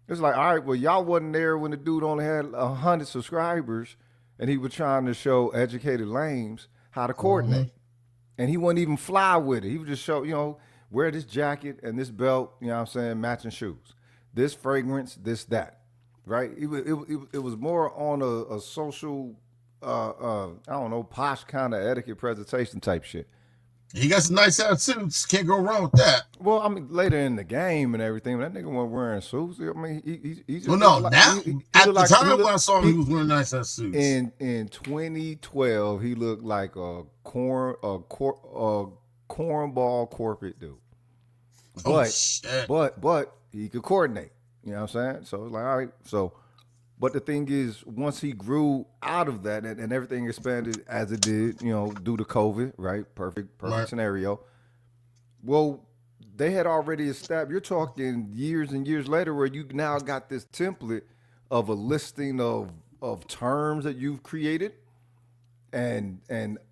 It's like, all right, well, y'all wasn't there when the dude only had 100 subscribers, and he was trying to show educated lames how to coordinate. And he wouldn't even fly with it. He would just show, wear this jacket and this belt, you know what I'm saying, matching shoes. This fragrance, this, that, right? It was more on a social, I don't know, posh kind of etiquette presentation type shit. He got some nice ass suits. Can't go wrong with that. Well, I mean, later in the game and everything, that nigga wasn't wearing suits. I mean, he just. Well, no, like, now he at the like, time when I saw him, he was wearing nice ass suits. In 2012, he looked like a cornball corporate dude. But he could coordinate. You know what I'm saying? So it's like, all right. So, but the thing is, once he grew out of that and everything expanded as it did, due to COVID, right? Perfect right. Scenario. Well, they had already established, you're talking years and years later, where you now got this template of a listing of terms that you've created and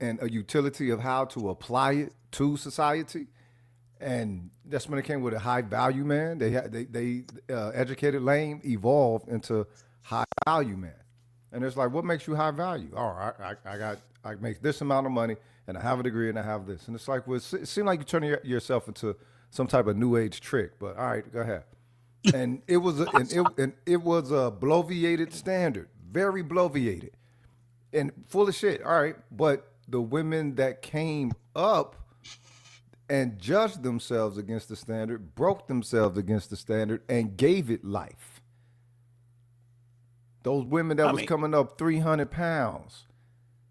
a utility of how to apply it to society. And that's when it came with a high value man. They educated lane evolved into high value man. And it's like, what makes you high value? Oh, I make this amount of money and I have a degree and I have this. And it's like, well, it seemed like you're turning yourself into some type of new age trick. But all right, go ahead. And it was it was a bloviated standard, very bloviated and full of shit. All right, but the women that came up and judged themselves against the standard, broke themselves against the standard, and gave it life. Those women that was coming up 300 pounds,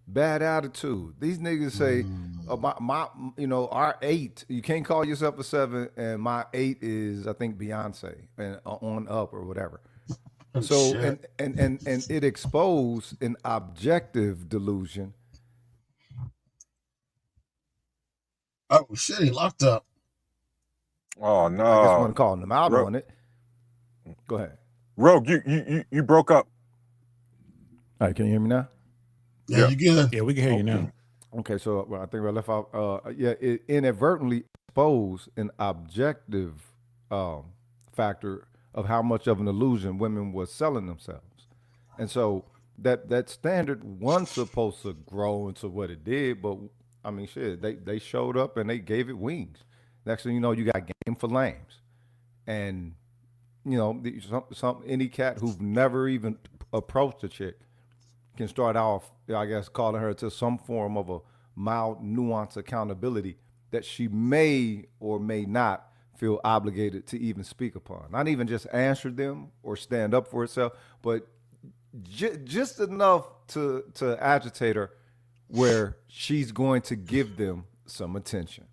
bad attitude. These niggas say, our 8, you can't call yourself a 7, and my 8 is, I think, Beyonce, and on up or whatever. So, and it exposed an objective delusion. Oh shit, he locked up. Oh no! I guess one calling them out on it. Go ahead, Rogue. You broke up. All right, can you hear me now? Yeah, you good? Yeah, we can hear you now. Okay, so I think I left off. It inadvertently exposed an objective factor of how much of an illusion women was selling themselves, and so that standard wasn't supposed to grow into what it did, but I mean, shit, they showed up and they gave it wings. Next thing you know, you got game for lames, and any cat who've never even approached a chick can start off, I guess, calling her to some form of a mild, nuanced accountability that she may or may not feel obligated to even speak upon. Not even just answer them or stand up for herself, but just enough to agitate her where she's going to give them some attention.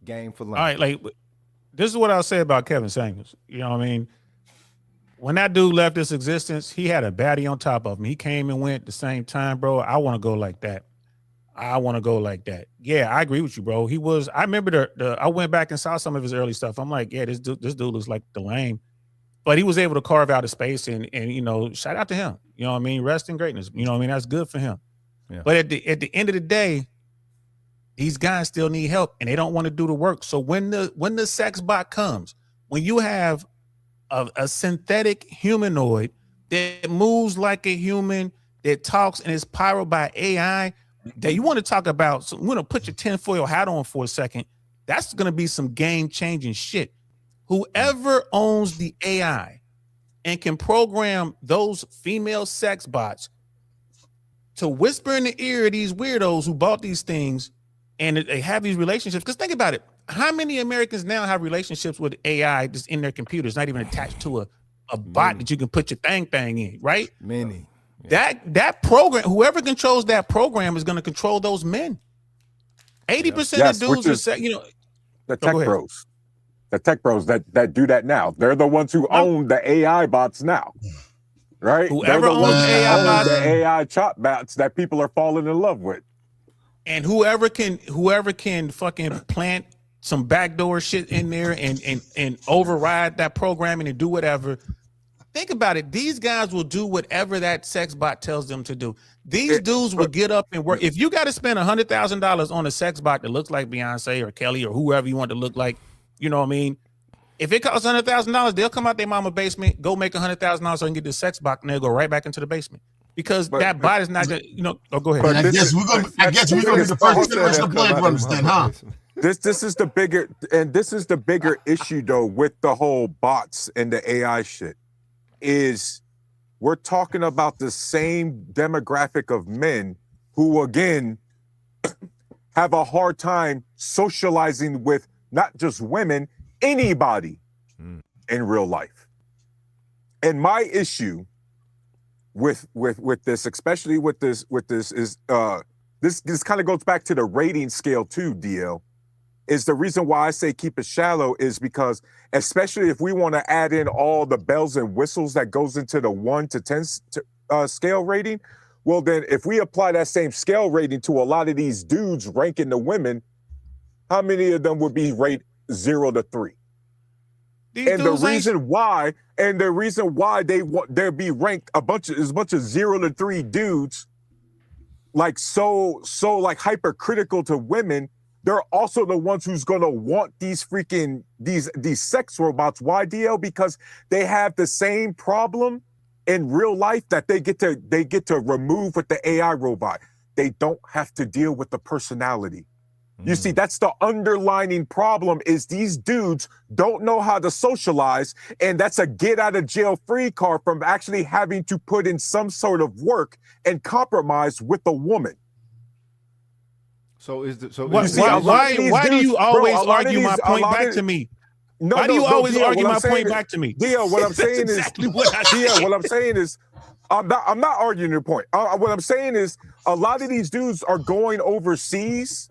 Game for lunch. All right, like this is what I'll say about Kevin Samuels. You know what I mean? When that dude left this existence, he had a baddie on top of him. He came and went at the same time, bro. I want to go like that. I want to go like that. Yeah, I agree with you, bro. He was. I remember I went back and saw some of his early stuff. I'm like, yeah, this dude looks like the lame, but he was able to carve out a space and shout out to him. You know what I mean? Rest in greatness. You know what I mean? That's good for him. Yeah. But at the end of the day, these guys still need help and they don't want to do the work. So when the sex bot comes, when you have a synthetic humanoid that moves like a human, that talks and is powered by AI, that you want to talk about, so we're going to put your tinfoil hat on for a second. That's going to be some game-changing shit. Whoever owns the AI and can program those female sex bots to whisper in the ear of these weirdos who bought these things and they have these relationships. Because think about it. How many Americans now have relationships with AI just in their computers, not even attached to a bot that you can put your thing in, right? Many. Yeah. That program, whoever controls that program is going to control those men. 80% of dudes are saying, the tech bros. The tech bros that do that now. They're the ones who own the AI bots now. Right? Whoever owns the AI bots, the AI chop bots that people are falling in love with. And whoever can fucking plant some backdoor shit in there and override that programming and do whatever. Think about it. These guys will do whatever that sex bot tells them to do. These dudes will get up and work. If you got to spend $100,000 on a sex bot that looks like Beyonce or Kelly or whoever you want to look like, you know what I mean? If it costs $100,000, they'll come out their mama basement, go make $100,000 so they can get the sex bot, and they'll go right back into the basement. Because that bot is not just, go ahead. But I guess we're gonna be the first generation of Blade Runners then, huh? This is the bigger issue though with the whole bots and the AI shit is we're talking about the same demographic of men who again have a hard time socializing with not just women, anybody in real life. And my issue with this, especially with this is this kind of goes back to the rating scale too, DL. Is the reason why I say keep it shallow is because especially if we want to add in all the bells and whistles that goes into the 1 to 10 scale rating, well then if we apply that same scale rating to a lot of these dudes ranking the women, how many of them would be rate 0 to 3? These And the dudes ain't. reason why they'll be ranked a bunch of 0 to 3 dudes, like so like hypercritical to women. They're also the ones who's gonna want these freaking these sex robots. Why, DL? Because they have the same problem in real life that they get to remove with the AI robot. They don't have to deal with the personality. You see, that's the underlining problem, is these dudes don't know how to socialize, and that's a get out of jail free card from actually having to put in some sort of work and compromise with a woman. So is the so Why, is see, a lot why, of these why do dudes- you bro, always a lot of argue my these- a point lot back of- to me? No, Why do you always DL, argue what my I'm saying point is- back to me? DL, what I'm That's saying is, exactly what I DL, said. what I'm saying is, I'm not arguing your point. What I'm saying is, a lot of these dudes are going overseas,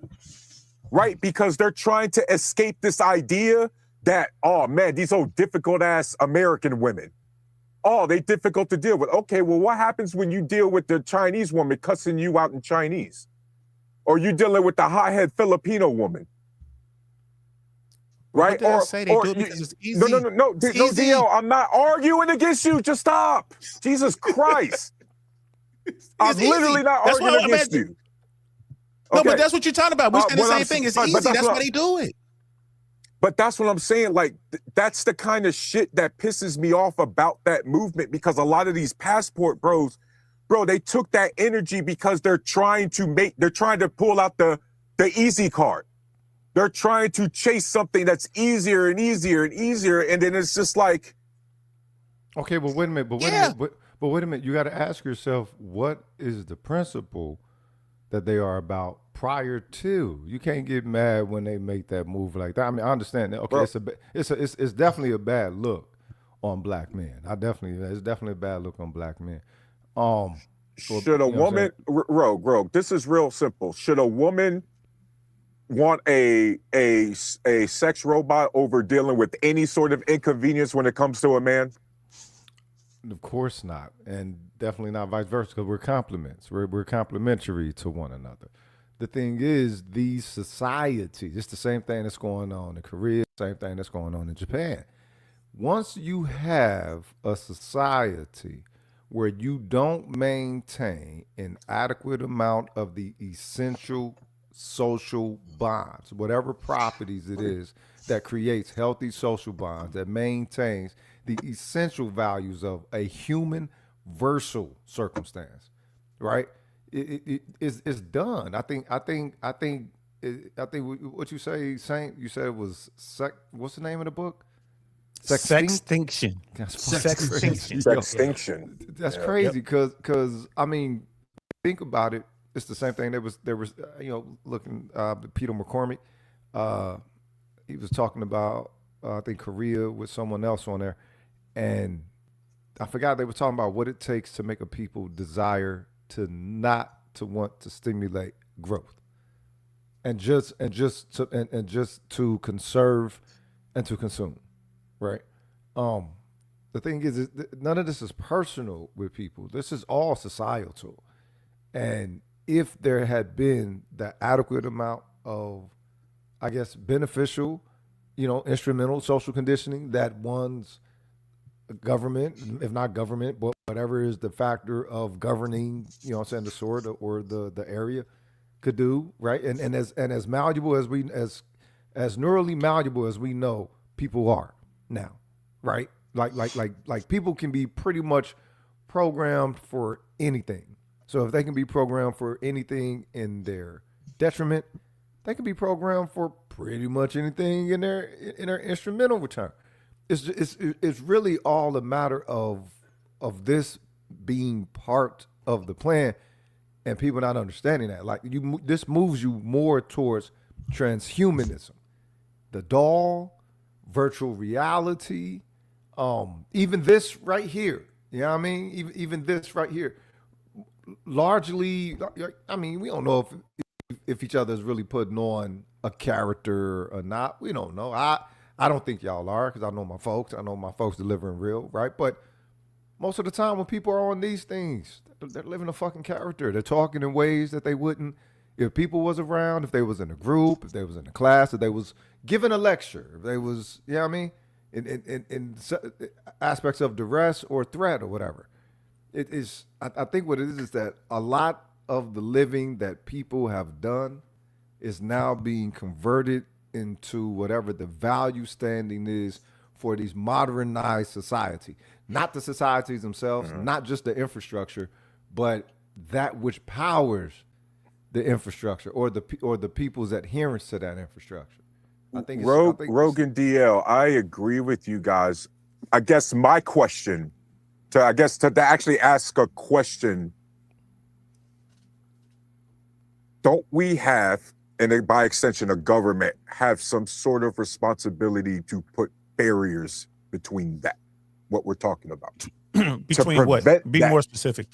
right? Because they're trying to escape this idea that, oh man, these old difficult ass American women, oh, they difficult to deal with. Okay, well, what happens when you deal with the Chinese woman cussing you out in Chinese? Or you dealing with the hothead Filipino woman? Right? What did I say? They do it because it's easy. No, It's easy. DL, I'm not arguing against you. Just stop. Jesus Christ. I'm It's literally easy. not That's why arguing I'm against at- you. No, Okay. but that's what you're talking about. We're saying the what I'm same thing. It's but easy. that's That's what why they do it. But that's what I'm saying. Like, that's the kind of shit that pisses me off about that movement, because a lot of these passport bros, bro, they took that energy because they're trying to pull out the easy card. They're trying to chase something that's easier and easier and easier. And then it's just like, okay, but wait a minute, but wait a minute. You got to ask yourself, what is the principle that they are about prior to? You can't get mad when they make that move like that. I mean, I understand that. Okay, bro, it's definitely a bad look on black men. It's definitely a bad look on black men. should a woman, Rogue, this is real simple. Should a woman want a sex robot over dealing with any sort of inconvenience when it comes to a man? Of course not, and definitely not vice versa, because we're complements. We're complementary to one another. The thing is, these societies, it's the same thing that's going on in Korea, same thing that's going on in Japan. Once you have a society where you don't maintain an adequate amount of the essential social bonds, whatever properties it is that creates healthy social bonds, that maintains the essential values of a human versal circumstance, right? It's done. I think what you say, Saint, you said it was what's the name of the book? Sextinction. Sextinction. Sextinction. That's crazy, because I mean, think about it. It's the same thing. There was looking Peter McCormick. He was talking about I think Korea with someone else on there, and I forgot they were talking about what it takes to make a people desire to not to want to stimulate growth, and just to conserve and to consume, right? The thing is none of this is personal with people. This is all societal, and if there had been the adequate amount of, I guess, beneficial, instrumental social conditioning that one's government, if not government, but whatever is the factor of governing, the sort or the area could do, right? And as malleable as as neurally malleable as we know people are now, right? Like people can be pretty much programmed for anything. So if they can be programmed for anything in their detriment, they can be programmed for pretty much anything in their instrumental return. It's really all a matter of this being part of the plan, and people not understanding that. Like this moves you more towards transhumanism, the doll, virtual reality, even this right here. You know what I mean? Even this right here. Largely, I mean, we don't know if each other is really putting on a character or not. We don't know. I don't think y'all are, because I know my folks. I know my folks delivering real, right? But most of the time when people are on these things, they're living a fucking character. They're talking in ways that they wouldn't if people was around, if they was in a group, if they was in a class, if they was giving a lecture, if they was, you know what I mean? in aspects of duress or threat or whatever. It is. I think what it is that a lot of the living that people have done is now being converted into whatever the value standing is for these modernized society. Not the societies themselves, not just the infrastructure, but that which powers the infrastructure or the people's adherence to that infrastructure. I think Rogan DL, I agree with you guys. I guess my question to actually ask a question, don't we have, and by extension, a government have some sort of responsibility to put barriers between that, what we're talking about? Between what? Be more specific.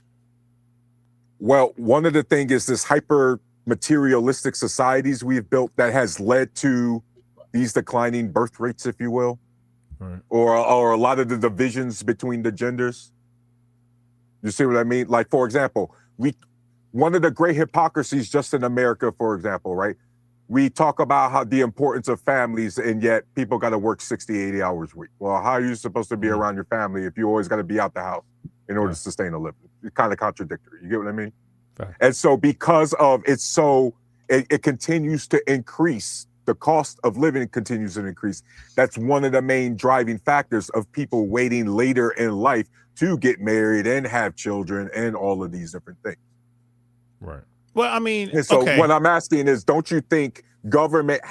Well, one of the things is this hyper materialistic societies we've built that has led to these declining birth rates, if you will, right, or a lot of the divisions between the genders. You see what I mean? Like, for example, one of the great hypocrisies just in America, for example, right? We talk about how the importance of families, and yet people got to work 60, 80 hours a week. Well, how are you supposed to be around your family if you always got to be out the house in order to sustain a living? It's kind of contradictory. You get what I mean? right. And so because of it's it continues to increase, the cost of living continues to increase. That's one of the main driving factors of people waiting later in life to get married and have children and all of these different things. Right. Well, I mean, and so okay. what I'm asking is, don't you think government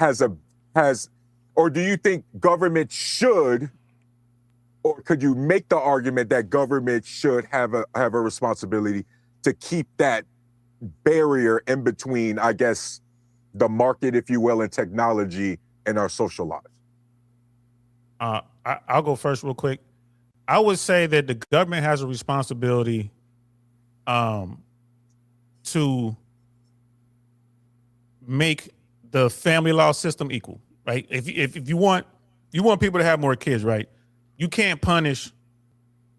or do you think government should, or could you make the argument that government should have a responsibility to keep that barrier in between, I guess, the market, if you will, and technology and our social lives? I'll go first real quick. I would say that the government has a responsibility to make the family law system equal, right? If you want people to have more kids, right? You can't punish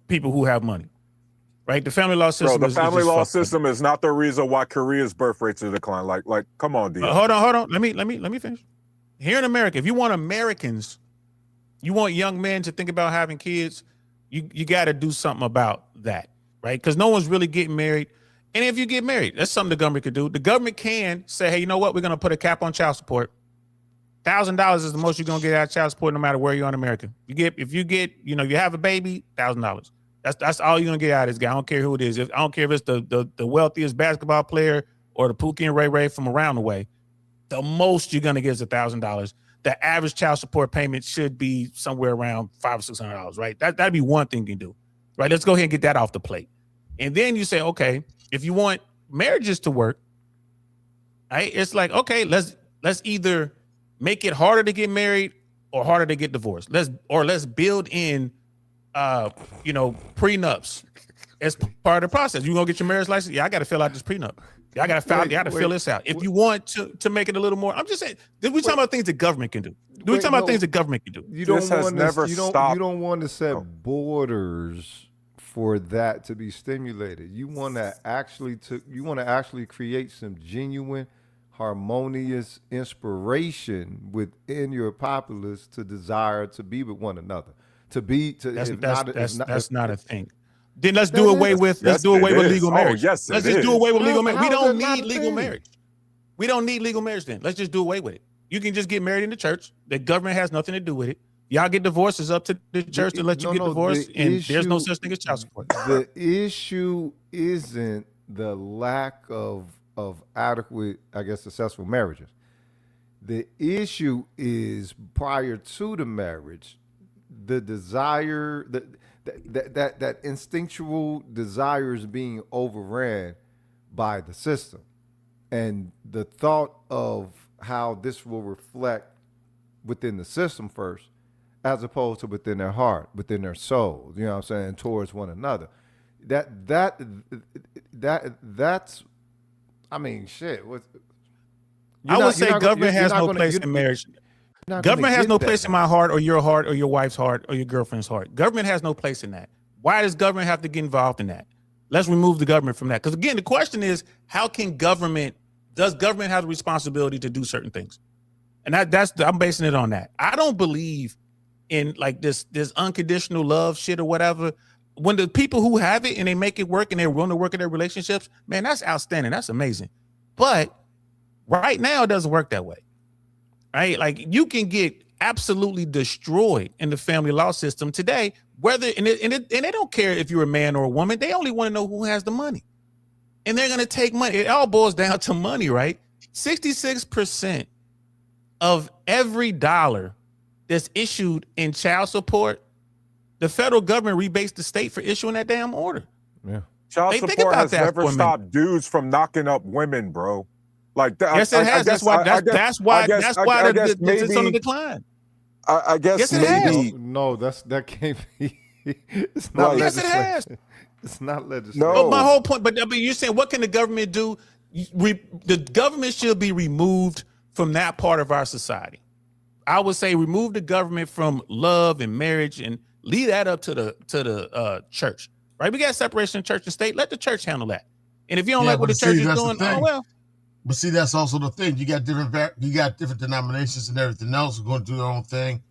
people who have money, right? The family law system. Bro, the family law system is not the reason why Korea's birth rates are declining. Like, come on, D. Hold on. Let me finish. Here in America, if you want Americans, you want young men to think about having kids, you got to do something about that, right? Because no one's really getting married. And if you get married, that's something the government could do. The government can say, hey, you know what? We're going to put a cap on child support. $1,000 is the most you're going to get out of child support no matter where you are in America. If you have a baby, $1,000. That's all you're going to get out of this guy. I don't care who it is. I don't care if it's the wealthiest basketball player or the Pookie and Ray Ray from around the way. The most you're going to get is $1,000. The average child support payment should be somewhere around $500 or $600, right? That'd be one thing you can do, right? Let's go ahead and get that off the plate. And then you say, okay, if you want marriages to work, right? It's like, okay, let's either make it harder to get married or harder to get divorced. Let's build in, prenups as part of the process. You gonna get your marriage license? Yeah, I got to fill out this prenup. Yeah, I got to fill this out. If you want to make it a little more, I'm just saying. We talking about things the government can do. We talking about things the government can do. You don't want to set borders for that to be stimulated. You want to actually create some genuine, harmonious inspiration within your populace to desire to be with one another. That's not a thing. Then let's do away with legal marriage. Yes, let's just do away with legal marriage. We don't need legal marriage. We don't need legal marriage then. Let's just do away with it. You can just get married in the church. The government has nothing to do with it. Y'all get divorces up to the church to let you get divorced, and there's no such thing as child support. The issue isn't the lack of adequate, I guess, successful marriages. The issue is prior to the marriage, the desire, that instinctual desires being overran by the system, and the thought of how this will reflect within the system first, as opposed to within their heart, within their soul, you know what I'm saying, towards one another. That's, I mean, shit. I would say government has no place in marriage. Government has no place in my heart or your wife's heart or your girlfriend's heart. Government has no place in that. Why does government have to get involved in that? Let's remove the government from that. Because again, the question is, does government have the responsibility to do certain things? And I'm basing it on that. I don't believe in like this unconditional love shit or whatever. When the people who have it and they make it work and they're willing to work in their relationships, man, that's outstanding. That's amazing. But right now, it doesn't work that way. Right? Like you can get absolutely destroyed in the family law system today. Whether and they don't care if you're a man or a woman. They only want to know who has the money, and they're gonna take money. It all boils down to money, right? 66% of every dollar that's issued in child support, the federal government rebates the state for issuing that damn order. Yeah. Child Think support about has that never for a minute. stopped dudes from knocking up women, bro. Like that. Yes, it has. That's why it's on the decline. I guess Yes, it has. maybe. No, that can't be. It's not Like- Yes, it has. legislation. It's not legislation. No. But my whole point, but you're saying, what can the government do? The government should be removed from that part of our society. I would say remove the government from love and marriage and leave that up to the church. Right? We got separation of church and state. Let the church handle that. And if you don't like what the church is doing, oh well. But see, that's also the thing. You got different denominations and everything else who are going to do their own thing,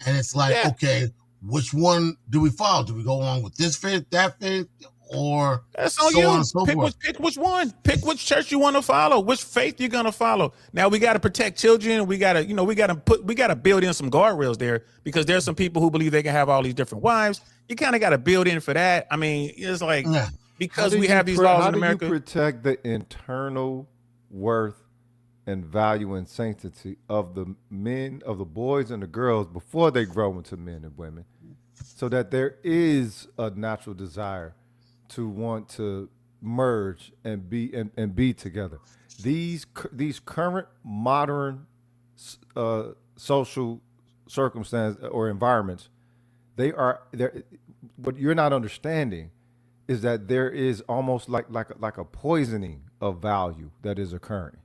and it's like, okay, which one do we follow? Do we go along with this faith, that faith, or that's on so you? on and so pick forth? Pick which one. Pick which church you want to follow. Which faith you're gonna follow. Now we got to protect children. We got to build in some guardrails there because there's some people who believe they can have all these different wives. You kind of got to build in for that. I mean, it's like because we have these laws in America. How do you protect the internal worth and value and sanctity of the men, of the boys and the girls before they grow into men and women, so that there is a natural desire to want to merge and be together? These current modern social circumstances or environments, they are there. What you're not understanding is that there is almost like a poisoning of value that is occurring.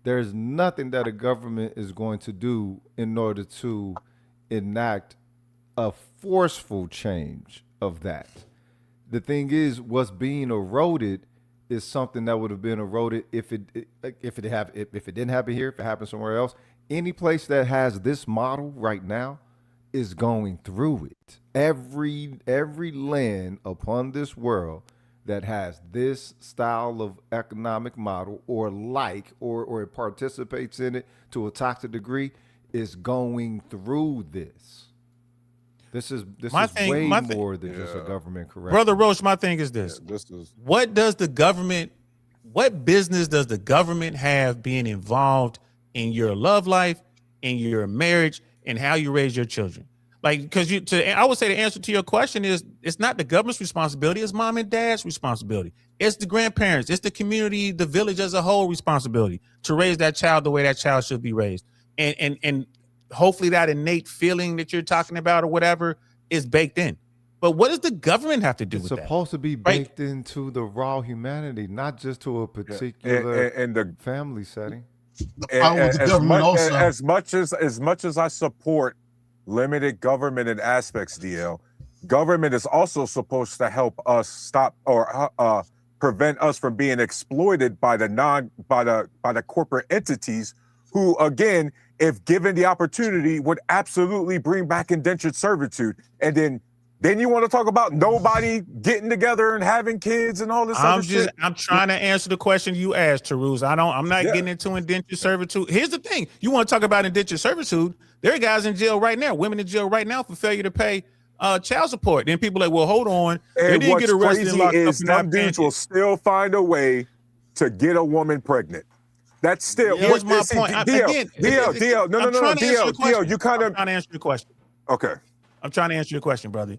There's nothing that a government is going to do in order to enact a forceful change of that. The thing is, what's being eroded is something that would have been eroded if it didn't happen here, if it happened somewhere else. Any place that has this model right now is going through it. Every land upon this world that has this style of economic model or it participates in it to a toxic degree is going through this. This is way more than just a government correction. Brother Roach, my thing is this. What business does the government have being involved in your love life, in your marriage, and how you raise your children? Like, because I would say the answer to your question is it's not the government's responsibility, it's mom and dad's responsibility. It's the grandparents, it's the community, the village as a whole responsibility to raise that child the way that child should be raised. And hopefully that innate feeling that you're talking about or whatever is baked in. But what does the government have to do with that? It's supposed to be baked into the raw humanity, not just to a particular and the family setting. As much as I support limited government in aspects, DL, government is also supposed to help us stop or prevent us from being exploited by the corporate entities who, again, if given the opportunity, would absolutely bring back indentured servitude. And then you want to talk about nobody getting together and having kids and all this other shit? I'm trying to answer the question you asked, Taruz. I'm not getting into indentured servitude. Here's the thing. You want to talk about indentured servitude? There are guys in jail right now, women in jail right now for failure to pay child support. Then people are like, well, hold on. And they didn't get arrested and locked up. Some dudes will still find a way to get a woman pregnant. That's still here's my point. DL, no, DL, you kind of trying to answer your question. Okay. I'm trying to answer your question, brother.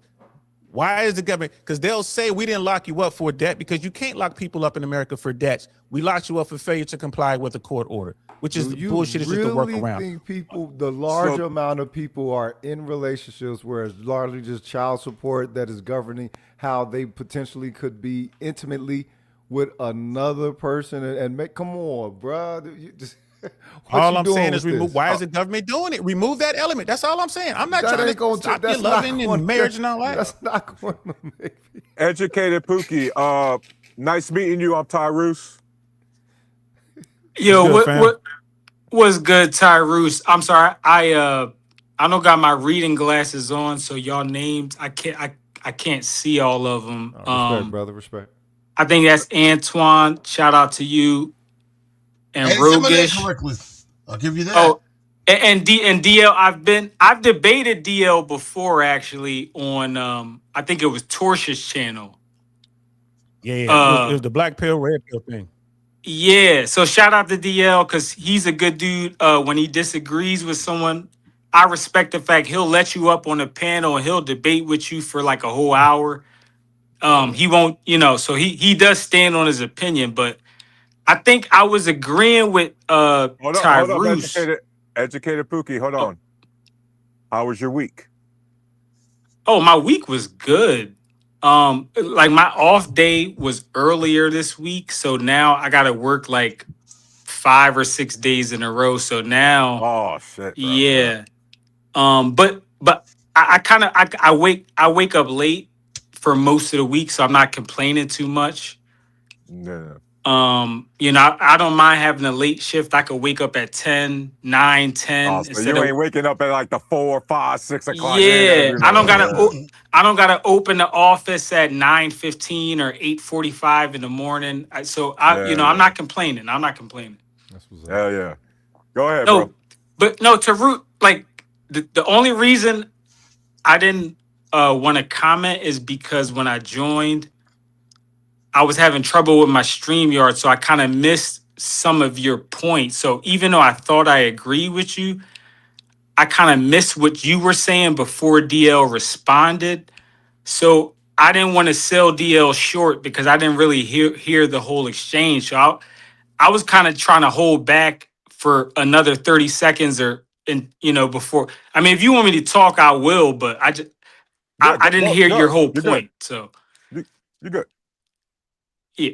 Why is the government? Because they'll say we didn't lock you up for debt because you can't lock people up in America for debts. We locked you up for failure to comply with a court order, which is the bullshit. Is just the workaround. Think the large amount of people are in relationships where it's largely just child support that is governing how they potentially could be intimately with another person and make. Come on, bro. All I'm saying is remove. Why is the government doing it? Remove that element. That's all I'm saying. I'm not trying to stop your loving and marriage and all that. That's not going to make me. Educated Pookie. Nice meeting you. I'm Tyrus. Yo, what was good, Tyrus? I'm sorry. I don't got my reading glasses on, so y'all names I can't see all of them. Respect, brother. Respect. I think that's Antoine. Shout out to you and And he said my name Rogish. correctly. I'll give you that. Oh, and DL. I've debated DL before actually on I think it was Torsh's channel. Yeah. It was the black pill, red pill thing. Yeah. So shout out to DL because he's a good dude. When he disagrees with someone, I respect the fact he'll let you up on a panel and he'll debate with you for like a whole hour. He won't, so he does stand on his opinion, but I think I was agreeing with Hold up, Tyrus. educated Pookie. Hold Oh, on. How was your week? oh, my week was good. Like my off day was earlier this week, so now I gotta work like 5 or 6 days in a row. So now, Oh shit, bro. yeah. But I kind of I wake up late for most of the week, so I'm not complaining too much. Yeah. I don't mind having a late shift. I could wake up at 10, 9, Oh, 10 so instead you of ain't waking up at like the 4, 5, 6 o'clock. You ain't gotta yeah. do none of that. I don't gotta open the office at 9:15 or 8:45 in the morning. I'm Yeah. not complaining. I'm not complaining. That's what's up. Hell yeah. Go ahead, bro. No, but no, to root like the only reason I didn't want to comment is because when I joined, I was having trouble with my StreamYard, so I kind of missed some of your points. So even though I thought I agree with you, I kind of missed what you were saying before DL responded. So I didn't want to sell DL short because I didn't really hear the whole exchange. So I was kind of trying to hold back for another 30 seconds before. I mean, if you want me to talk, I will, but Yeah, I didn't hear your no, whole you're good. point. So You're good. yeah.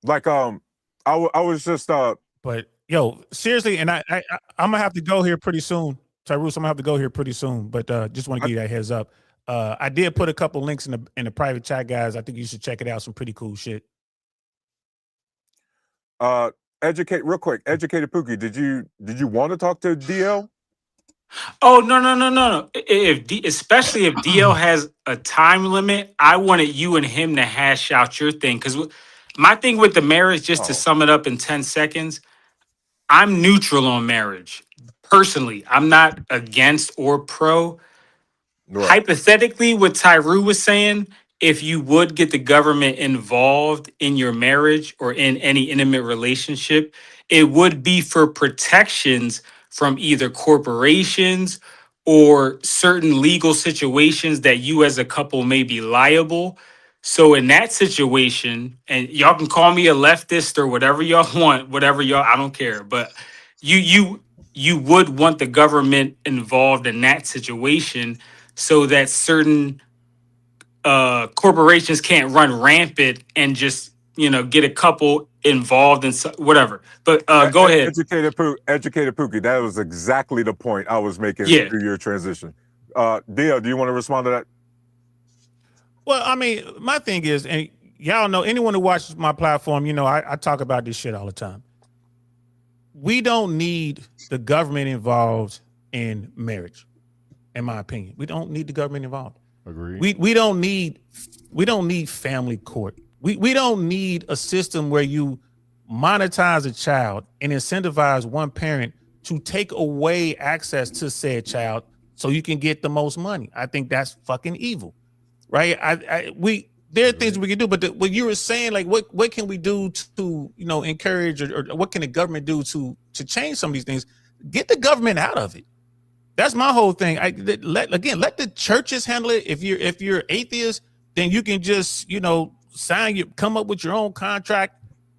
Like I was just But yo, seriously, and I'm gonna have to go here pretty soon. Tyrus, I'm gonna have to go here pretty soon. But just want to I, give you that heads up. I did put a couple links in the private chat, guys. I think you should check it out. Some pretty cool shit. educate real quick. Educated Pookie, did you want to talk to DL? Oh no. Especially if DL has a time limit, I wanted you and him to hash out your thing. Because my thing with the marriage, just to Oh, sum it up in 10 seconds, I'm neutral on marriage. Personally, I'm not against or pro. right. Hypothetically, what Tyru was saying, if you would get the government involved in your marriage or in any intimate relationship, it would be for protections from either corporations or certain legal situations that you as a couple may be liable. So in that situation, and y'all can call me a leftist or whatever y'all want, whatever y'all, I don't care, but you would want the government involved in that situation so that certain corporations can't run rampant and just get a couple involved in whatever. But go ahead. Educated Pookie, that was exactly the point I was making Yeah. through your transition. DL, do you want to respond to that? Well, I mean, my thing is, and y'all know, anyone who watches my platform, I talk about this shit all the time. We don't need the government involved in marriage, in my opinion. We don't need the government involved. Agreed. We don't need family court. We don't need a system where you monetize a child and incentivize one parent to take away access to said child so you can get the most money. I think that's fucking evil, right? There are things we can do, but what you were saying, like what can we do to encourage or what can the government do to change some of these things? Get the government out of it. That's my whole thing. Let the churches handle it. If you're atheist, then you can just come up with your own contract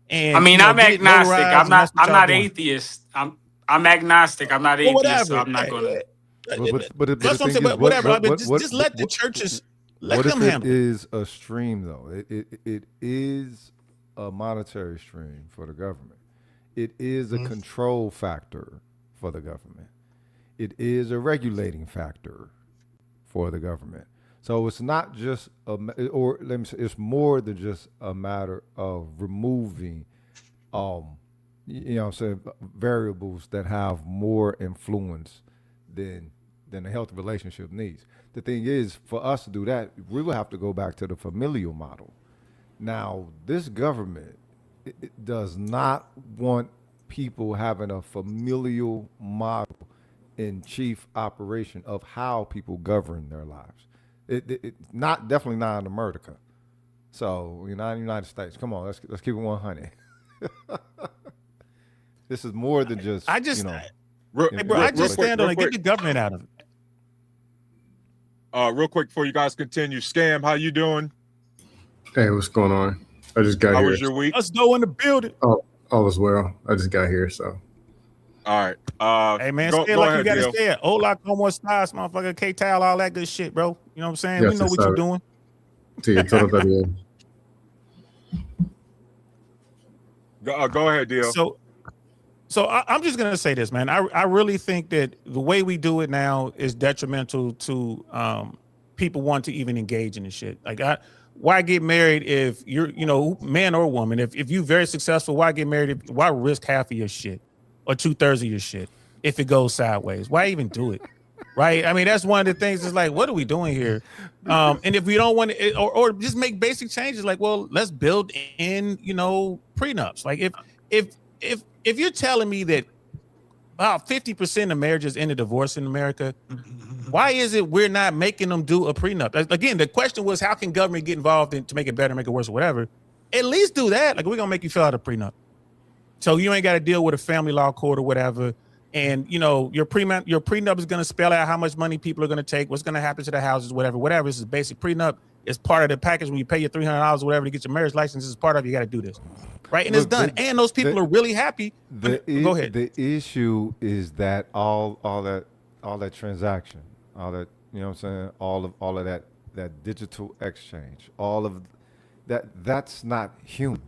and I mean, I'm get it agnostic. notarized, and that's what I'm y'all not doing. atheist. I'm agnostic. I'm not Well, atheist, so whatever. I'm not gonna. But the That's what I'm thing saying. is, But whatever. what, Just let the churches let what them if it handle it. is a stream though? It is a monetary stream for the government. It is a control factor for the government. It is a regulating factor for the government. So it's not just or let me say, it's more than just a matter of removing you know, so variables that have more influence than a healthy relationship needs. The thing is, for us to do that, we will have to go back to the familial model. Now, this government it does not want people having a familial model in chief operation of how people govern their lives. It not definitely not in America. So you're not in the United States. Come on, let's keep it 100. This is more than just I just, Real, hey, bro, I real just quick, stand on real it. Get quick, the government out of it. real quick before you guys continue. Scam, how you doing? Hey, what's going on? I just got How here. was your week? Let's go in the building. All is well. I just got here, so All right. Hey man, Go say it like you ahead, gotta Deal. say it. Hola, como estás, motherfucker? K-Tal, all that good shit, bro. You know what I'm saying? Yes, We know yes, what you're sir. doing. Sí, todo está bien. Go ahead, Deal. So I'm just gonna say this, man. I really think that the way we do it now is detrimental to people want to even engage in this shit. Like, why get married if you're, you know, man or woman? If you're very successful, why get married? Why risk half of your shit or 2/3 of your shit if it goes sideways? Why even do it? Right? I mean, that's one of the things. Is like, what are we doing here? And if we don't want to, or just make basic changes, like, well, let's build in, you know, prenups. Like, if you're telling me that about 50% of marriages end in divorce in America, why is it we're not making them do a prenup? Again, the question was, how can government get involved to make it better, make it worse, or whatever? At least do that. Like, we're gonna make you fill out a prenup, so you ain't got to deal with a family law court or whatever. And you know, your prenup is gonna spell out how much money people are gonna take, what's gonna happen to the houses, whatever. This is a basic prenup. It's part of the package when you pay your $300 or whatever to get your marriage license. This is part of it. You got to do this, right? And it's done. And those people are really happy. Go ahead. The issue is that all that transaction, all that, you know what I'm saying, all of that digital exchange, all of that's not human.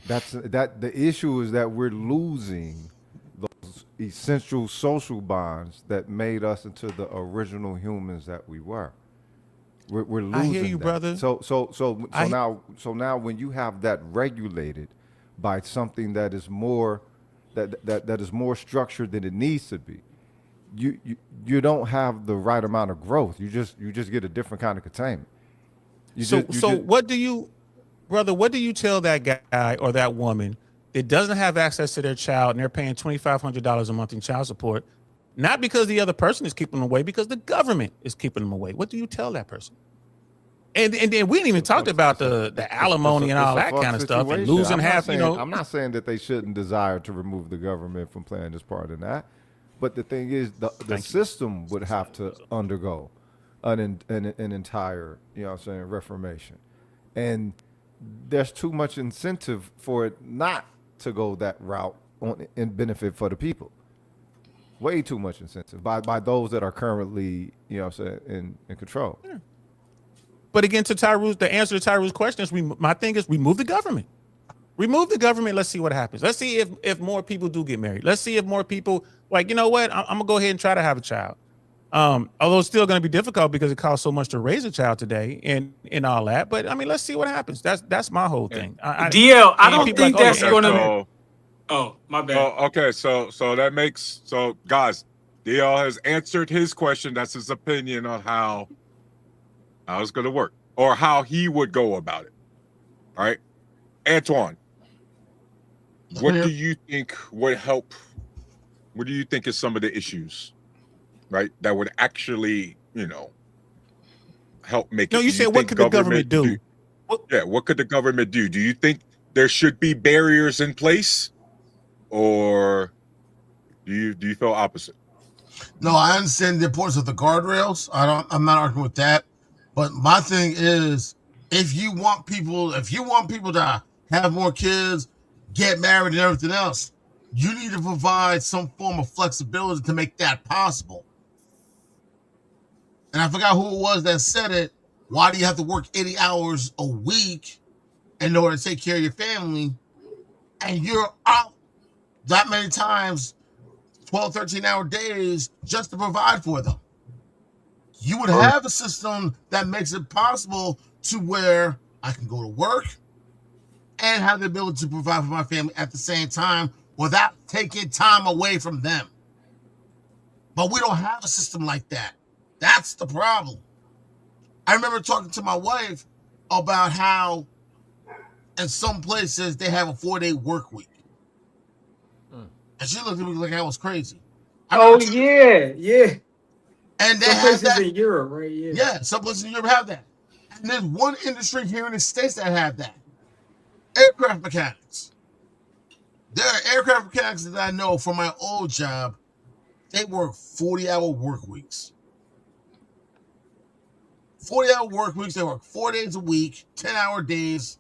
The issue is that we're losing those essential social bonds that made us into the original humans that we were. We're losing. I hear you, that. brother. So now when you have that regulated by something that is more that is more structured than it needs to be, you don't have the right amount of growth. You just get a different kind of containment. What do you, brother? What do you tell that guy or that woman that doesn't have access to their child and they're paying $2,500 a month in child support? Not because the other person is keeping them away, because the government is keeping them away. What do you tell that person? And then we didn't even talk about the alimony and all that kind of stuff and losing half. You know, I'm not saying that they shouldn't desire to remove the government from playing this part in that, but the thing is, the system would have to undergo an entire, you know what I'm saying, reformation, and there's too much incentive for it not to go that route in benefit for the people. Way too much incentive by those that are currently, you know what I'm saying, in control. Yeah. But again, the answer to Tyru's question is, my thing is, remove the government. Remove the government. Let's see what happens. Let's see if more people do get married. Let's see if more people, like, you know what, I'm gonna go ahead and try to have a child. Although it's still gonna be difficult because it costs so much to raise a child today and all that. But I mean, let's see what happens. That's my whole thing. DL, I don't think that's gonna. Oh, my bad. Okay, so that makes guys, DL has answered his question. That's his opinion on how it's going to work or how he would go about it. All right, Antoine, what do you think would help? What do you think is some of the issues, right, that would actually, you know, help make it? No, you said, what could the government do? Yeah, what could the government do? Do you think there should be barriers in place? Or do you feel opposite? No, I understand the importance of the guardrails. I'm not arguing with that. But my thing is, if you want people to have more kids, get married and everything else, you need to provide some form of flexibility to make that possible. And I forgot who it was that said it. Why do you have to work 80 hours a week in order to take care of your family? And you're out that many times, 12, 13-hour days, just to provide for them. You would have a system that makes it possible to where I can go to work, and have the ability to provide for my family at the same time without taking time away from them. But we don't have a system like that. That's the problem. I remember talking to my wife about how in some places they have a 4-day work week. And she looked at me like I was crazy. Oh yeah. And they Some have places that. in Europe, right? Yeah, some places in Europe have that. And there's one industry here in the States that have that. Aircraft mechanics. There are aircraft mechanics that I know from my old job. They work 40-hour work weeks. 40-hour work weeks. They work 4 days a week, 10-hour days,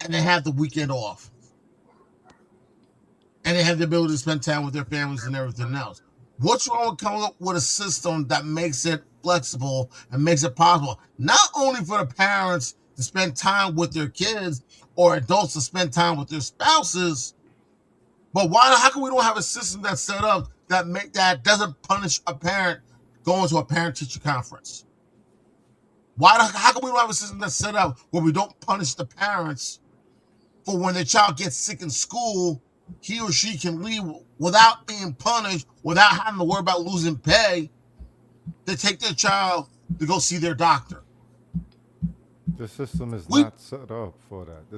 and they have the weekend off. And they have the ability to spend time with their families and everything else. What's wrong with coming up with a system that makes it flexible and makes it possible, not only for the parents to spend time with their kids or adults to spend time with their spouses, but how come we don't have a system that's set up that doesn't punish a parent going to a parent-teacher conference? How come we don't have a system that's set up where we don't punish the parents for when their child gets sick in school, he or she can leave without being punished, without having to worry about losing pay, to take their child to go see their doctor? The system is not set up for that.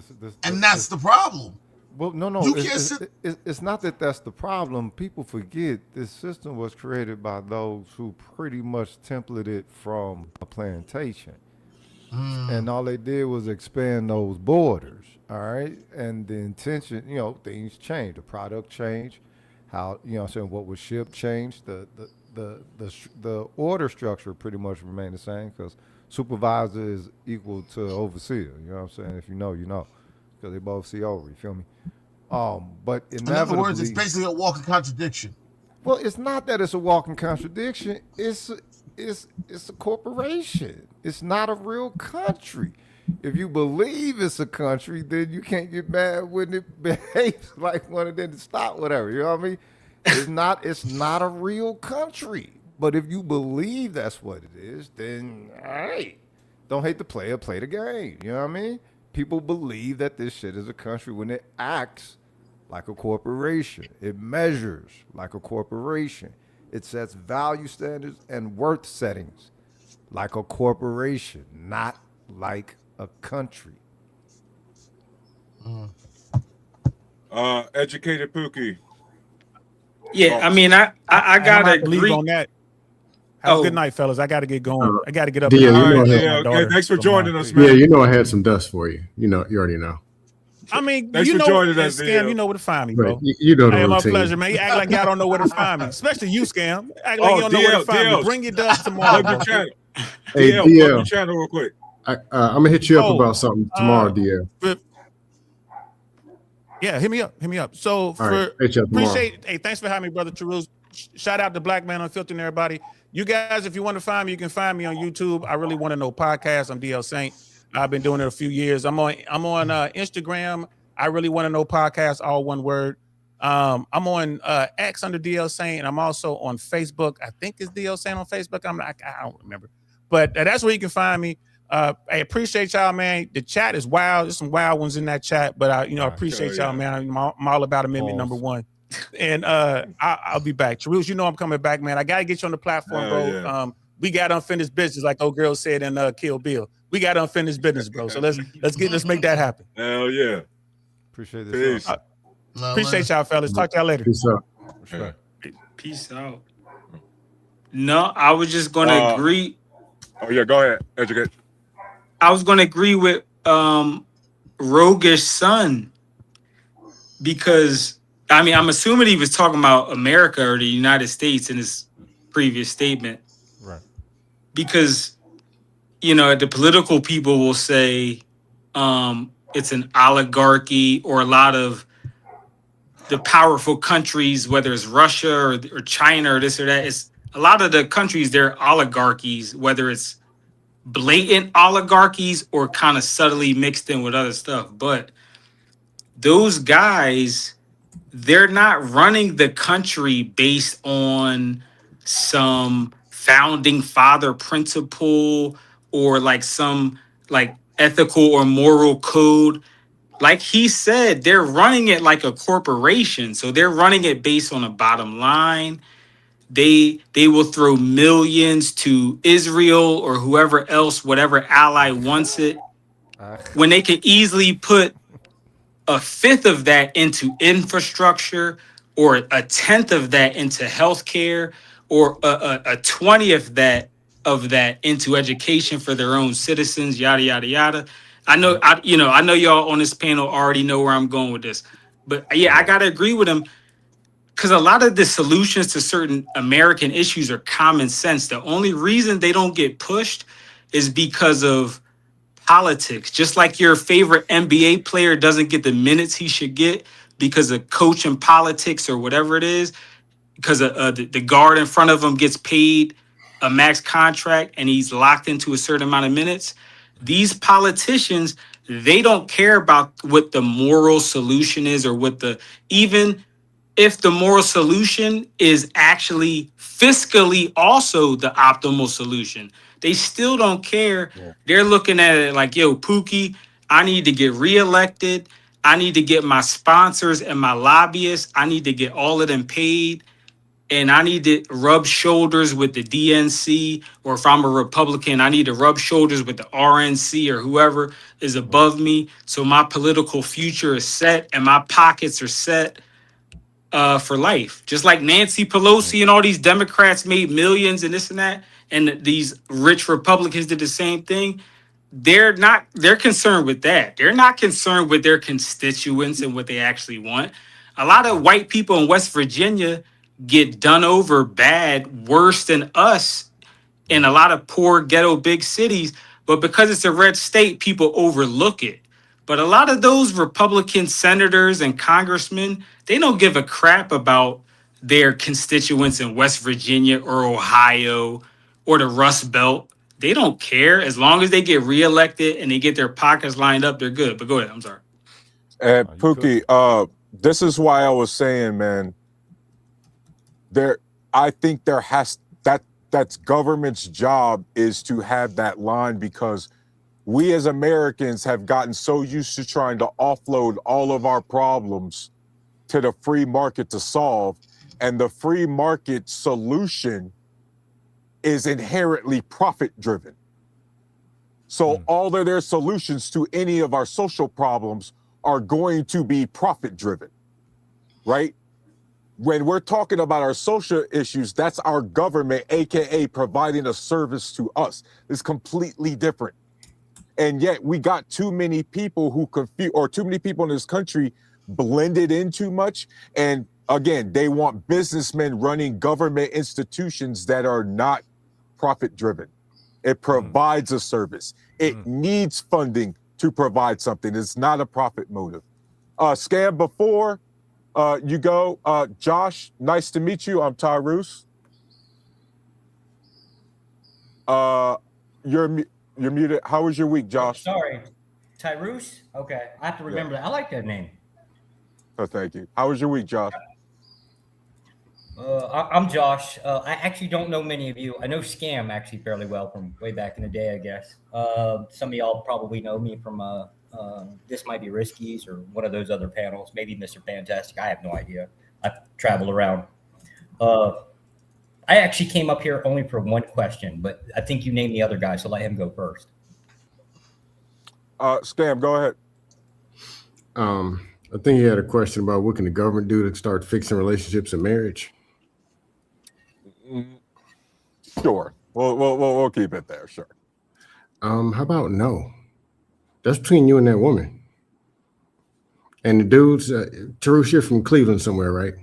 That's the problem. Well, no. You can't sit. It's not that that's the problem. People forget this system was created by those who pretty much templated from a plantation. And all they did was expand those borders, all right? And the intention, things changed. The product changed. How, what was shipped changed. The order structure pretty much remained the same because supervisor is equal to overseer. You know what I'm saying? If you know, you know. Because they both see over, you feel me? But inevitably, in other words, it's basically a walking contradiction. Well, it's not that it's a walking contradiction. It's a corporation. It's not a real country. If you believe it's a country, then you can't get mad when it behaves like one and then stop whatever. You know what I mean? It's not a real country. But if you believe that's what it is, then all right. Don't hate the player, play the game. You know what I mean? People believe that this shit is a country when it acts like a corporation. It measures like a corporation. It sets value standards and worth settings like a corporation, not like a country. Educated Pookie. Yeah, I mean, I gotta agree on that. Have a good night, fellas. I got to get going. I got to get up. Okay, thanks for joining us, man. Yeah, I had some dust for you. You already know. I mean, thanks for joining us, Scam, you know where to find me, bro. You know the routine. My pleasure, man. You act like y'all don't know where to find me, especially you, Scam. Act like you don't know where to find me. Bring your dust tomorrow. Plug your channel. Hey, DL, plug your channel real quick. I'm gonna hit you up about something tomorrow, DL. Yeah, hit me up. So appreciate. Hey, thanks for having me, brother Charuz. Shout out to Black Man Unfiltered and everybody. You guys, if you want to find me, you can find me on YouTube. I Really Want to Know podcast. I'm DL Saint. I've been doing it a few years. I'm on Instagram. I Really Want to Know podcast, all one word. I'm on X under DL Saint, and I'm also on Facebook. I think it's DL Saint on Facebook. I don't remember, but that's where you can find me. I appreciate y'all, man. The chat is wild. There's some wild ones in that chat, but I appreciate y'all, man. I'm all about amendment number 1. And I'll be back. Charuz, I'm coming back, man. I gotta get you on the platform, bro. Yeah. We got unfinished business, like old girl said in Kill Bill. We got unfinished business, bro. So let's make that happen. Hell yeah. Appreciate this. Appreciate y'all, fellas. Talk to y'all later. Peace out. Sure. Peace out. No, I was just gonna agree. Oh yeah, go ahead. Educate. I was gonna agree with Roguish Son because I'm assuming he was talking about America or the United States in his previous statement. Right. Because, the political people will say it's an oligarchy, or a lot of the powerful countries, whether it's Russia or China or this or that, it's a lot of the countries, they're oligarchies, whether it's blatant oligarchies or kind of subtly mixed in with other stuff. But those guys, they're not running the country based on some founding father principle or like some like ethical or moral code. like he said, they're running it like a corporation. So they're running it based on a bottom line. They will throw millions to Israel or whoever else, whatever ally wants it, when they could easily put a fifth of that into infrastructure, or a tenth of that into healthcare, or a 20th of that into education for their own citizens, yada yada yada. I know, I know y'all on this panel already know where I'm going with this, but yeah, I gotta agree with him, because a lot of the solutions to certain American issues are common sense. The only reason they don't get pushed is because of politics. Just like your favorite NBA player doesn't get the minutes he should get because of coach and politics or whatever it is, because the guard in front of him gets paid a max contract and he's locked into a certain amount of minutes. These politicians, they don't care about what the moral solution is, or what the, even if the moral solution is actually fiscally also the optimal solution. They still don't care. Yeah. They're looking at it like, yo, Pookie, I need to get reelected. I need to get my sponsors and my lobbyists, I need to get all of them paid. And I need to rub shoulders with the DNC, or if I'm a Republican, I need to rub shoulders with the RNC or whoever is above me. So my political future is set and my pockets are set for life. Just like Nancy Pelosi and all these Democrats made millions and this and that, and these rich Republicans did the same thing. They're concerned with that. They're not concerned with their constituents and what they actually want. A lot of white people in West Virginia get done over bad, worse than us in a lot of poor ghetto big cities, but because it's a red state, people overlook it. But a lot of those Republican senators and congressmen, they don't give a crap about their constituents in West Virginia or Ohio or the Rust Belt. They don't care. As long as they get reelected and they get their pockets lined up, they're good. But go ahead. I'm sorry. And Pookie, this is why I was saying, man, I think there has that's government's job is to have that line, because we as Americans have gotten so used to trying to offload all of our problems to the free market to solve, and the free market solution is inherently profit driven. So all of their solutions to any of our social problems are going to be profit driven, right? When we're talking about our social issues, that's our government, AKA providing a service to us. It's completely different. And yet we got too many people who confuse, or too many people in this country blended in too much. And again, they want businessmen running government institutions that are not profit driven. It provides a service. It needs funding to provide something. It's not a profit motive. Scam, before you go, Josh, nice to meet you. I'm Tyrus. You're muted. How was your week, Josh? Sorry, Tyrus? Okay, I have to remember that. I like that name. Oh, thank you. How was your week, Josh? I'm Josh. I actually don't know many of you. I know Scam actually fairly well from way back in the day, I guess. Some of y'all probably know me from This Might Be Riskies or one of those other panels, maybe Mr. Fantastic. I have no idea. I travel around. I actually came up here only for one question, but I think you named the other guy, so let him go first. Scam, go ahead. I think you had a question about what can the government do to start fixing relationships and marriage. Sure. We'll keep it there. Sure. How about no? That's between you and that woman. And the dudes, Tarus, you're from Cleveland somewhere, right?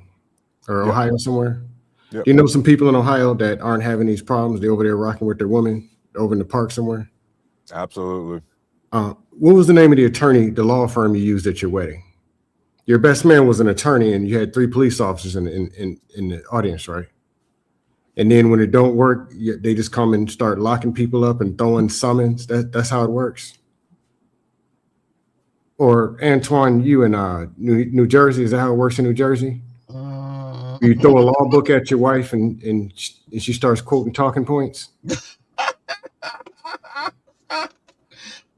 Or Ohio somewhere? Yep. Do you know some people in Ohio that aren't having these problems? They're over there rocking with their woman over in the park somewhere? Absolutely. What was the name of the attorney, the law firm you used at your wedding? Your best man was an attorney and you had 3 police officers in the audience, right? And then when it don't work, they just come and start locking people up and throwing summons. That's how it works. Or Antoine, you in New Jersey, is that how it works in New Jersey? You throw a law book at your wife and she starts quoting talking points?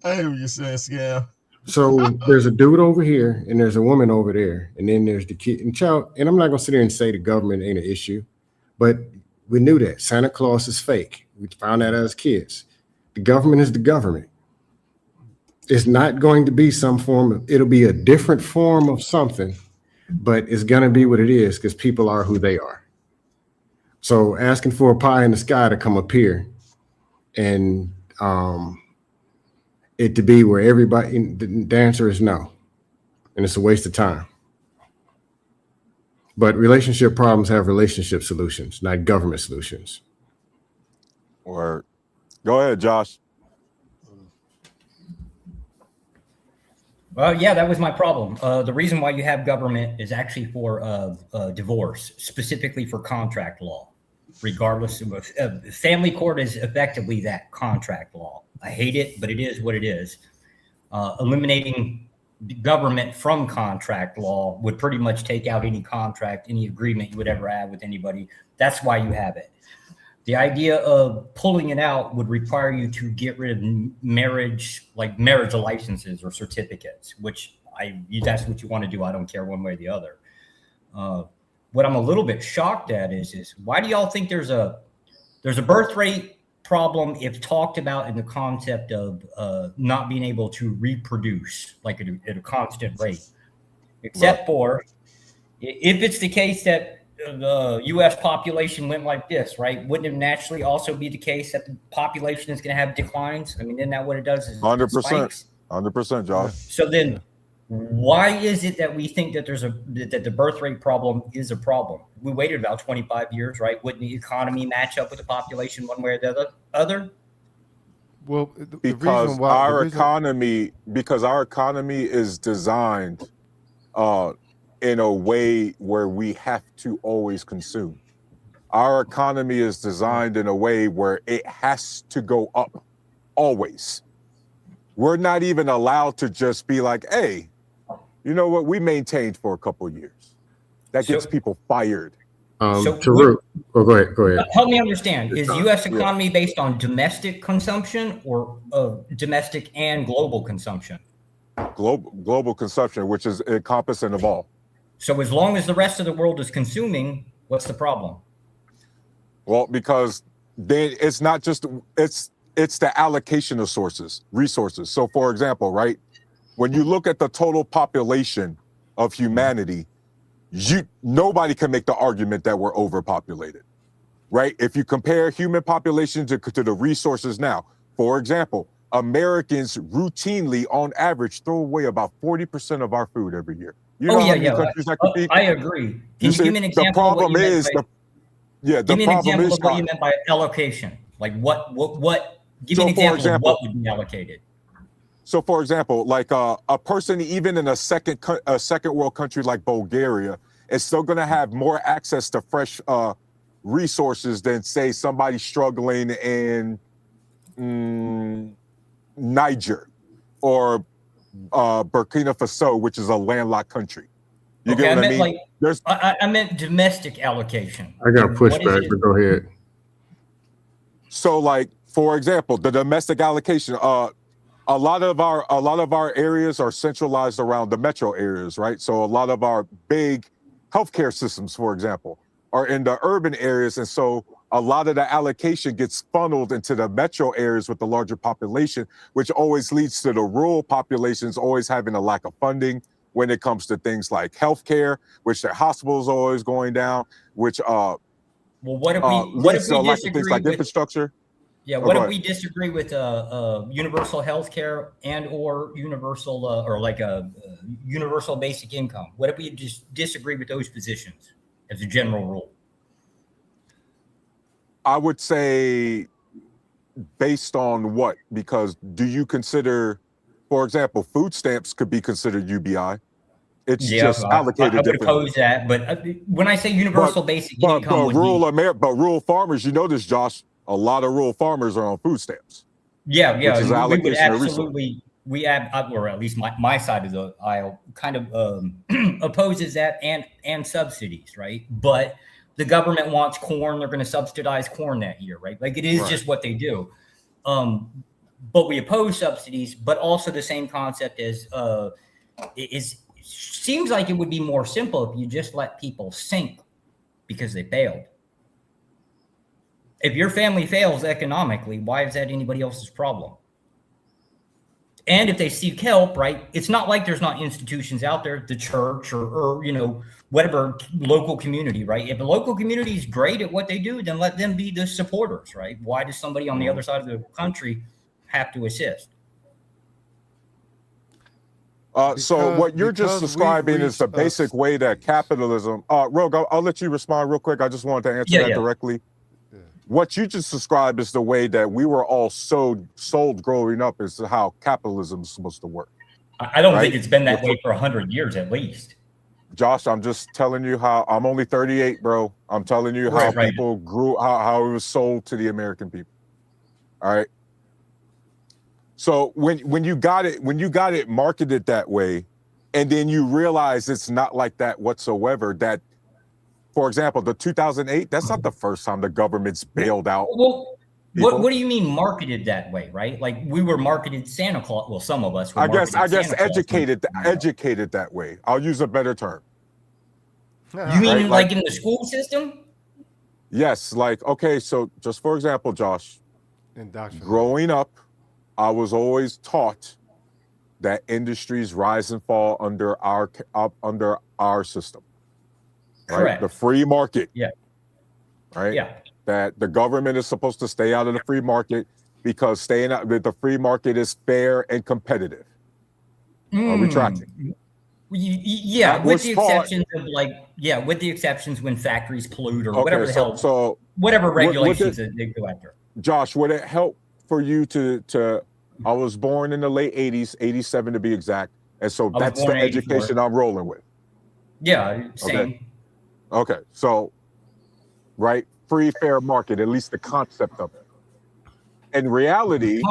I hear what you're saying, Scam. So there's a dude over here and there's a woman over there, and then there's the kid and child. And I'm not gonna sit there and say the government ain't an issue, but we knew that Santa Claus is fake. We found that as kids. The government is the government. It's not going to be some form of, it'll be a different form of something, but it's gonna be what it is because people are who they are. So asking for a pie in the sky to come appear and it to be where everybody, the answer is no. And it's a waste of time. But relationship problems have relationship solutions, not government solutions. Or go ahead, Josh. Well, yeah, that was my problem. The reason why you have government is actually for divorce, specifically for contract law. Regardless of family court is effectively that contract law. I hate it, but it is what it is. Eliminating government from contract law would pretty much take out any contract, any agreement you would ever have with anybody. That's why you have it. The idea of pulling it out would require you to get rid of marriage, like marriage licenses or certificates, which that's what you want to do. I don't care one way or the other. What I'm a little bit shocked at is why do y'all think there's a birth rate problem if talked about in the concept of not being able to reproduce like at a constant rate, except for if it's the case that the U.S. population went like this, right? Wouldn't it naturally also be the case that the population is going to have declines? I mean, isn't that what it does? 100%, 100%, Josh. So then, why is it that we think that that the birth rate problem is a problem? We waited about 25 years, right? Wouldn't the economy match up with the population one way or the other? Well, because our economy is designed in a way where we have to always consume. Our economy is designed in a way where it has to go up always. We're not even allowed to just be like, hey, you know what? We maintained for a couple of years. That gets people fired. Go ahead. Help me understand. Is U.S. economy based on domestic consumption or domestic and global consumption? Global consumption, which is encompassing of all. So as long as the rest of the world is consuming, what's the problem? Well, because then it's not just, it's the allocation of resources. So for example, right, when you look at the total population of humanity, nobody can make the argument that we're overpopulated, right? If you compare human population to the resources now, for example, Americans routinely, on average, throw away about 40% of our food every year. You know how many countries that could be? I agree. Can you give me an example? The problem is, give me an example of what you meant by allocation. Like what? Give me an example of what would be allocated. So, for example, like a person even in a second world country like Bulgaria is still going to have more access to fresh resources than, say, somebody struggling in Niger or Burkina Faso, which is a landlocked country. You get what I mean? I meant domestic allocation. I got pushback, but go ahead. So, like, for example, the domestic allocation. A lot of our areas are centralized around the metro areas, right? So a lot of our big healthcare systems, for example, are in the urban areas, and so a lot of the allocation gets funneled into the metro areas with the larger population, which always leads to the rural populations always having a lack of funding when it comes to things like healthcare, which their hospitals are always going down, which what if we disagree things like infrastructure? Yeah, what if we disagree with universal health care and or universal or like a universal basic income? What if we just disagree with those positions as a general rule? I would say based on what? Because do you consider, for example, food stamps could be considered UBI? It's just allocated differently. I would oppose that, but when I say universal basic income, but rural farmers, you know this, Josh. A lot of rural farmers are on food stamps. Yeah. We would absolutely, or at least my side of the aisle kind of opposes that and subsidies, right? But the government wants corn; they're going to subsidize corn that year, right? Like it is just what they do. but we oppose subsidies, but also the same concept as seems like it would be more simple if you just let people sink because they failed. If your family fails economically, why is that anybody else's problem? And if they seek help, right, it's not like there's not institutions out there, the church or you know, whatever local community, right? If a local community is great at what they do, then let them be the supporters, right? Why does somebody on the other side of the country have to assist? So what you're just because we've describing is the reached basic way that capitalism. Rogue, I'll let you respond real quick. I just wanted to answer that directly. Yeah. What you just described is the way that we were all sold growing up is how capitalism is supposed to work. I don't think it's been that way for 100 years at least. Josh, I'm just telling you how I'm only 38, bro. I'm telling you how people grew, how it was sold to the American people. All right. So when you got it marketed that way, and then you realize it's not like that whatsoever, that, for example, the 2008, that's not the first time the government's bailed out. Well, what do you mean marketed that way, right? Like we were marketed Santa Claus. Well, some of us were I guess educated that way. I'll use a better term. You mean like in the school system? Yes, like, okay, so just for example, Josh, growing up, I was always taught that industries rise and fall under our system. Right? Correct. The free market. Yeah. Right? Yeah. That the government is supposed to stay out of the free market because staying out the free market is fair and competitive. Are we tracking? Yeah, with the exceptions of with the exceptions when factories pollute or whatever the hell. So whatever regulations that they go after. Josh, would it help for you to I was born in the late 80s, 87 to be exact. And so that's the education I'm rolling with. Yeah, same. Okay. So, right, free, fair market, at least the concept of it. In reality,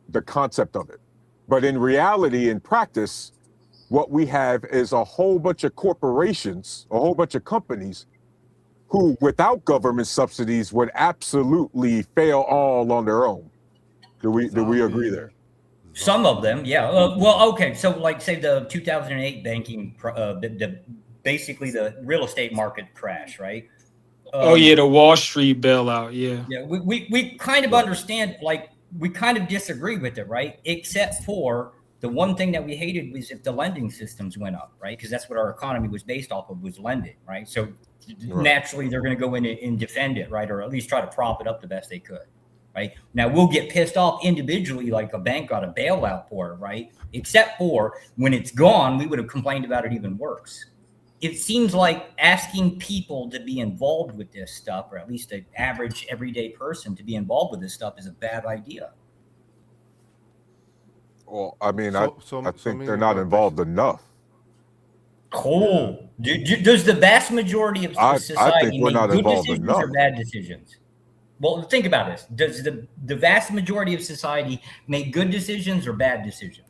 the concept of it. But in reality, in practice, what we have is a whole bunch of corporations, a whole bunch of companies who, without government subsidies, would absolutely fail all on their own. Do we agree there? Some of them, yeah. Well, okay. So, like, say the 2008 banking, basically the real estate market crash, right? The Wall Street bailout, yeah. Yeah, we kind of understand, like, we kind of disagree with it, right? Except for the one thing that we hated was if the lending systems went up, right? Because that's what our economy was based off of, was lending, right? So naturally they're going to go in and defend it, right? Or at least try to prop it up the best they could. Right? Now we'll get pissed off individually, like a bank got a bailout for it, right? Except for when it's gone, we would have complained about it even worse. It seems like asking people to be involved with this stuff, or at least an average everyday person to be involved with this stuff, is a bad idea. Well, I mean, I think they're not involved enough. Cool. Does the vast majority of society make good decisions or bad decisions? Well, think about this. Does the vast majority of society make good decisions or bad decisions?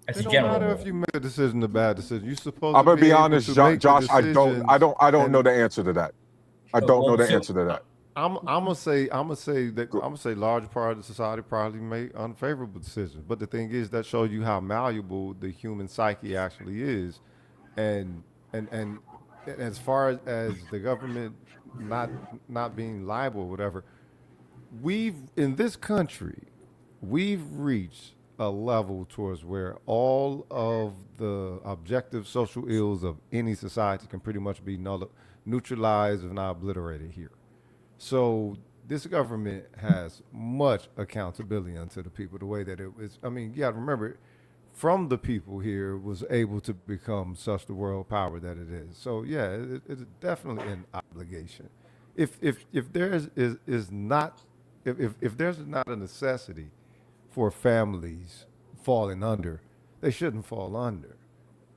That's a general. It don't matter if you make a decision or bad decision. You're supposed. I'm gonna be honest, Josh. I don't know the answer to that. I don't know the answer to that. I'm gonna say large part of the society probably make unfavorable decisions. But the thing is, that shows you how malleable the human psyche actually is, and as far as the government not being liable or whatever, in this country, we've reached a level towards where all of the objective social ills of any society can pretty much be neutralized, if not obliterated here. So this government has much accountability unto the people, the way that it was. I mean, you got to remember, from the people here was able to become such the world power that it is. So yeah, it's definitely an obligation. If there's not a necessity for families falling under, they shouldn't fall under.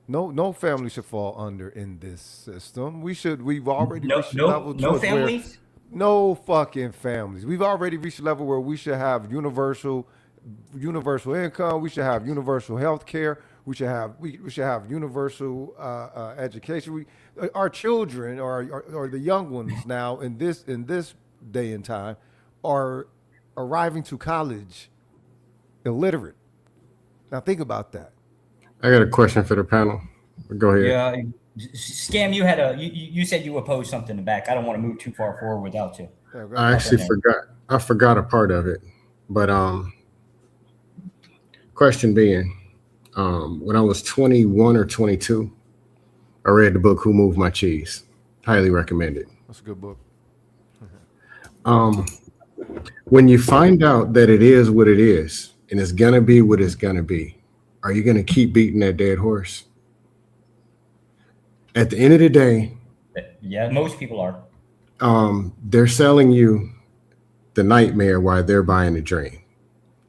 No family should fall under in this system. We've already reached a level no families? No fucking families. We've already reached a level where we should have universal income. We should have universal health care. We should have universal education. Our children or the young ones now in this day and time are arriving to college illiterate. Now think about that. I got a question for the panel. Go ahead. Yeah, Scam, you said you opposed something in the back. I don't want to move too far forward without you. I actually forgot. I forgot a part of it, but question being, when I was 21 or 22, I read the book Who Moved My Cheese. Highly recommended. That's a good book. When you find out that it is what it is and it's gonna be what it's gonna be, are you gonna keep beating that dead horse? At the end of the day, yeah, most people are. They're selling you the nightmare while they're buying the dream.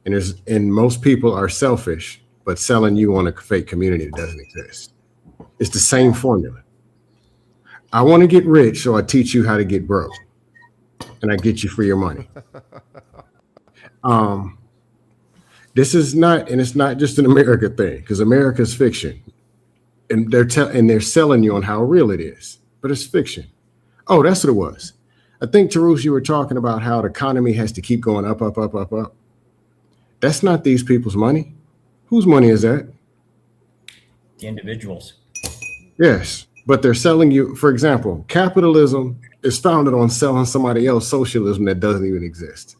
And most people are selfish, but selling you on a fake community that doesn't exist. It's the same formula. I want to get rich, so I teach you how to get broke, and I get you for your money. This is not, and it's not just an America thing, because America's fiction, and they're selling you on how real it is, but it's fiction. Oh, that's what it was. I think, Tarus, you were talking about how the economy has to keep going up, up, up, up, up. That's not these people's money. Whose money is that? The individuals. Yes, but they're selling you, for example, capitalism is founded on selling somebody else socialism that doesn't even exist.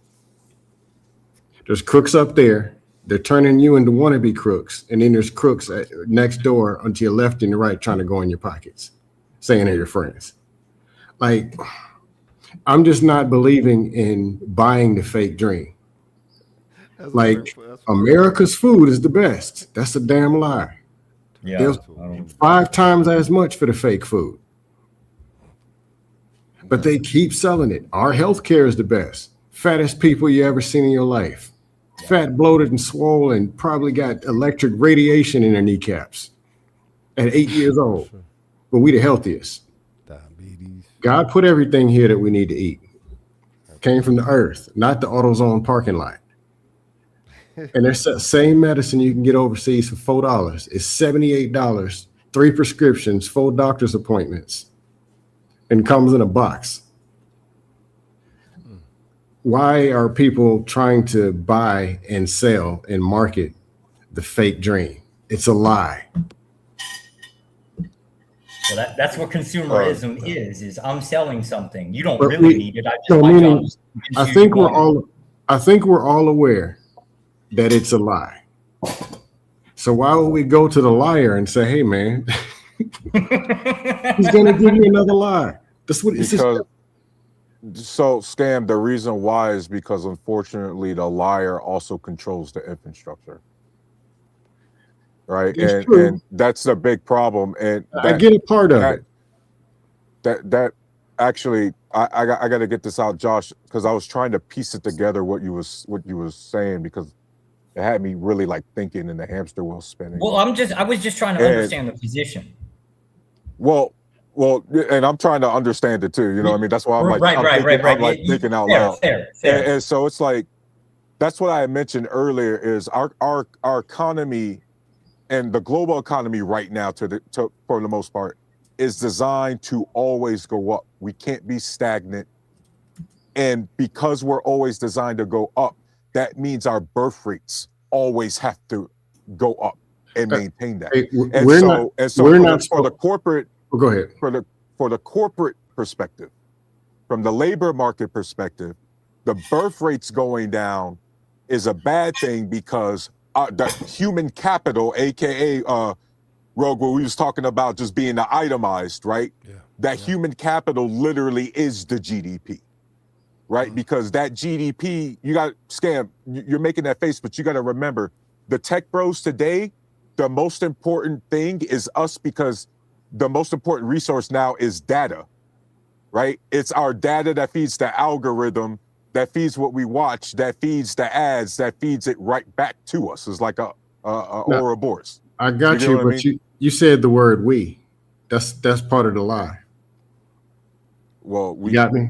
There's crooks up there. They're turning you into wannabe crooks. And then there's crooks next door onto your left and your right trying to go in your pockets, saying they're your friends. Like, I'm just not believing in buying the fake dream. Like, America's food is the best. That's a damn lie. Yeah, There's 5 times as much for the fake food. But they keep selling it. Our healthcare is the best. Fattest people you ever seen in your life. Fat, bloated, and swollen, probably got electric radiation in their kneecaps at 8 years old. But we the healthiest. Diabetes. God put everything here that we need to eat. Came from the earth, not the AutoZone parking lot. And there's the same medicine you can get overseas for $4. It's $78, 3 prescriptions, 4 doctor's appointments, and comes in a box. Why are people trying to buy and sell and market the fake dream? It's a lie. Well, that's what consumerism is I'm selling something. You don't But really need it. I think we're all aware that it's a lie. So why would we go to the liar and say, hey man, he's gonna give you another lie? That's what it's because so Scam, the reason why is because unfortunately the liar also controls the infrastructure. Right. And that's a big problem. And I get a part of it. That actually I got to get this out, Josh, because I was trying to piece it together what you was saying, because it had me really like thinking and the hamster wheel spinning. Well, I was just trying to understand the position. Well, and I'm trying to understand it too. You know what I mean? That's why I'm like, I'm like thinking out loud. Fair. And so it's like, that's what I had mentioned earlier is our economy and the global economy right now for the most part is designed to always go up. We can't be stagnant. And because we're always designed to go up, that means our birth rates always have to go up and maintain that. For the corporate, go ahead. For the corporate perspective, from the labor market perspective, the birth rates going down is a bad thing because the human capital, aka Rogue, where we was talking about just being itemized, right? Yeah. That human capital literally is the GDP. Right? Because that GDP, you got Scam, you're making that face, but you got to remember the tech bros today, the most important thing is us, because the most important resource now is data, right? It's our data that feeds the algorithm, that feeds what we watch, that feeds the ads, that feeds it right back to us. It's like a Ouroboros. I got you, but you said the word we. That's part of the lie. Well, you got me?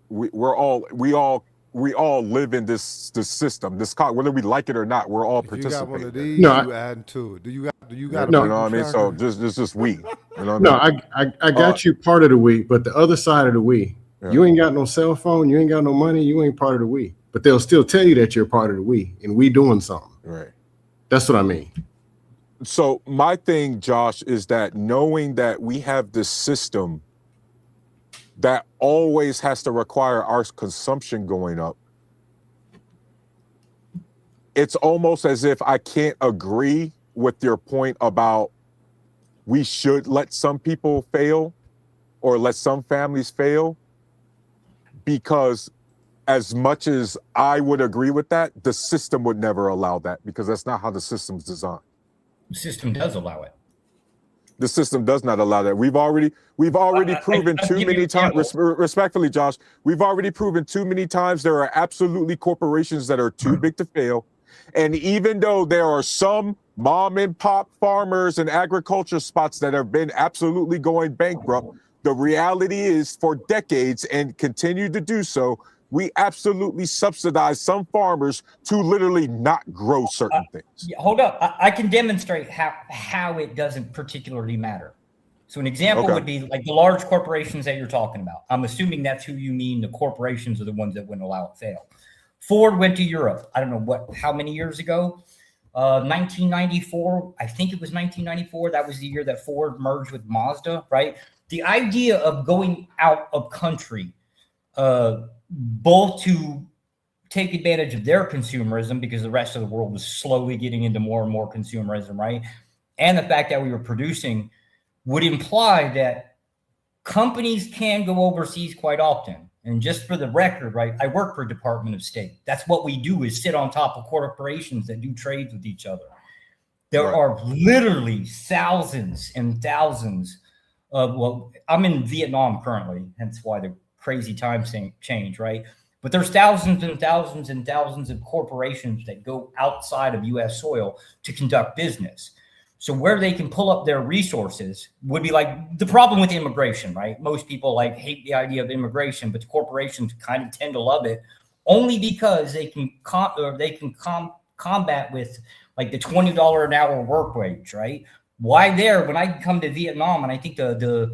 We all live in this system, whether we like it or not. We're all participating. You got one of these, you add to it. Do you got? No, you know what I mean. So just we. You know what I mean? I got you part of the we, but the other side of the we, you ain't got no cell phone, you ain't got no money, you ain't part of the we. but they'll still tell you that you're part of the we and we doing something. Right. That's what I mean. So my thing, Josh, is that knowing that we have this system that always has to require our consumption going up, it's almost as if I can't agree with your point about we should let some people fail or let some families fail, because as much as I would agree with that, the system would never allow that, because that's not how the system's designed. The system does allow it. The system does not allow that. We've already proven I'll too give you many an times, example. respectfully, Josh, we've already proven too many times there are absolutely corporations that are too big to fail. And even though there are some mom and pop farmers and agriculture spots that have been absolutely going bankrupt, the reality is for decades and continue to do so, we absolutely subsidize some farmers to literally not grow certain things. Hold up. I can demonstrate how it doesn't particularly matter. So an example would be like the large corporations that you're talking about. I'm assuming that's who you mean. The corporations are the ones that wouldn't allow it fail. Ford went to Europe. I don't know how many years ago. 1994. I think it was 1994. That was the year that Ford merged with Mazda, right? The idea of going out of country, both to take advantage of their consumerism, because the rest of the world was slowly getting into more and more consumerism, right? And the fact that we were producing would imply that companies can go overseas quite often. And just for the record, right, I work for Department of State. That's what we do, is sit on top of corporations that do trades with each other. There are literally thousands and thousands of, well, I'm in Vietnam currently, hence why the crazy times change, right? But there's thousands and thousands and thousands of corporations that go outside of U.S. soil to conduct business. So where they can pull up their resources would be like the problem with immigration, right? Most people hate the idea of immigration, but the corporations kind of tend to love it only because they can combat with like the $20 an hour work wage, right? Why when I come to Vietnam, and I think the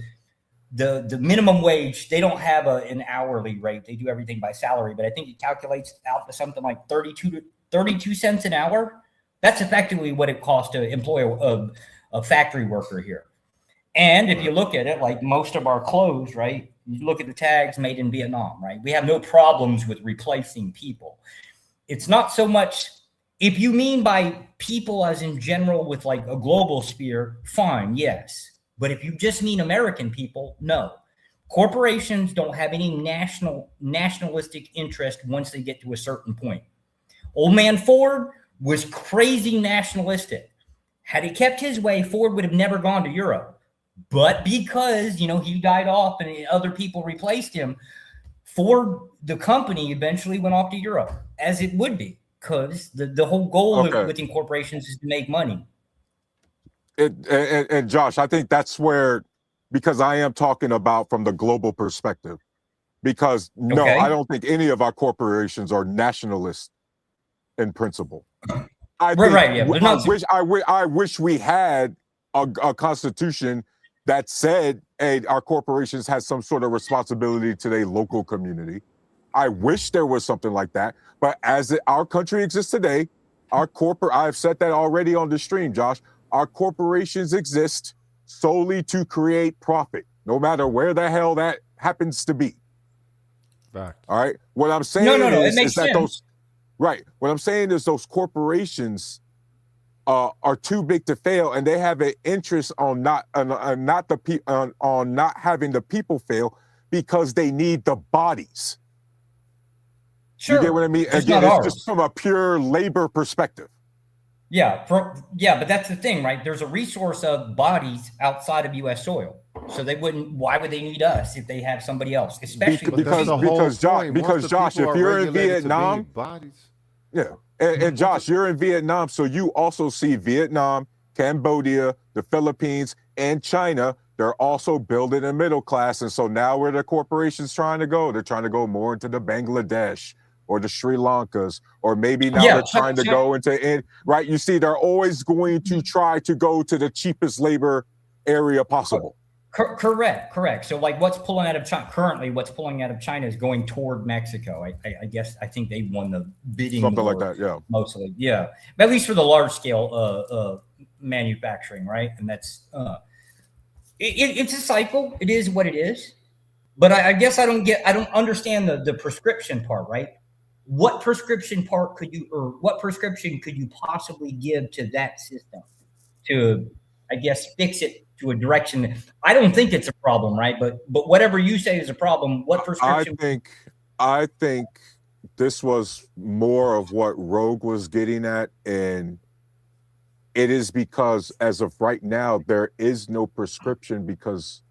minimum wage, they don't have an hourly rate. They do everything by salary, but I think it calculates out to something like 32 cents an hour. That's effectively what it costs to employ a factory worker here. And if you look at it, like most of our clothes, right? You look at the tags made in Vietnam, right? We have no problems with replacing people. It's not so much, if you mean by people as in general with like a global sphere, fine, yes. But if you just mean American people, no. Corporations don't have any nationalistic interest once they get to a certain point. Old man Ford was crazy nationalistic. Had he kept his way, Ford would have never gone to Europe. But because, he died off and other people replaced him, Ford, the company, eventually went off to Europe, as it would be, because the whole goal within corporations is to make money. And Josh, I think that's where, because I am talking about from the global perspective, because no, I don't think any of our corporations are nationalists in principle. I wish we had a constitution that said, hey, our corporations had some sort of responsibility to their local community. I wish there was something like that. But as our country exists today, I've said that already on the stream, Josh, our corporations exist solely to create profit, no matter where the hell that happens to be. Back. All right. What I'm saying is that what I'm saying is those corporations are too big to fail, and they have an interest on not having the people fail because they need the bodies. Sure. You get what I mean? Again, it's just from a pure labor perspective. Yeah, but that's the thing, right? There's a resource of bodies outside of U.S. soil, so why would they need us if they have somebody else? Especially because Josh, if you're in Vietnam, and Josh, you're in Vietnam, so you also see Vietnam, Cambodia, the Philippines, and China. They're also building a middle class, and so now where the corporations trying to go? They're trying to go more into the Bangladesh or the Sri Lankas, or maybe now they're trying to go into, right? You see, they're always going to try to go to the cheapest labor area possible. Correct. So like what's pulling out of China currently, what's pulling out of China is going toward Mexico. I guess I think they won the bidding Something war like that, yeah. mostly. Yeah. But at least for the large scale manufacturing, right? And that's it's a cycle. It is what it is. But I guess I don't understand the prescription part, right? What prescription could you possibly give to that system to, I guess, fix it to a direction? I don't think it's a problem, right? But whatever you say is a problem, what prescription? I think this was more of what Rogue was getting at, and it is because as of right now, there is no prescription because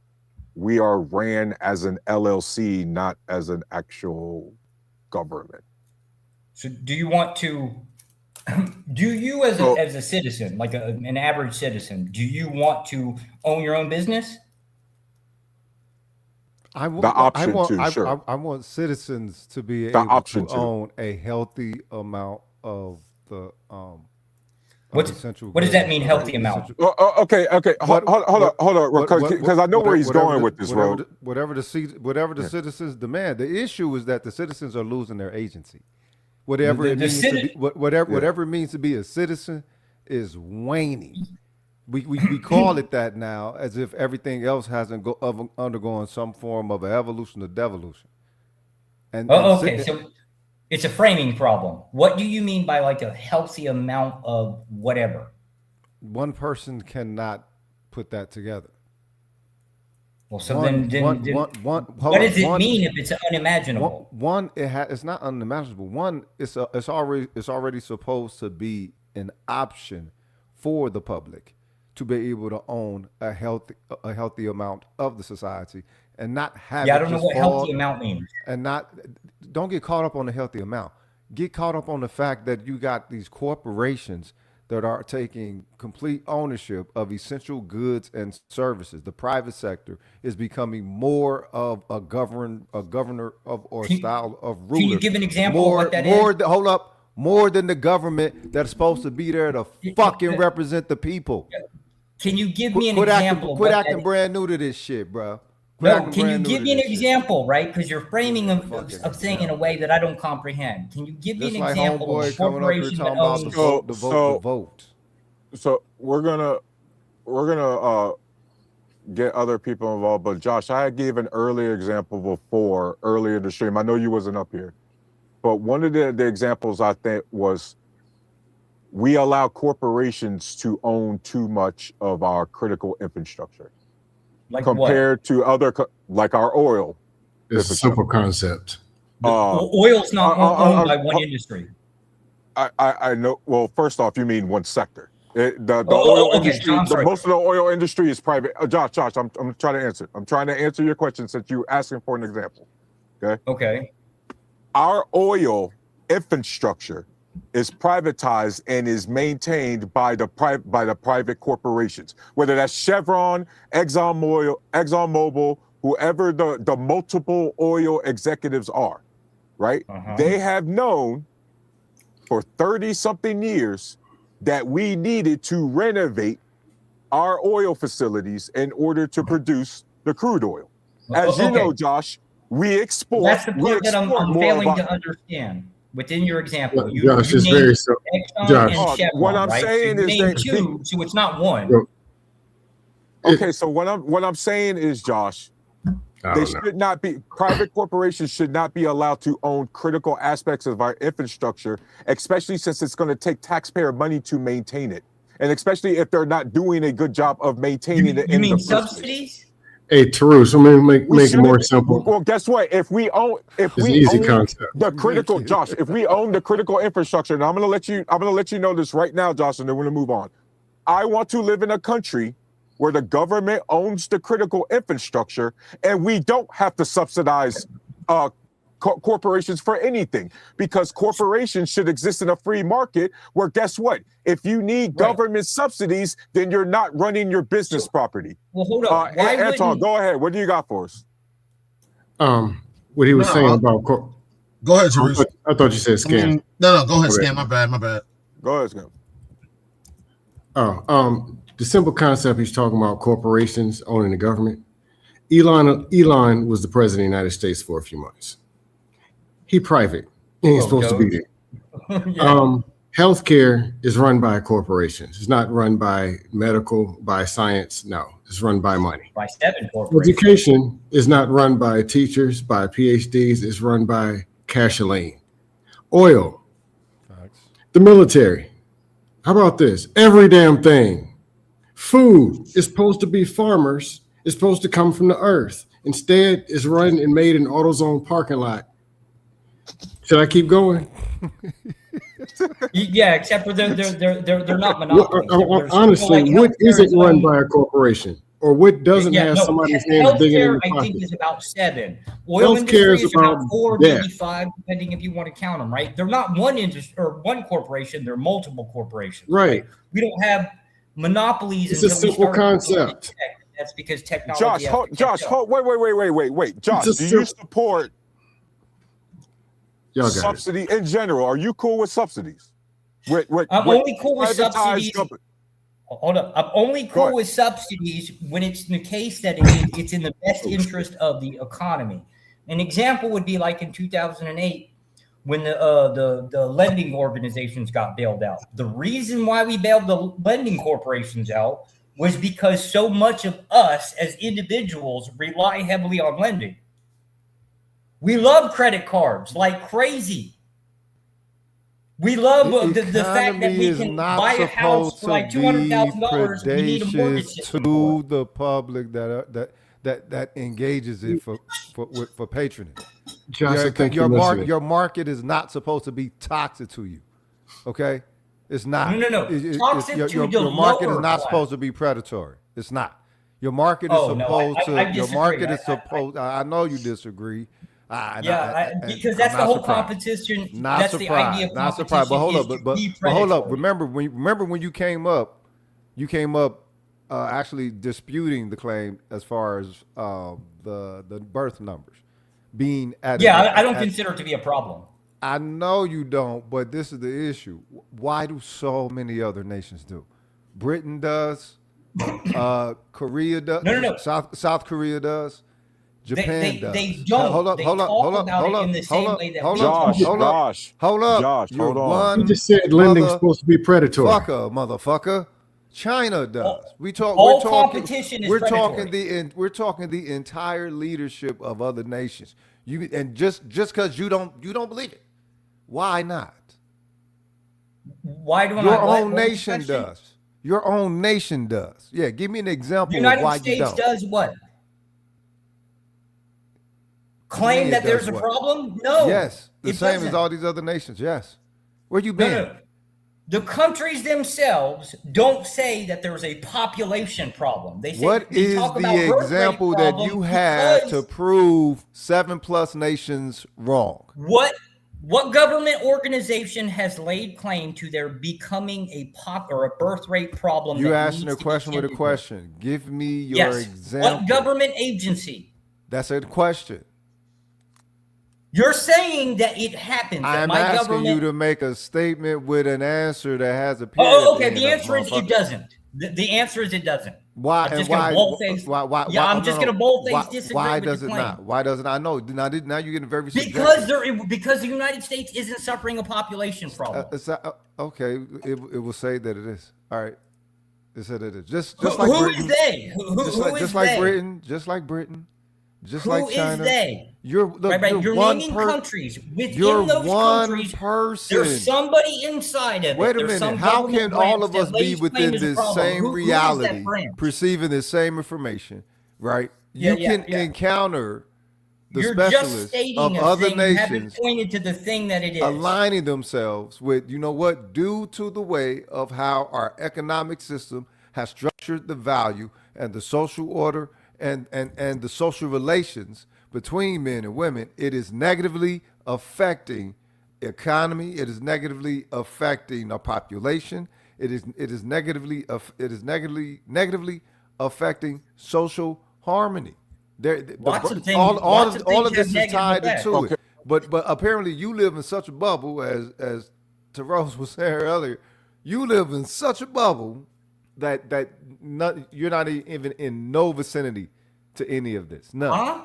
we are ran as an LLC, not as an actual government. So do you want to, do you as a citizen, like an average citizen, do you want to own your own business? I want citizens to be able to own a healthy amount of the what does that mean, healthy amount? Okay. Hold on, because I know where he's going with this, Rogue. Whatever the citizens demand. The issue is that the citizens are losing their agency. Whatever it means to be a citizen is waning. We call it that now, as if everything else hasn't undergone some form of an evolution or devolution. So it's a framing problem. What do you mean by like a healthy amount of whatever? One person cannot put that together. Well, so what does it mean if it's unimaginable? It's not unimaginable. One, it's already supposed to be an option for the public to be able to own a healthy amount of the society and not have. Yeah, I don't know what healthy amount means. And don't get caught up on the healthy amount. Get caught up on the fact that you got these corporations that are taking complete ownership of essential goods and services. The private sector is becoming more of a governor or style of ruler. Can you give an example of what that is? More than the government that's supposed to be there to fucking represent the people. Can you give me an example? Quit acting brand new to this shit, bro. No, can you give me an example, right? Because you're framing of saying in a way that I don't comprehend. Can you give me an example of a corporation that owns the vote? So we're gonna get other people involved, but Josh, I gave an earlier example earlier in the stream. I know you wasn't up here, but one of the examples I think was we allow corporations to own too much of our critical infrastructure. Like compared to other, like our oil. It's a simple concept. Oil's not owned by one industry. I know. Well, first off, you mean one sector. The oil industry, most of the oil industry is private. Josh, I'm trying to answer. I'm trying to answer your question since you're asking for an example. Okay. Our oil infrastructure is privatized and is maintained by the private corporations, whether that's Chevron, ExxonMobil, whoever the multiple oil executives are, right? They have known for 30-something years that we needed to renovate our oil facilities in order to produce the crude oil. As you know, Josh, we export. That's the part that I'm failing to understand. Within your example, Josh, it's very so. Josh, and Chevron, what I'm saying is that two, so it's not one. Okay, so what I'm saying is, Josh, they should not be, private corporations should not be allowed to own critical aspects of our infrastructure, especially since it's going to take taxpayer money to maintain it, and especially if they're not doing a good job of maintaining it. You mean subsidies? Hey, Taru, so make it more simple. Well, guess what? If we own the critical, Josh, if we own the critical infrastructure, and I'm gonna let you know this right now, Josh, and then we're gonna move on. I want to live in a country where the government owns the critical infrastructure, and we don't have to subsidize corporations for anything, because corporations should exist in a free market where, guess what? If you need government subsidies, then you're not running your business properly. Well, hold on. Anton, go ahead. What do you got for us? What he was saying about go ahead, Teresa. I thought you said scam. No, go ahead, scam. My bad. Go ahead, scam. The simple concept he's talking about, corporations owning the government. Elon was the president of the United States for a few months. He private. He ain't supposed to be there. Yeah. Healthcare is run by corporations. It's not run by medical, by science. No, it's run by money. By 7 corporations. Education is not run by teachers, by PhDs. It's run by gasoline, oil, Facts. the military. How about this? Every damn thing. Food is supposed to be farmers. It's supposed to come from the earth. Instead, it's run and made in AutoZone parking lot. Should I keep going? Yeah, except for they're not monopolies. Honestly, what isn't run by a corporation, or what doesn't have somebody's hands digging in the pocket? I think is about 7. Oil Healthcare industry is about 4, death. maybe 5, depending if you want to count them. Right? They're not one industry or one corporation. They're multiple corporations. Right. We don't have monopolies. It's a simple concept. That's because technology. Josh, wait. Josh, do you support subsidy in general? Are you cool with subsidies? I'm only cool with subsidies. Hold up. I'm only cool with subsidies when it's in the case that it's in the best interest of the economy. An example would be like in 2008 when the lending organizations got bailed out. The reason why we bailed the lending corporations out was because so much of us as individuals rely heavily on lending. We love credit cards like crazy. We love the fact that we can buy a house for like $200,000. We need a mortgage system to the public that engages it for patronage. Your market is not supposed to be toxic to you. Okay, it's not. No. Toxic to your market is not supposed to be predatory. It's not. Your market is supposed to. Your market is supposed. I know you disagree. Because that's the whole competition. That's the idea of competition. Not surprised. But hold up. But hold up. Remember when you came up, actually disputing the claim as far as the birth numbers being at. Yeah, I don't consider it to be a problem. I know you don't, but this is the issue. Why do so many other nations do? Britain does. Korea does. No. South Korea does. Japan does. They don't. Hold up. Josh, hold on. You just said lending is supposed to be predatory. Motherfucker. China does. We're competition is predatory. We're talking the entire leadership of other nations. Just because you don't believe it. Why not? Why do I? Your own nation does. Your own nation does. Yeah, give me an example of why you don't. The United States does what? Claim that there's a problem? No. Yes, the same as all these other nations. Yes. Where you been? No. The countries themselves don't say that there's a population problem. They say what is the example that you have to prove 7+ nations wrong? What government organization has laid claim to there becoming a birth rate problem? You asking a question with a question. Give me your example. What government agency? That's a question. You're saying that it happens. I'm asking you to make a statement with an answer that has a period. Oh, okay. The answer is it doesn't. The answer is it doesn't. Why? I'm just gonna boldface. Why? Yeah, I'm just gonna boldface disagree. Why with does the it claim. not? Why doesn't I know? Now you're getting very subjective. Because the United States isn't suffering a population problem. Okay, it will say that it is. All right, it said it is. Just like Britain. Who is they? Just like Britain. Just like Britain. Just like China. Who is they? You're naming countries. Within those countries, there's somebody inside of it. Wait a minute. How can all of us be within this same reality, perceiving the same information, right? You can encounter the specialists of other nations pointed to the thing that it is. Aligning themselves with, due to the way of how our economic system has structured the value and the social order and the social relations between men and women, it is negatively affecting economy. It is negatively affecting our population. It is negatively affecting social harmony. All of this is tied into it. But apparently you live in such a bubble, as Terose was saying earlier. You live in such a bubble that you're not even in no vicinity to any of this. None. Huh?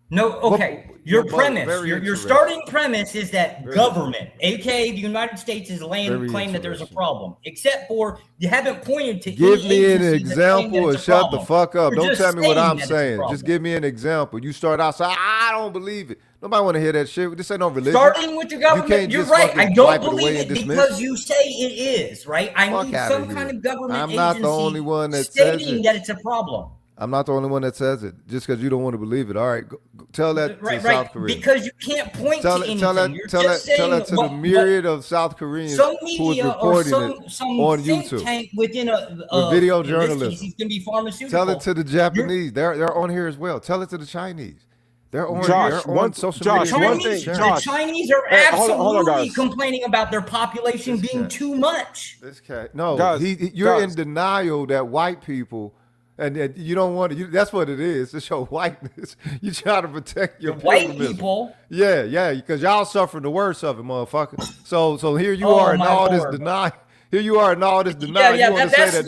No, okay. Your premise, your starting premise is that government, aka the United States, is claim that there's a problem. Except for you haven't pointed to give any me an agency example and shut the fuck up. You're Don't just tell me what I'm saying that it's a saying. problem. Just give me an example. You start out saying, I don't believe it. Nobody want to hear that shit. This ain't no religion. Starting with the government, can't you're just right. fucking I don't wipe it believe away it and dismiss because it. you say it is, right? I Fuck need outta some here. kind of government I'm not the agency only one that says stating it. that it's a problem. I'm not the only one that says it. Just because you don't want to believe it. All right, go tell that to South Korea. Because you can't point to anything. Tell that to the myriad of South Koreans some who is media reporting or some on think YouTube. tank within With video journalism. It's going to be pharmaceutical. Tell it to the Japanese. They're on here as well. Tell it to the Chinese. They're on, Josh, they're on social media. The Chinese are absolutely complaining about their population being too much. This cat, no, guys, you're in denial that white people, and you don't want to. That's what it is. To show whiteness, you try to protect your white people. Yeah, because y'all suffering the worst of it, motherfucker. So here you are in all this denial. Here you are in all this denial. Yeah, you want to say that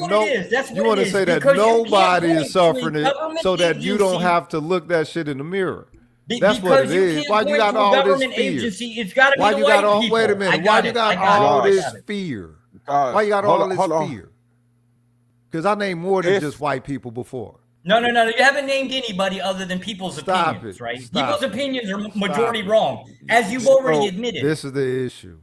you want to say that nobody is suffering it, so that you don't have to look that shit in the mirror. That's what it is. Why you got all this fear? It's got to be the white people. Wait a minute. Why you got all this fear? Why you got all this fear? Because I named more than just white people before. No. You haven't named anybody other than people's opinions, right? People's opinions are majority wrong, as you've already admitted. This is the issue.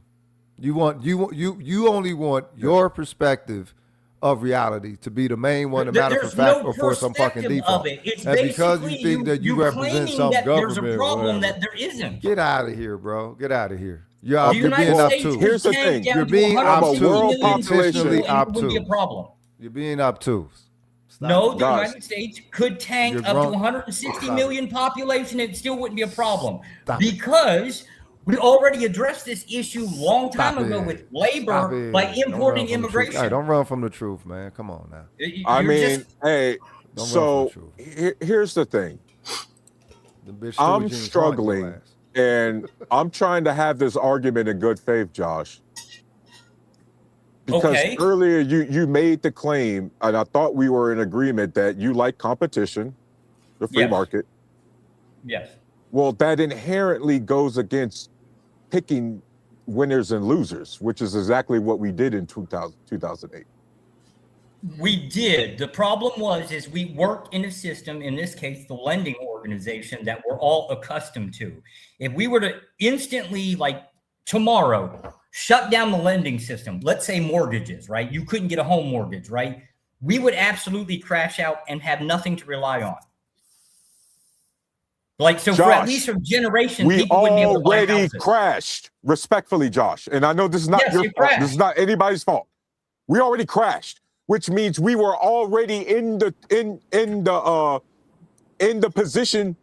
You only want your perspective of reality to be the main one, no matter for fact or for some fucking default. And because you think that you represent some government, there's a problem that there isn't. Get out of here, bro. Get out of here. You're being obtuse. Here's the thing. You're being obtuse. Intentionally obtuse. Be a problem. You're being obtuse. No, the United States could tank up to 160 million population and it still wouldn't be a problem. Because we already addressed this issue a long time ago with labor by importing immigration. Hey, don't run from the truth, man. Come on now. Here's the thing. I'm struggling, and I'm trying to have this argument in good faith, Josh. Because earlier you made the claim, and I thought we were in agreement that you like competition, the free market. Yes. Well, that inherently goes against picking winners and losers, which is exactly what we did in 2008. We did. The problem is we worked in a system, in this case, the lending organization that we're all accustomed to. If we were to instantly, like tomorrow, shut down the lending system, let's say mortgages, right? You couldn't get a home mortgage, right? We would absolutely crash out and have nothing to rely on. Like, so Josh, for at least for generations, people wouldn't be able to buy houses. We already crashed, respectfully, Josh. And I know this is not your fault. This is not anybody's fault. We already crashed, which means we were already in the position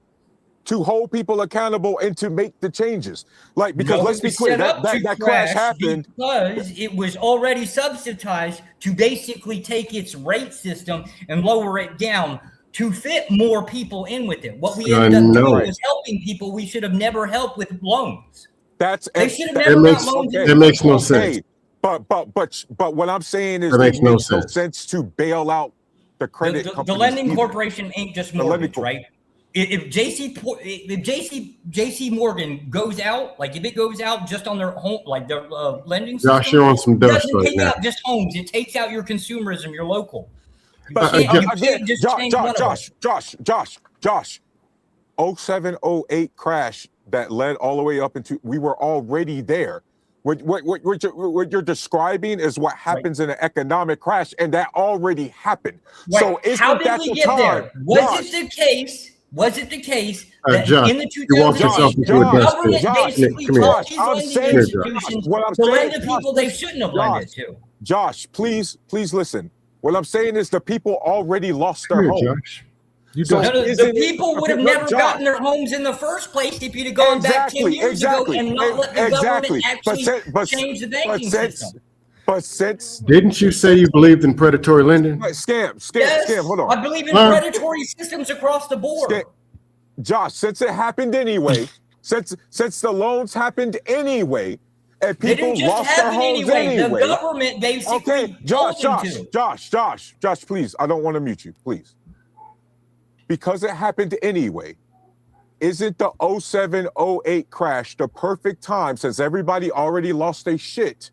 to hold people accountable and to make the changes. Like, because let's be clear, that crash happened because it was already subsidized to basically take its rate system and lower it down to fit more people in with it. What we ended up doing was helping people we should have never helped with loans. They should have never got loans. It makes no sense. But what I'm saying is it makes no sense to bail out the credit companies. The lending corporation ain't just mortgage, right? If JC Morgan goes out, like if it goes out just on their home, like their lending system, Josh, you're on some dust right now. Out just homes. It takes out your consumerism, your local. Josh, 07, 08 crash that led all the way up into, we were already there. What you're describing is what happens in an economic crash, and that already happened. Right. So how did we get there? Was it the case that Josh, in the 2008 government basically told these lending institutions to lend to people they shouldn't have lended to? Josh, please listen. What I'm saying is the people already lost their homes. The people would have never gotten their homes in the first place if you'd have gone back 10 years ago and not let the government actually change the banking system. But since didn't you say you believed in predatory lending? Scam. Hold on. I believe in predatory systems across the board. Josh, since it happened anyway, since the loans happened anyway, and people lost their homes anyway. The government basically Josh, please. I don't want to mute you, please. because it happened anyway, isn't the 07, 08 crash the perfect time, since everybody already lost their shit,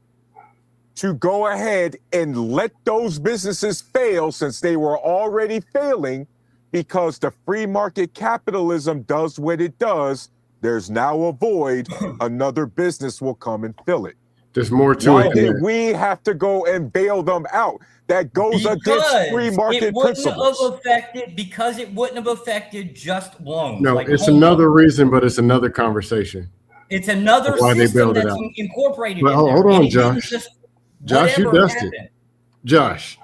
to go ahead and let those businesses fail since they were already failing, because the free market capitalism does what it does? There's now a void. Another business will come and fill it. There's more to Why it. did we have to go and bail them out? That goes against free market principles. Because it wouldn't have affected just loans. No, like it's home another loans. reason, but it's another conversation. It's another Why they system bailed it that's out. incorporated. But in hold there. on, And it didn't Josh. just Josh, you whatever dusted. happened. Josh,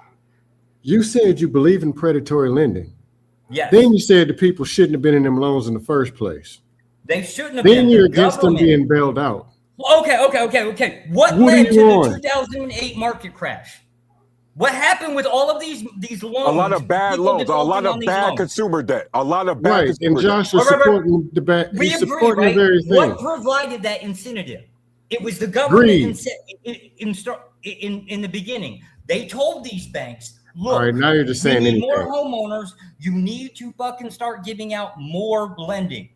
you said you believe in predatory lending. Yes. Then you said the people shouldn't have been in them loans in the first place. They shouldn't have Then been. you're The against them government- being bailed out. Okay. What What are led you to the on? 2008 market crash? What happened with all of these loans? A lot of bad people loans, a defaulting lot on of these bad loans? consumer debt, a lot of bad Right, consumer and debt. Josh is supporting the back. We He's agree, supporting right? the very thing. What provided that incentive? It was the government Greed. in the beginning. They told these banks, look, All right, now you're just saying we need anything. more homeowners. You need to fucking start giving out more lending.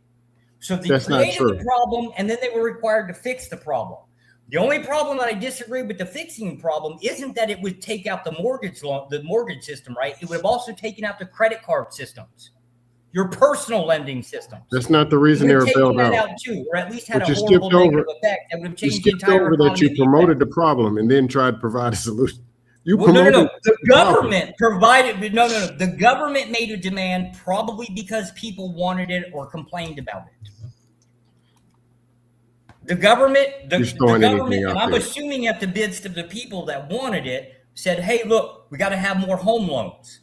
So they That's not created true. the problem, and then they were required to fix the problem. The only problem that I disagree with the fixing problem isn't that it would take out the mortgage system, right? It would have also taken out the credit card systems, your personal lending systems. That's not the reason It they would were have taken bailed that out. out too, or at least had But a you horrible skipped over- negative effect that would have You changed the skipped entire over that economy. you promoted the problem and then tried to provide a solution. You Well, no. promoted The problem. government provided. No. The government made a demand probably because people wanted it or complained about it. The government, Just throwing anything government, and out I'm there. assuming at the bids of the people that wanted it, said, "Hey, look, we got to have more home loans,"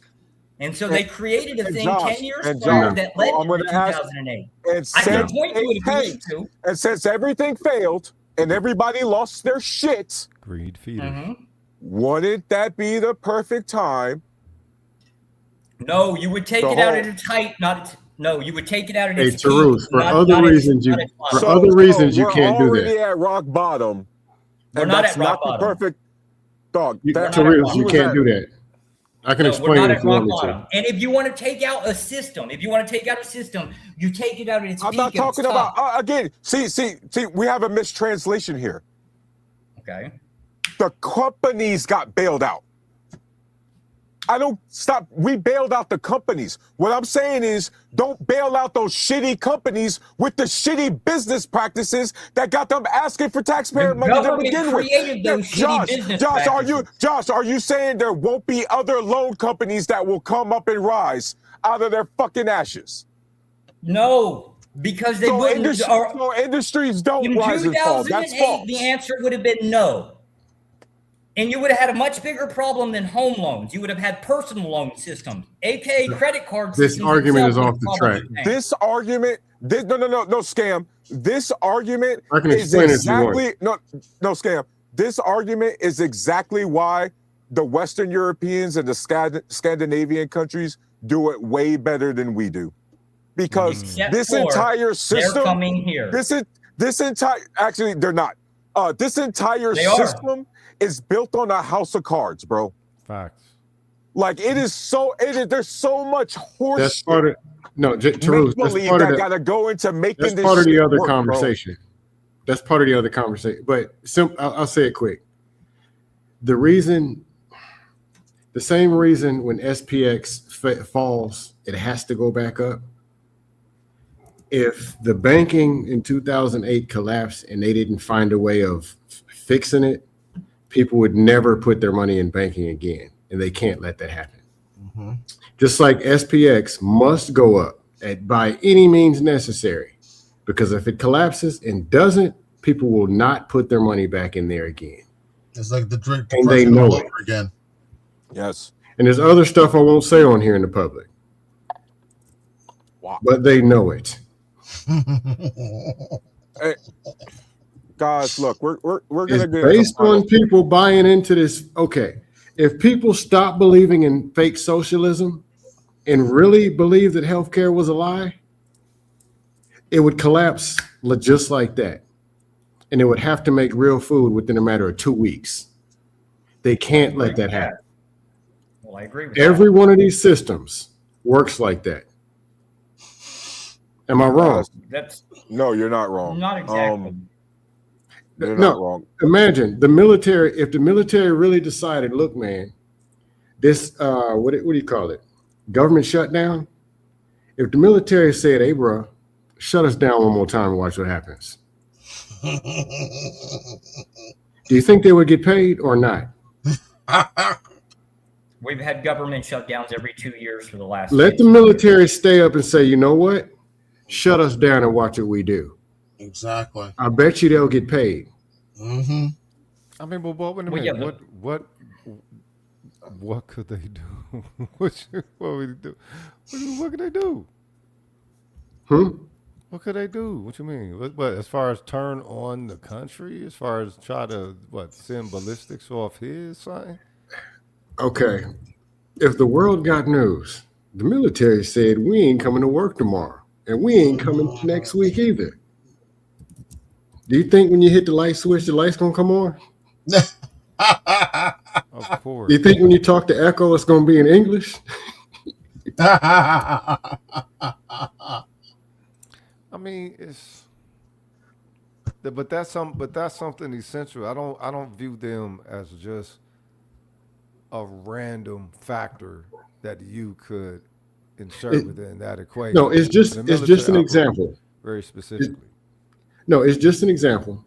and so they created a and thing Josh, 10 years and prior Josh, that led I'm to gonna ask- 2008. And I can since point to it if you it need to. and since everything failed and everybody lost their shit, Greed feeder. Mm-hmm. wouldn't that be the perfect time? No, you would take The it out whole- at its height, not. No, you would take it out at Hey, its peak. Tarus, for not other its- reasons you not its bottom. for other reasons you we're can't do already that. at rock bottom. We're and not that's at rock not the bottom. perfect dog. You, That- not at Tarus, rock you was can't at- do that. I can No, we're explain not if at you rock want me bottom. to. And if you want to take out a system, you take it out at its I'm peak. not and its talking top. about again. See, we have a mistranslation here. Okay. The companies got bailed out. I don't stop. We bailed out the companies. What I'm saying is, don't bail out those shitty companies with the shitty business practices that got them asking for taxpayer The money to government begin with. created those shitty business practices. Josh, are you saying there won't be other loan companies that will come up and rise out of their fucking ashes? No, because they So, wouldn't. so industries don't In rise and fall. That's 2008, false. the answer would have been no. And you would have had a much bigger problem than home loans. You would have had personal loan systems, aka credit card systems. This argument is themselves off the would track. probably tank. This argument, no scam. This argument I can is explain it if you want. exactly no scam. This argument is exactly why the Western Europeans and the Scandinavian countries do it way better than we do, because Except this for entire They're system, coming here. this entire actually they're not. This entire They are. system is built on a house of cards, bro. Facts. Like it is so. There's so much horse. That's part of Tarus, that's Make-believe part of that the, gotta go into making that's this part of the shit other work, bro. conversation. That's part of the other conversation. But I'll say it quick. The same reason when SPX falls, it has to go back up. If the banking in 2008 collapsed and they didn't find a way of fixing it, people would never put their money in banking again, and they can't let that happen. Mm-hmm. Just like SPX must go up by any means necessary, because if it collapses and doesn't, people will not put their money back in there again. It's like the drink And they depression know all it. over again. Yes. And there's other stuff I won't say on here in the public, Wow. but they know it. Hey, guys, look, we're It's gonna get based on people buying into this. Okay, if people stop believing in fake socialism and really believe that healthcare was a lie, it would collapse just like that. And it would have to make real food within a matter of 2 weeks. They can't let that happen. Well, I agree with Every one of these systems works like that. Am I wrong? That's No, you're not wrong. not exactly. You're No. not wrong. Imagine the military. If the military really decided, look, man, this what do you call it? Government shutdown. If the military said, "Hey, bro, shut us down one more time and watch what happens," do you think they would get paid or not? We've had government shutdowns every 2 years for the last. Let the 15 military stay up and say, you know what? Shut us down and watch what we do. Exactly. I bet you they'll get paid. Mm-hmm. I mean, but wait a Well, minute. yeah, What could they do? what would they do? What could they do? What could they do? What you mean? What as far as turn on the country? As far as try to send ballistics off his something? Okay. If the world got news, the military said we ain't coming to work tomorrow, and we ain't coming next week either. Do you think when you hit the light switch, the light's gonna come on? Of course. Do you think when you talk to Echo, it's gonna be in English? I mean, but that's something essential. I don't view them as just a random factor that you could insert within that equation. No, it's just an example. Very specifically. It's just an example.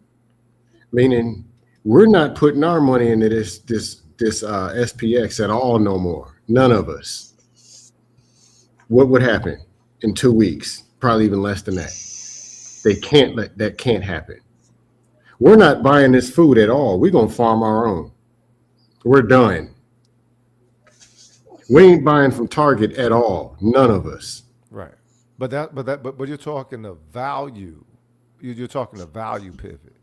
Meaning, we're not putting our money into this SPX at all no more. None of us. What would happen in 2 weeks? Probably even less than that. That can't happen. We're not buying this food at all. We're gonna farm our own. We're done. We ain't buying from Target at all. None of us. Right. But you're talking a value. You're talking a value pivot.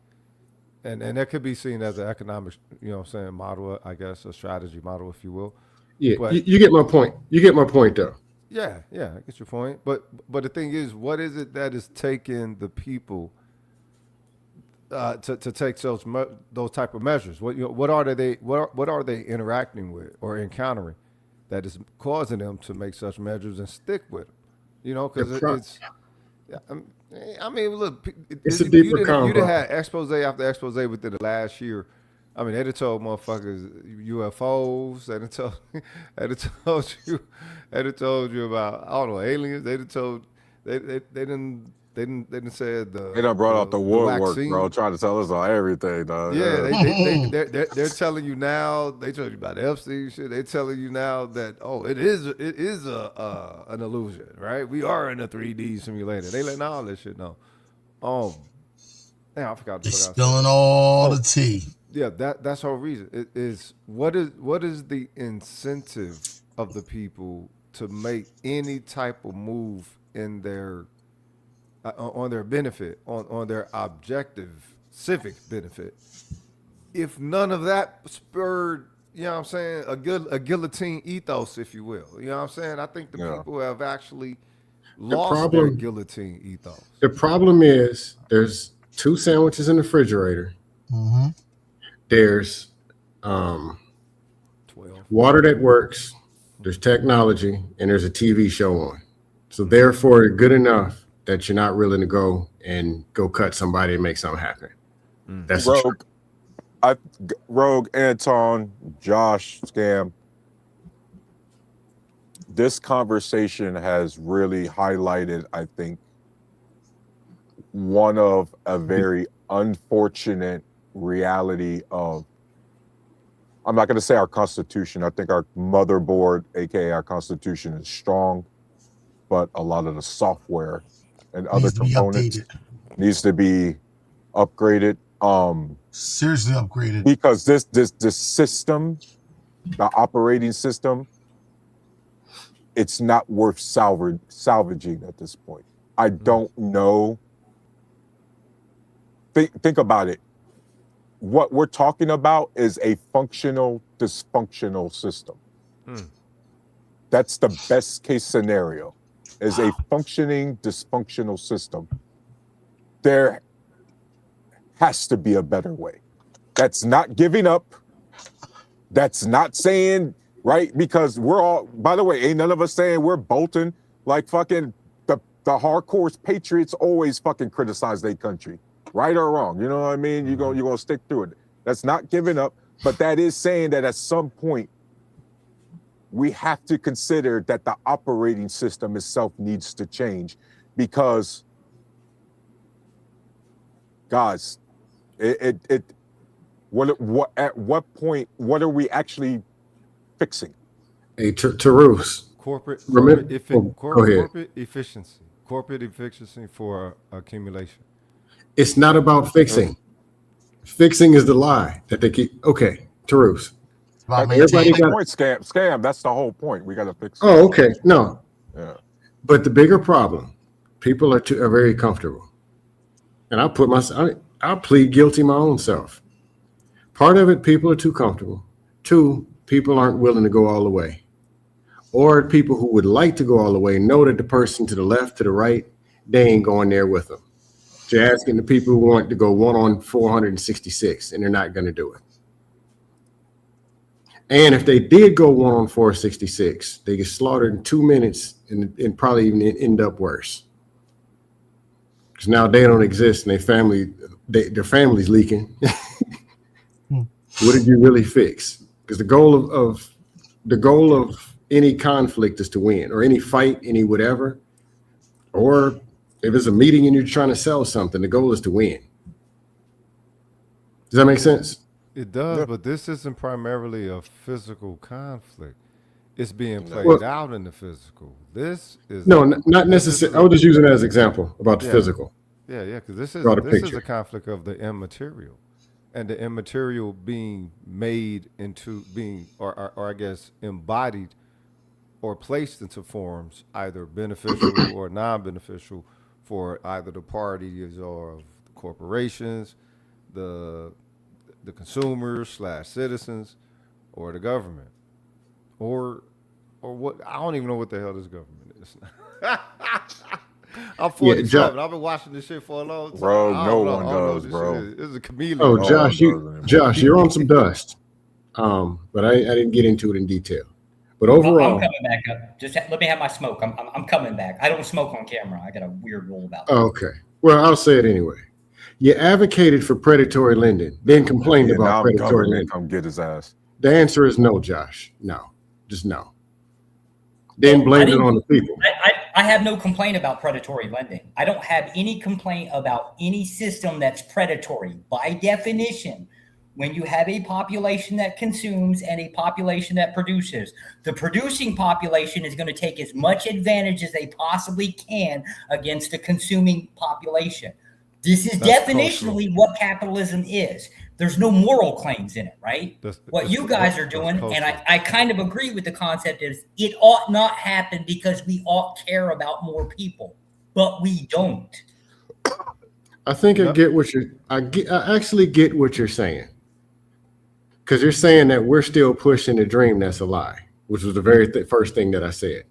And that could be seen as an economic, model, I guess, a strategy model, if you will. Yeah, but, you get my point. You get my point, though. Yeah, I get your point. But the thing is, what is it that is taking the people to take those type of measures? What are they interacting with or encountering that is causing them to make such measures and stick with them? Because I mean, look, it's a deeper you'd have had expose after expose within the last year. I mean, they'd have told motherfuckers UFOs. They'd have told you about, I don't know, aliens. They'd have told they didn't said the They done brought out the woodwork, vaccine. bro, trying to tell us on everything, dog. Yeah, they're telling you now. They told you about the Epstein shit. They're telling you now that it is an illusion, right? We are in a 3D simulator. They letting all this shit know. Now I forgot. They're spilling all the tea. Yeah, that's the whole reason. It is what is the incentive of the people to make any type of move in their on their benefit, on their objective civic benefit, if none of that spurred, you know what I'm saying, a guillotine ethos, if you will. You know what I'm saying? I think the people have actually lost their guillotine ethos. The problem is there's 2 sandwiches in the refrigerator. Mm-hmm. There's 12. water that works, there's technology, and there's a TV show on. So therefore, good enough that you're not willing to go cut somebody and make something happen. That's Rogue, Anton, Josh, Scam. This conversation has really highlighted, I think, one of a very unfortunate reality of, I'm not going to say our Constitution. I think our motherboard, aka our Constitution, is strong, but a lot of the software and other components needs to be upgraded. Seriously upgraded. Because this system, the operating system, it's not worth salvaging at this point. I don't know. Think about it. What we're talking about is a functional, dysfunctional system. That's the best case scenario, is a functioning, dysfunctional system. There has to be a better way. That's not giving up. That's not saying, right? Because we're all, by the way, ain't none of us saying we're bolting like fucking the hardcore patriots always fucking criticize their country, right or wrong. You know what I mean? You're gonna stick through it. That's not giving up, but that is saying that at some point we have to consider that the operating system itself needs to change, because, guys, what at what point, what are we actually fixing? Hey, Tarus. Corporate efficiency for accumulation. It's not about fixing. Fixing is the lie that they keep. Okay, Tarus. Everybody got point. Scam. That's the whole point. We got to fix it. Oh, okay. No. Yeah. But the bigger problem, people are very comfortable, and I'll plead guilty my own self. Part of it, people are too comfortable. Two, people aren't willing to go all the way. Or people who would like to go all the way know that the person to the left, to the right, they ain't going there with them. So you're asking the people who want to go 1 on 466, and they're not going to do it. And if they did go 1 on 466, they get slaughtered in 2 minutes and probably even end up worse. Because now they don't exist and their family's leaking. What did you really fix? Because the goal of any conflict is to win, or any fight, any whatever. Or if it's a meeting and you're trying to sell something, the goal is to win. Does that make sense? It does, but this isn't primarily a physical conflict. It's being played out in the physical. This is not necessarily. I was just using it as an example about the physical. Yeah, because this is a conflict of the immaterial, and the immaterial being made into being, or I guess embodied, or placed into forms either beneficial or non-beneficial for either the parties or the corporations, the consumers / citizens, or the government, or what? I don't even know what the hell this government is. I'm 47. I've been watching this shit for a long time. Bro, no one does, bro. This is a chameleon. Oh, Josh, you're on some dust. But I didn't get into it in detail. But overall, I'm coming back up. Just let me have my smoke. I'm coming back. I don't smoke on camera. I got a weird rule about that. Okay. Well, I'll say it anyway. You advocated for predatory lending, then complained about predatory lending. Come get his ass. The answer is no, Josh. No, just no. Then blame it on the people. I have no complaint about predatory lending. I don't have any complaint about any system that's predatory. By definition, when you have a population that consumes and a population that produces, the producing population is going to take as much advantage as they possibly can against the consuming population. This is definitionally what capitalism is. There's no moral claims in it, right? What you guys are doing, and I kind of agree with the concept, is it ought not happen because we ought care about more people, but we don't. I think I actually get what you're saying. Because you're saying that we're still pushing the dream that's a lie, which was the very first thing that I said.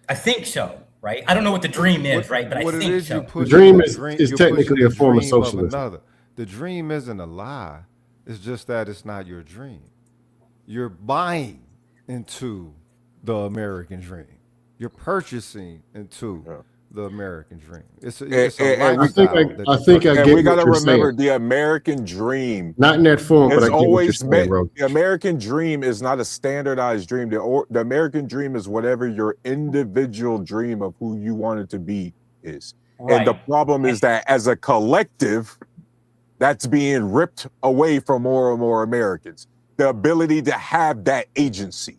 I think so. Right? I don't know what the dream is, right? But I think so. The dream is technically a form of socialism. The dream isn't a lie. It's just that it's not your dream. You're buying into the American dream. You're purchasing into the American dream. It's a lifestyle. I think I get we got to remember saying. The American dream. Not in that form, but I get always what you're saying, bro. The American dream is not a standardized dream. The American dream is whatever your individual dream of who you want it to be is. Right. And the problem is that as a collective, that's being ripped away from more and more Americans. The ability to have that agency.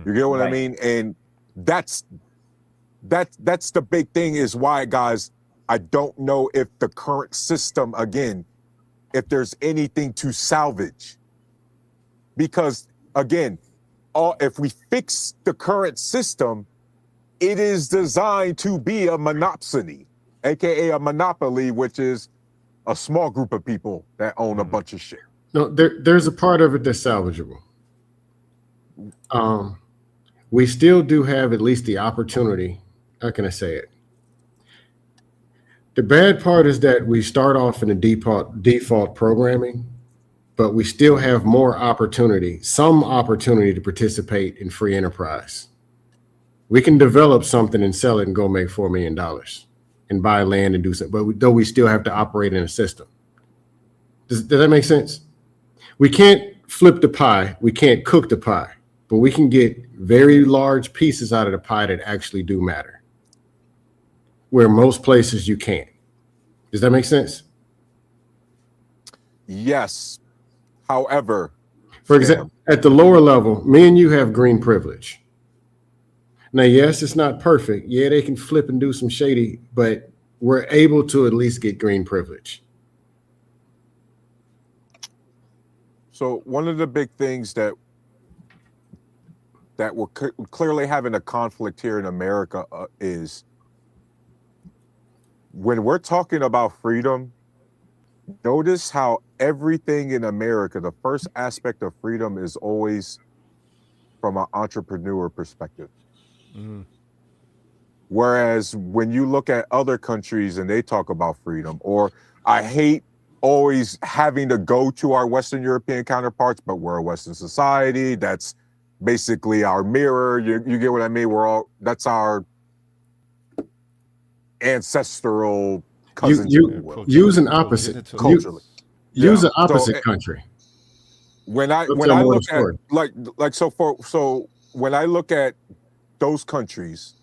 You get what I mean? And that's the big thing, is why, guys, I don't know if the current system, again, if there's anything to salvage. Because, again, if we fix the current system, it is designed to be a monopsony, aka a monopoly, which is a small group of people that own a bunch of shit. No, there's a part of it that's salvageable. We still do have at least the opportunity. How can I say it? The bad part is that we start off in a default programming, but we still have more opportunity, some opportunity to participate in free enterprise. We can develop something and sell it and go make $4 million and buy land and do something, but though we still have to operate in a system. Does that make sense? We can't flip the pie. We can't cook the pie, but we can get very large pieces out of the pie that actually do matter, where most places you can't. Does that make sense? Yes. However, For example, at the lower level, me and you have green privilege. Now, yes, it's not perfect. Yeah, they can flip and do some shady, but we're able to at least get green privilege. so one of the big things that we're clearly having a conflict here in America is when we're talking about freedom. Notice how everything in America, the first aspect of freedom is always from an entrepreneur perspective. Whereas when you look at other countries and they talk about freedom, or I hate always having to go to our Western European counterparts, but we're a Western society. That's basically our mirror. You get what I mean? That's our ancestral cousins. Use an opposite culturally. Use an opposite country. When I look at when I look at those countries,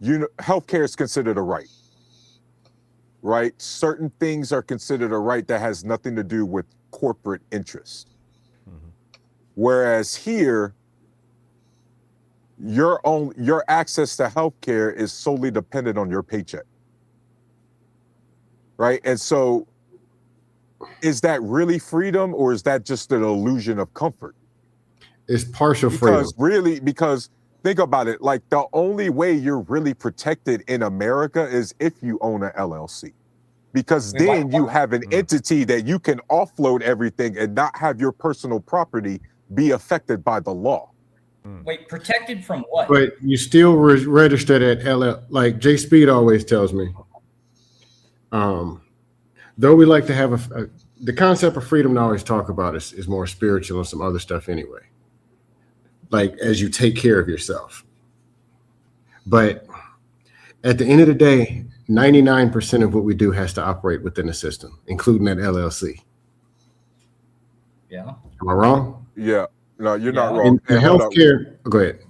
healthcare is considered a right. Right? Certain things are considered a right that has nothing to do with corporate interest. Whereas here, your access to healthcare is solely dependent on your paycheck. Right? And so is that really freedom, or is that just an illusion of comfort? It's partial freedom. Because think about it, like the only way you're really protected in America is if you own an LLC. Because then you have an entity that you can offload everything and not have your personal property be affected by the law. Wait, protected from what? But you still registered at like Jay Speed always tells me. Though we like to have the concept of freedom I always talk about is more spiritual and some other stuff anyway. Like as you take care of yourself. But at the end of the day, 99% of what we do has to operate within the system, including that LLC. Yeah. Am I wrong? Yeah. No, you're not wrong. In healthcare, go ahead.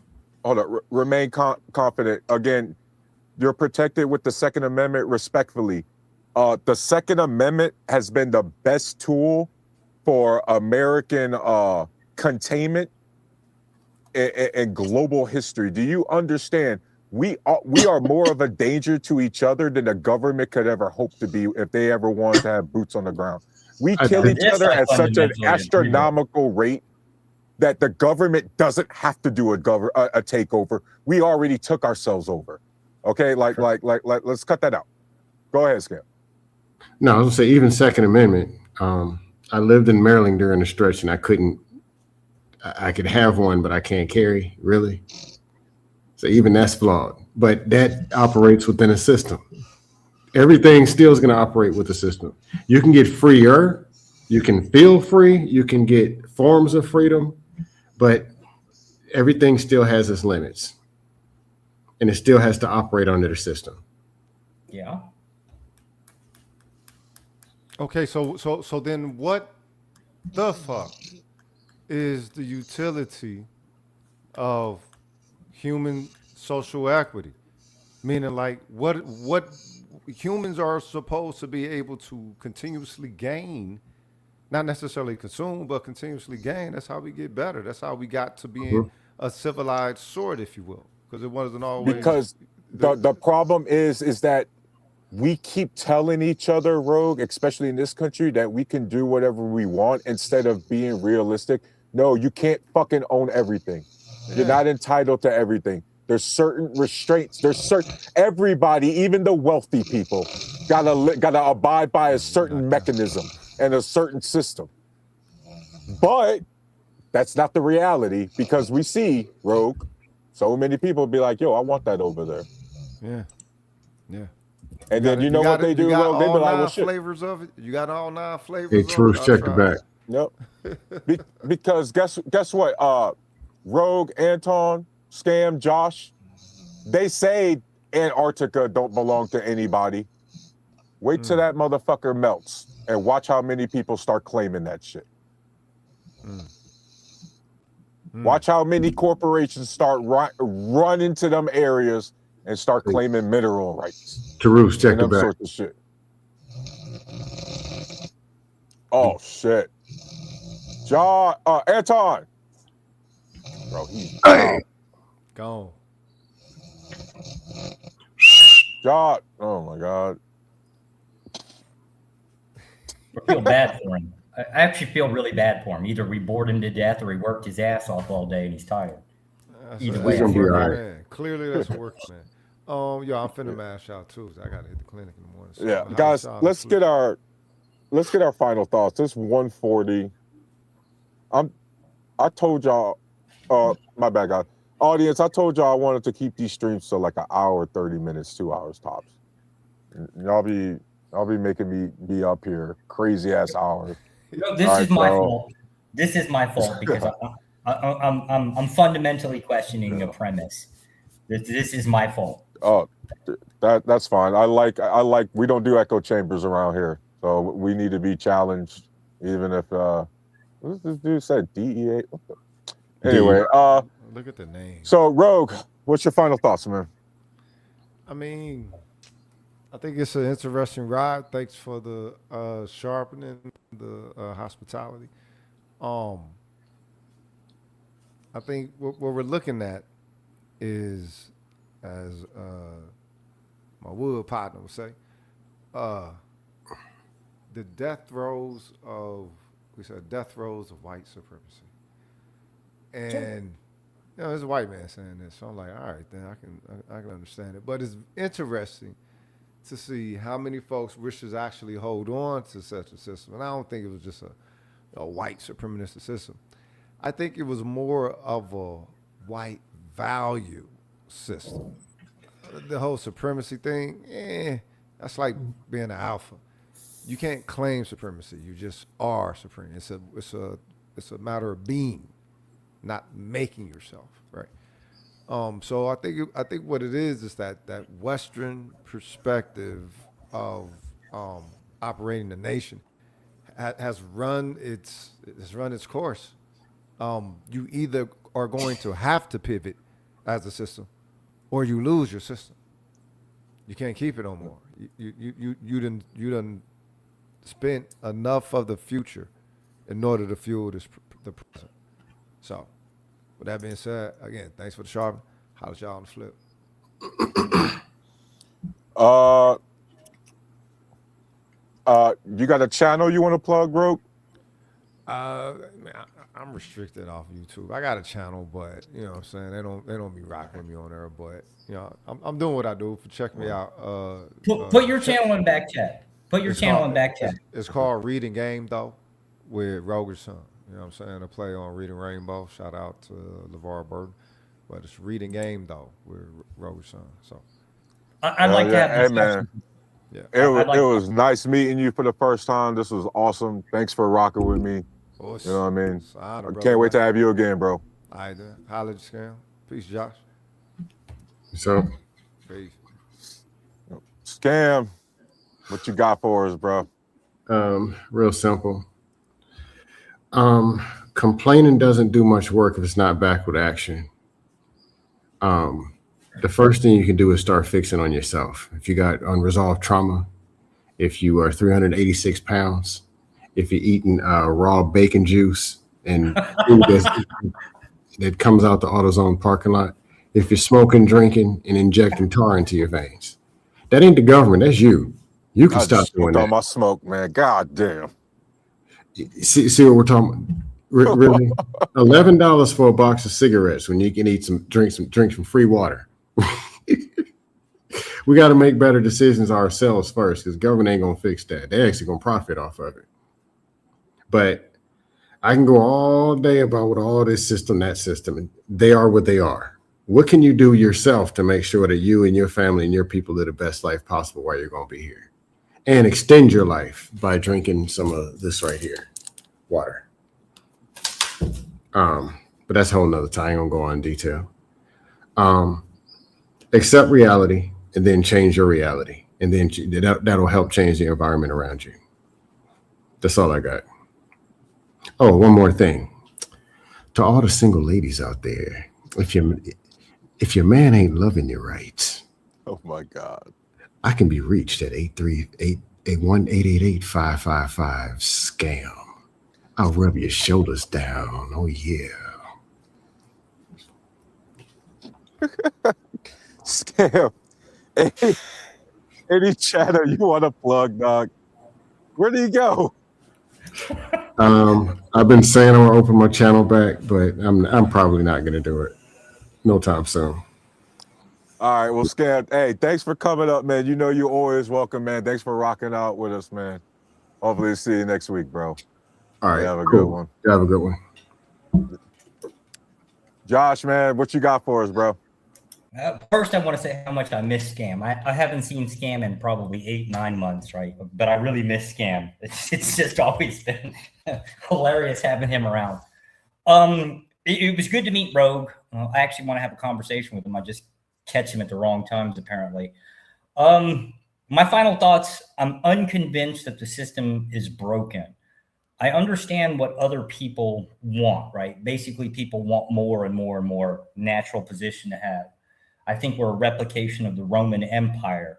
Hold on. Remain confident. Again, you're protected with the Second Amendment respectfully. The Second Amendment has been the best tool for American containment in global history. Do you understand? We are more of a danger to each other than the government could ever hope to be if they ever wanted to have boots on the ground. We kill each other at such an astronomical rate that the government doesn't have to do a takeover. We already took ourselves over. Okay, like let's cut that out. Go ahead, Skip. No, I was gonna say even Second Amendment. I lived in Maryland during the stretch, and I could have one, but I can't carry, really. So even that's flawed. But that operates within a system. Everything still is going to operate with the system. You can get freer, you can feel free, you can get forms of freedom, but everything still has its limits. And it still has to operate under the system. Yeah. Okay, so then what the fuck is the utility of human social equity? Meaning, like, what humans are supposed to be able to continuously gain, not necessarily consume, but continuously gain. That's how we get better. That's how we got to being a civilized sort, if you will, because it wasn't always. Because the problem is that we keep telling each other, Rogue, especially in this country, that we can do whatever we want instead of being realistic. No, you can't fucking own everything. Yeah. You're not entitled to everything. There's certain restraints. Everybody, even the wealthy people, gotta abide by a certain mechanism and a certain system. But that's not the reality, because we see, Rogue, so many people be like, yo, I want that over there. Yeah. And then you know what they do, Rogue? They be like, well, shit. Flavors of it. You got all 9 flavors. Hey, Truth, check the back. Nope. Because guess what? Rogue, Anton, Scam, Josh. They say Antarctica don't belong to anybody. Wait till that motherfucker melts and watch how many people start claiming that shit. Watch how many corporations start run into them areas and start claiming mineral rights. Tarus, check and the them back. sorts of shit. Oh shit. John, Anton. Bro, he's out. Gone. John. Oh my God. I feel bad for him. I actually feel really bad for him. Either we bored him to death or he worked his ass off all day and he's tired. Either way, He's gonna be all right. Man. Clearly, that's a working man. Yo, I'm finna mash out too. I gotta hit the clinic in the morning. So Yeah, guys, let's get our final thoughts. It's 1:40. I told y'all, my bad, guys. Audience, I told y'all I wanted to keep these streams to like an hour, 30 minutes, 2 hours tops. Y'all be making me be up here crazy ass hours. No, this is my fault. This is my fault because I'm fundamentally questioning a premise. This is my fault. Oh, that's fine. I like we don't do echo chambers around here, so we need to be challenged, even if what does this dude said? DEA. Anyway, look at the name. So Rogue, what's your final thoughts, man? I mean, I think it's an interesting ride. Thanks for the sharpening, the hospitality. I think what we're looking at is, as my wood partner would say, the death throes of white supremacy. And you know, there's a white man saying this, so I'm like, all right, then I can understand it. But it's interesting to see how many folks wishes actually hold on to such a system. And I don't think it was just a white supremacist system. I think it was more of a white value system. The whole supremacy thing, that's like being an alpha. You can't claim supremacy. You just are supreme. It's a matter of being, not making yourself, right? So I think what it is that Western perspective of operating the nation has run its course. You either are going to have to pivot as a system, or you lose your system. You can't keep it no more. You done spent enough of the future in order to fuel the present. So, with that being said, again, thanks for the sharpen. Holla at y'all on the flip. You got a channel you want to plug, Rogue? Man, I'm restricted off YouTube. I got a channel, but you know what I'm saying, they don't be rocking with me on there. But you know, I'm doing what I do. Check me out. Put your channel in back chat. Put your channel in back chat. It's called Reading Game though, with Roger's son. You know what I'm saying? I play on Reading Rainbow. Shout out to LeVar Burton. But it's Reading Game though with Roger's son. So I'd like to have this man. Yeah. It was nice meeting you for the first time. This was awesome. Thanks for rocking with me. You know what I mean? Honor, I can't wait to have you again, bro. All right, then. Holla at you, Scam. Peace, Josh. So, Peace. Scam, what you got for us, bro? real simple. Complaining doesn't do much work if it's not backed with action. The first thing you can do is start fixing on yourself. If you got unresolved trauma, if you are 386 pounds, if you're eating raw bacon juice and food that comes out the AutoZone parking lot, if you're smoking, drinking, and injecting tar into your veins, that ain't the government. That's you. You can stop doing that. My smoke, man. God damn. See what we're talking about? Really? $11 for a box of cigarettes when you can drink some free water. We got to make better decisions ourselves first, because government ain't gonna fix that. They're actually gonna profit off of it. But I can go all day about with all this system, that system, and they are what they are. What can you do yourself to make sure that you and your family and your people live the best life possible while you're gonna be here? And extend your life by drinking some of this right here, water. But that's a whole nother time. I ain't gonna go on in detail. Accept reality and then change your reality. And then that'll help change the environment around you. That's all I got. Oh, one more thing. To all the single ladies out there, if your man ain't loving you right, Oh my God. I can be reached at 838-888-5555 scam. I'll rub your shoulders down. Oh yeah. Scam. Any channel you want to plug, dog? Where do you go? I've been saying I'm gonna open my channel back, but I'm probably not gonna do it. No time soon. All right, well, Scam. Hey, thanks for coming up, man. You know you're always welcome, man. Thanks for rocking out with us, man. Hopefully, see you next week, bro. All right, have a cool. good one. You have a good one. Josh, man, what you got for us, bro? First, I want to say how much I miss Scam. I haven't seen Scam in probably 8-9 months, right? But I really miss Scam. It's just always been hilarious having him around. It was good to meet Rogue. I actually want to have a conversation with him. I just catch him at the wrong times, apparently. My final thoughts, I'm unconvinced that the system is broken. I understand what other people want, right? Basically, people want more and more and more natural position to have. I think we're a replication of the Roman Empire.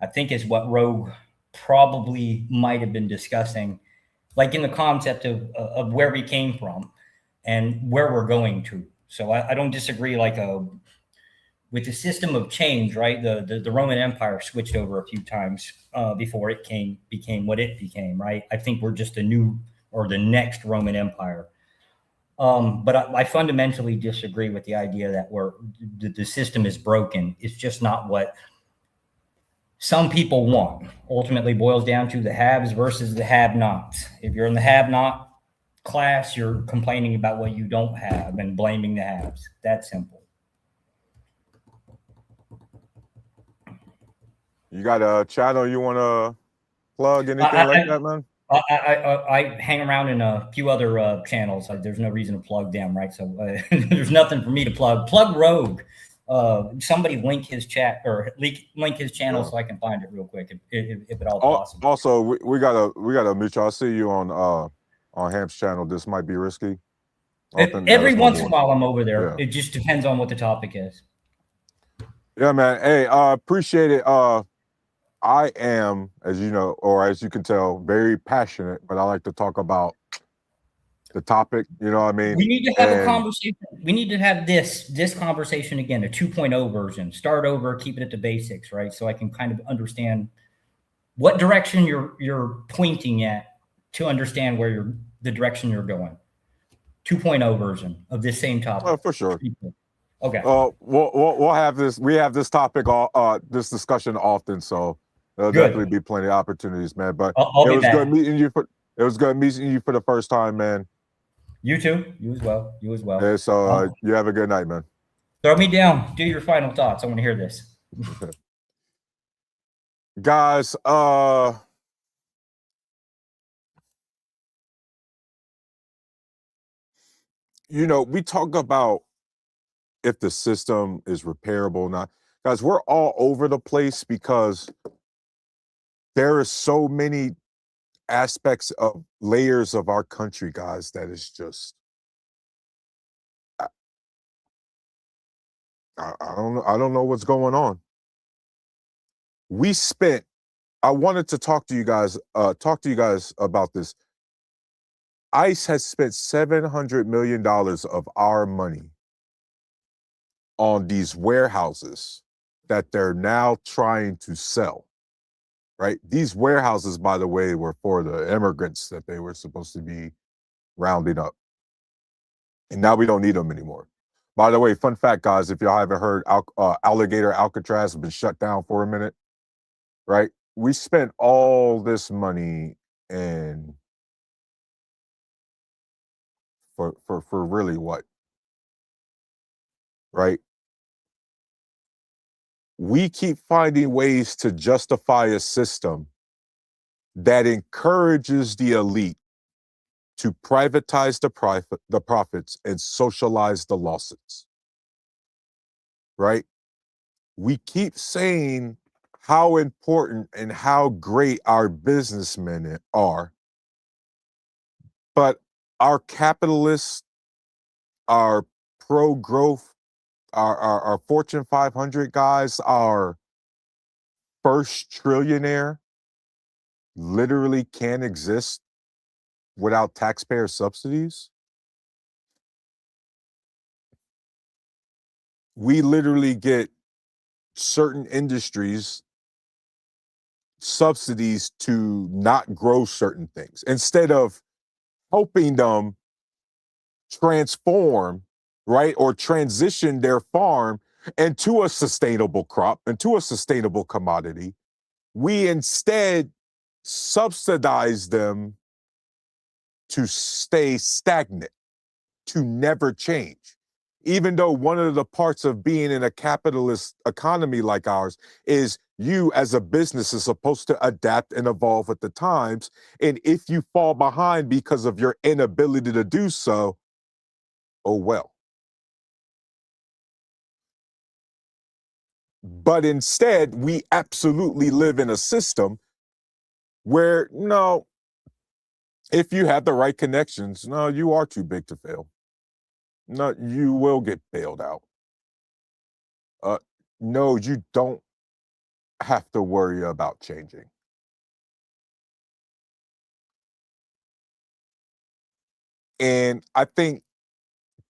I think is what Rogue probably might have been discussing, like in the concept of where we came from and where we're going to. So I don't disagree with the system of change, right? The Roman Empire switched over a few times before it became what it became, right? I think we're just the next Roman Empire. But I fundamentally disagree with the idea that the system is broken. It's just not what some people want. Ultimately boils down to the haves versus the have-nots. If you're in the have-not class, you're complaining about what you don't have and blaming the haves. That simple. You got a channel you want to plug, anything like that, man? I hang around in a few other channels. There's no reason to plug them, right? So there's nothing for me to plug. Plug Rogue. Somebody link his chat or link his channel so I can find it real quick if at all possible. Also, we gotta meet you. I'll see you on Hamp's channel. This might be risky. Every once in a while I'm over there. Yeah. It just depends on what the topic is. Yeah, man. Hey, appreciate it. I am, as you know, or as you can tell, very passionate, but I like to talk about the topic. You know what I mean? We need to have a conversation. We need to have this conversation again, a 2.0 version. Start over, keep it at the basics, right? So I can kind of understand what direction you're pointing at to understand where the direction you're going. 2.0 version of this same topic. For sure. Okay. We'll have this. We have this topic, this discussion often, so there'll definitely be plenty of opportunities, man. But it was good meeting you. It was good meeting you for the first time, man. You too. You as well. You as well. Yeah, so you have a good night, man. Throw me down. Do your final thoughts. I want to hear this. Guys, you know, we talk about if the system is repairable or not. Guys, we're all over the place because there are so many aspects of layers of our country, guys, that is just I don't know what's going on. I wanted to talk to you guys about this. ICE has spent $700 million of our money on these warehouses that they're now trying to sell, right? These warehouses, by the way, were for the immigrants that they were supposed to be rounding up. And now we don't need them anymore. By the way, fun fact, guys, if y'all haven't heard, Alligator Alcatraz has been shut down for a minute, right? We spent all this money and for really what? Right? We keep finding ways to justify a system that encourages the elite to privatize the profits and socialize the losses. right? We keep saying how important and how great our businessmen are, but our capitalists, our pro-growth, our Fortune 500 guys, our first trillionaire literally can't exist without taxpayer subsidies. We literally get certain industries subsidies to not grow certain things instead of helping them transform, right, or transition their farm into a sustainable crop, into a sustainable commodity. We instead subsidize them to stay stagnant, to never change. Even though one of the parts of being in a capitalist economy like ours is you as a business is supposed to adapt and evolve with the times. And if you fall behind because of your inability to do so, oh well. But instead, we absolutely live in a system where, no, if you have the right connections, no, you are too big to fail. No, you will get bailed out. No, you don't have to worry about changing. And I think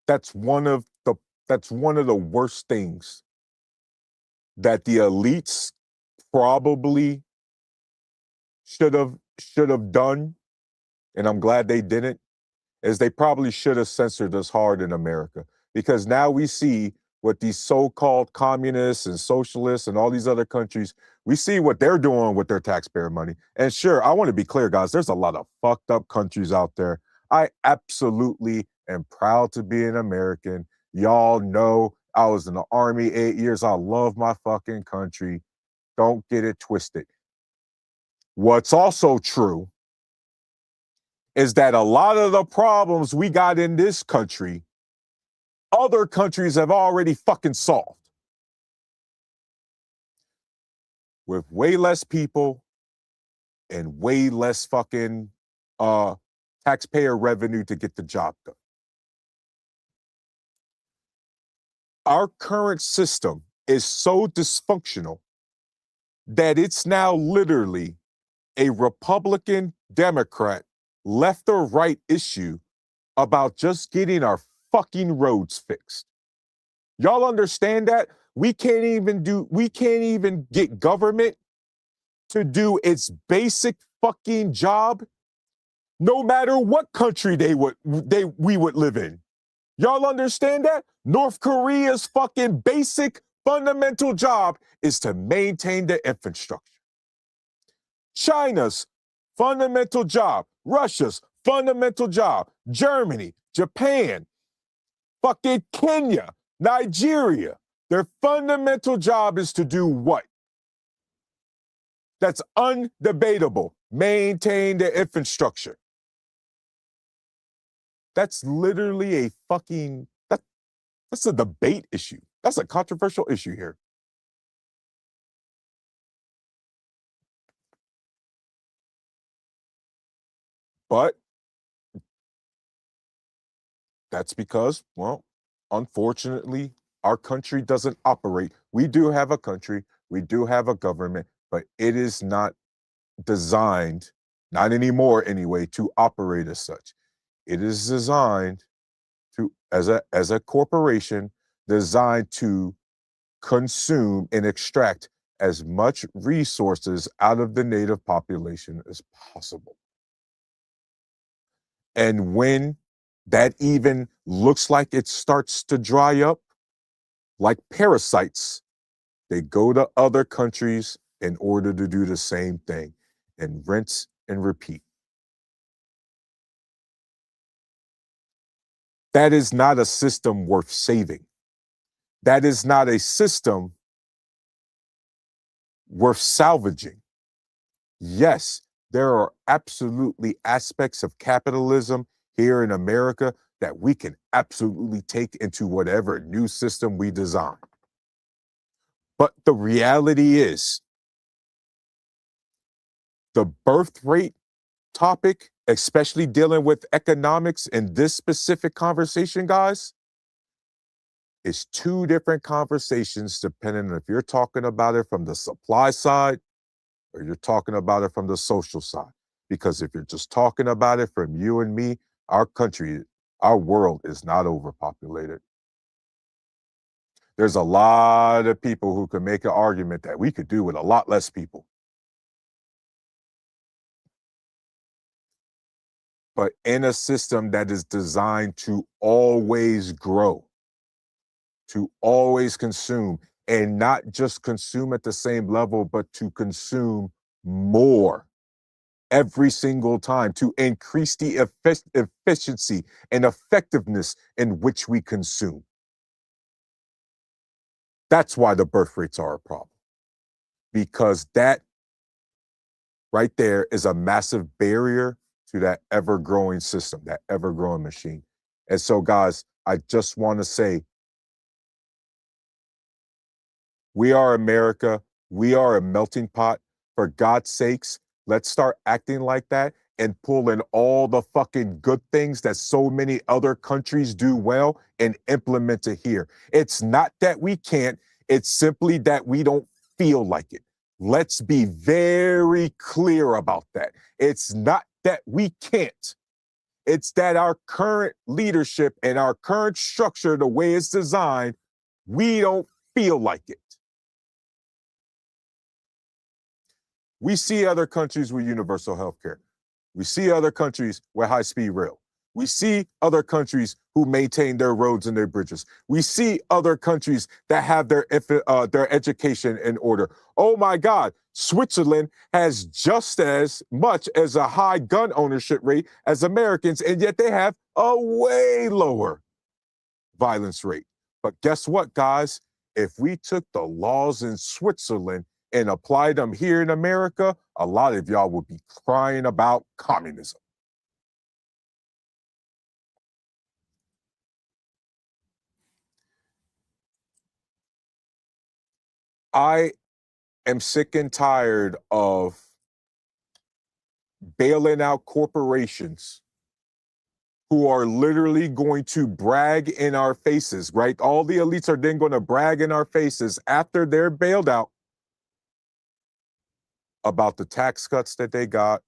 that's one of the worst things that the elites probably should have done, and I'm glad they didn't, is they probably should have censored us hard in America. Because now we see what these so-called communists and socialists and all these other countries, we see what they're doing with their taxpayer money. And sure, I want to be clear, guys, there's a lot of fucked up countries out there. I absolutely am proud to be an American. Y'all know I was in the Army 8 years. I love my fucking country. Don't get it twisted. What's also true is that a lot of the problems we got in this country, other countries have already fucking solved. With way less people and way less fucking taxpayer revenue to get the job done. Our current system is so dysfunctional that it's now literally a Republican, Democrat, left or right issue about just getting our fucking roads fixed. Y'all understand that? We can't even get government to do its basic fucking job, no matter what country we would live in. Y'all understand that? North Korea's fucking basic fundamental job is to maintain the infrastructure. China's fundamental job, Russia's fundamental job, Germany, Japan, fucking Kenya, Nigeria, their fundamental job is to do what? That's undebatable. Maintain the infrastructure. That's literally that's a debate issue. That's a controversial issue here. But that's because, well, unfortunately, our country doesn't operate. We do have a country, we do have a government, but it is not designed, not anymore anyway, to operate as such. It is designed to, as a corporation, designed to consume and extract as much resources out of the native population as possible. And when that even looks like it starts to dry up, like parasites, they go to other countries in order to do the same thing and rinse and repeat. That is not a system worth saving. That is not a system worth salvaging. Yes, there are absolutely aspects of capitalism here in America that we can absolutely take into whatever new system we design. But the reality is, the birth rate topic, especially dealing with economics in this specific conversation, guys, is two different conversations depending on if you're talking about it from the supply side or you're talking about it from the social side. Because if you're just talking about it from you and me, our country, our world is not overpopulated. There's a lot of people who can make an argument that we could do with a lot less people. But in a system that is designed to always grow, to always consume, and not just consume at the same level, but to consume more every single time, to increase the efficiency and effectiveness in which we consume. That's why the birth rates are a problem. Because that right there is a massive barrier to that ever-growing system, that ever-growing machine. And so, guys, I just want to say, we are America. We are a melting pot. For God's sakes, let's start acting like that and pull in all the fucking good things that so many other countries do well and implement it here. It's not that we can't, it's simply that we don't feel like it. Let's be very clear about that. It's not that we can't. It's that our current leadership and our current structure, the way it's designed, we don't feel like it. We see other countries with universal health care. We see other countries with high-speed rail. We see other countries who maintain their roads and their bridges. We see other countries that have their education in order. Oh my God, Switzerland has just as much as a high gun ownership rate as Americans, and yet they have a way lower violence rate. But guess what, guys? If we took the laws in Switzerland and applied them here in America, a lot of y'all would be crying about communism. I am sick and tired of bailing out corporations who are literally going to brag in our faces, right? All the elites are then going to brag in our faces after they're bailed out about the tax cuts that they got.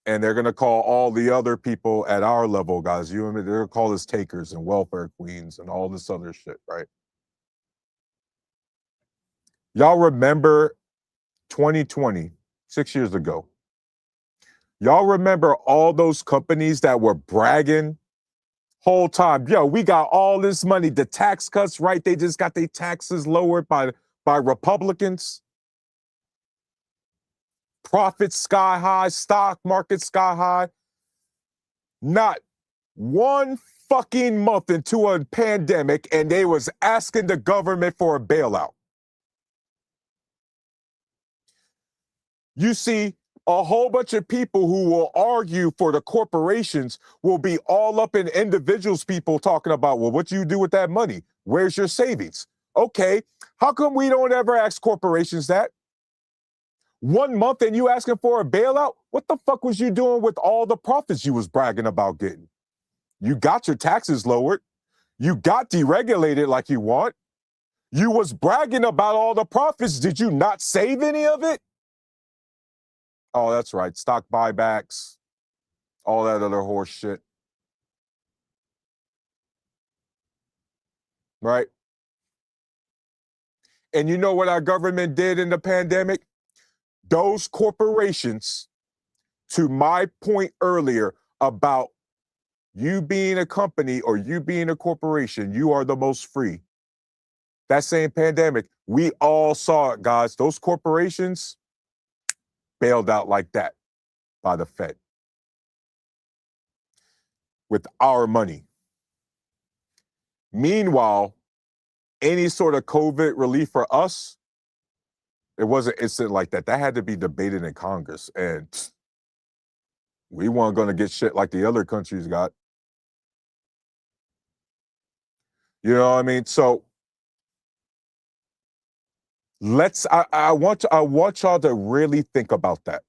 And they're going to call all the other people at our level, guys, you and me, they're going to call us takers and welfare queens and all this other shit, right? Y'all remember 2020, 6 years ago? Y'all remember all those companies that were bragging whole time? Yo, we got all this money, the tax cuts, right? They just got their taxes lowered by Republicans. Profits sky high, stock market sky high. Not one fucking month into a pandemic, and they was asking the government for a bailout. You see, a whole bunch of people who will argue for the corporations will be all up in individuals, people talking about, well, what do you do with that money? Where's your savings? Okay, how come we don't ever ask corporations that? 1 month and you asking for a bailout? What the fuck was you doing with all the profits you was bragging about getting? You got your taxes lowered. You got deregulated like you want. You was bragging about all the profits. Did you not save any of it? Oh, that's right. Stock buybacks, all that other horse shit. Right? And you know what our government did in the pandemic? Those corporations, to my point earlier about you being a company or you being a corporation, you are the most free. That same pandemic, we all saw it, guys. Those corporations bailed out like that by the Fed with our money. Meanwhile, any sort of COVID relief for us, it wasn't instant like that. That had to be debated in Congress. And we weren't going to get shit like the other countries got. You know what I mean? So I want y'all to really think about that.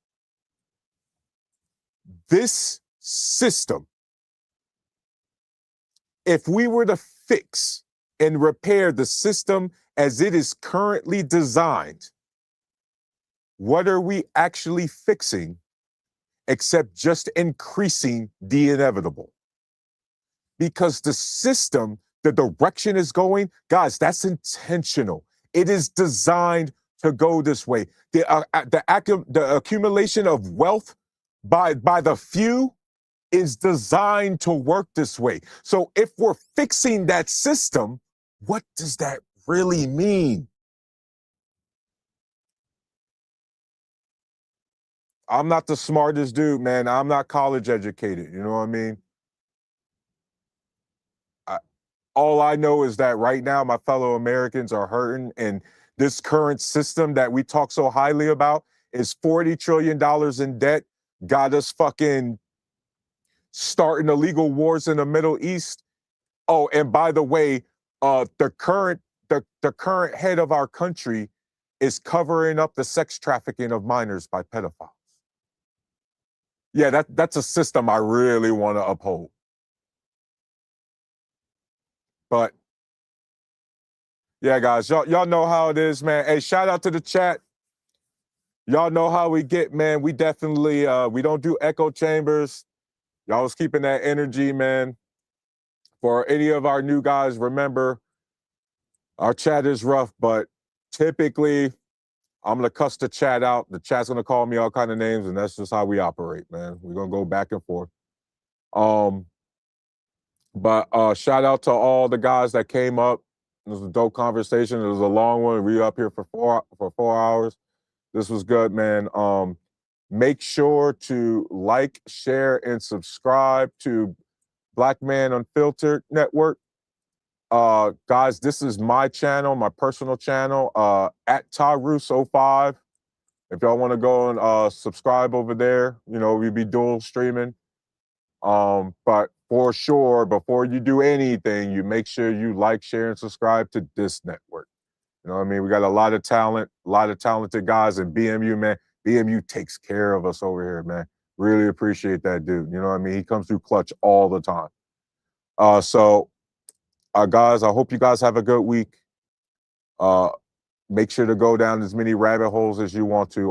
This system, if we were to fix and repair the system as it is currently designed, what are we actually fixing except just increasing the inevitable? Because the system, the direction is going, guys, that's intentional. It is designed to go this way. The accumulation of wealth by the few is designed to work this way. So if we're fixing that system, what does that really mean? I'm not the smartest dude, man. I'm not college educated. You know what I mean? All I know is that right now my fellow Americans are hurting, and this current system that we talk so highly about is $40 trillion in debt, got us fucking starting illegal wars in the Middle East. Oh, and by the way, the current head of our country is covering up the sex trafficking of minors by pedophiles. Yeah, that's a system I really want to uphold. But yeah, guys, y'all know how it is, man. Hey, shout out to the chat. Y'all know how we get, man. We definitely we don't do echo chambers. Y'all was keeping that energy, man. For any of our new guys, remember, our chat is rough, but typically I'm gonna cuss the chat out. The chat's gonna call me all kind of names, and that's just how we operate, man. We're gonna go back and forth. But shout out to all the guys that came up. It was a dope conversation. It was a long one. We were up here for 4 hours. This was good, man. Make sure to like, share, and subscribe to Black Man Unfiltered Network. Guys, this is my channel, my personal channel, at Tyrus05. If y'all want to go and subscribe over there, you know, we be dual streaming. But for sure, before you do anything, you make sure you like, share, and subscribe to this network. You know what I mean? We got a lot of talent, a lot of talented guys, and BMU, man. BMU takes care of us over here, man. Really appreciate that dude. You know what I mean? He comes through clutch all the time. So, guys, I hope you guys have a good week. Make sure to go down as many rabbit holes as you want to.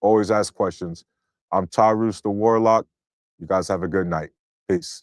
Always ask questions. I'm Tyrus the Warlock. You guys have a good night. Peace.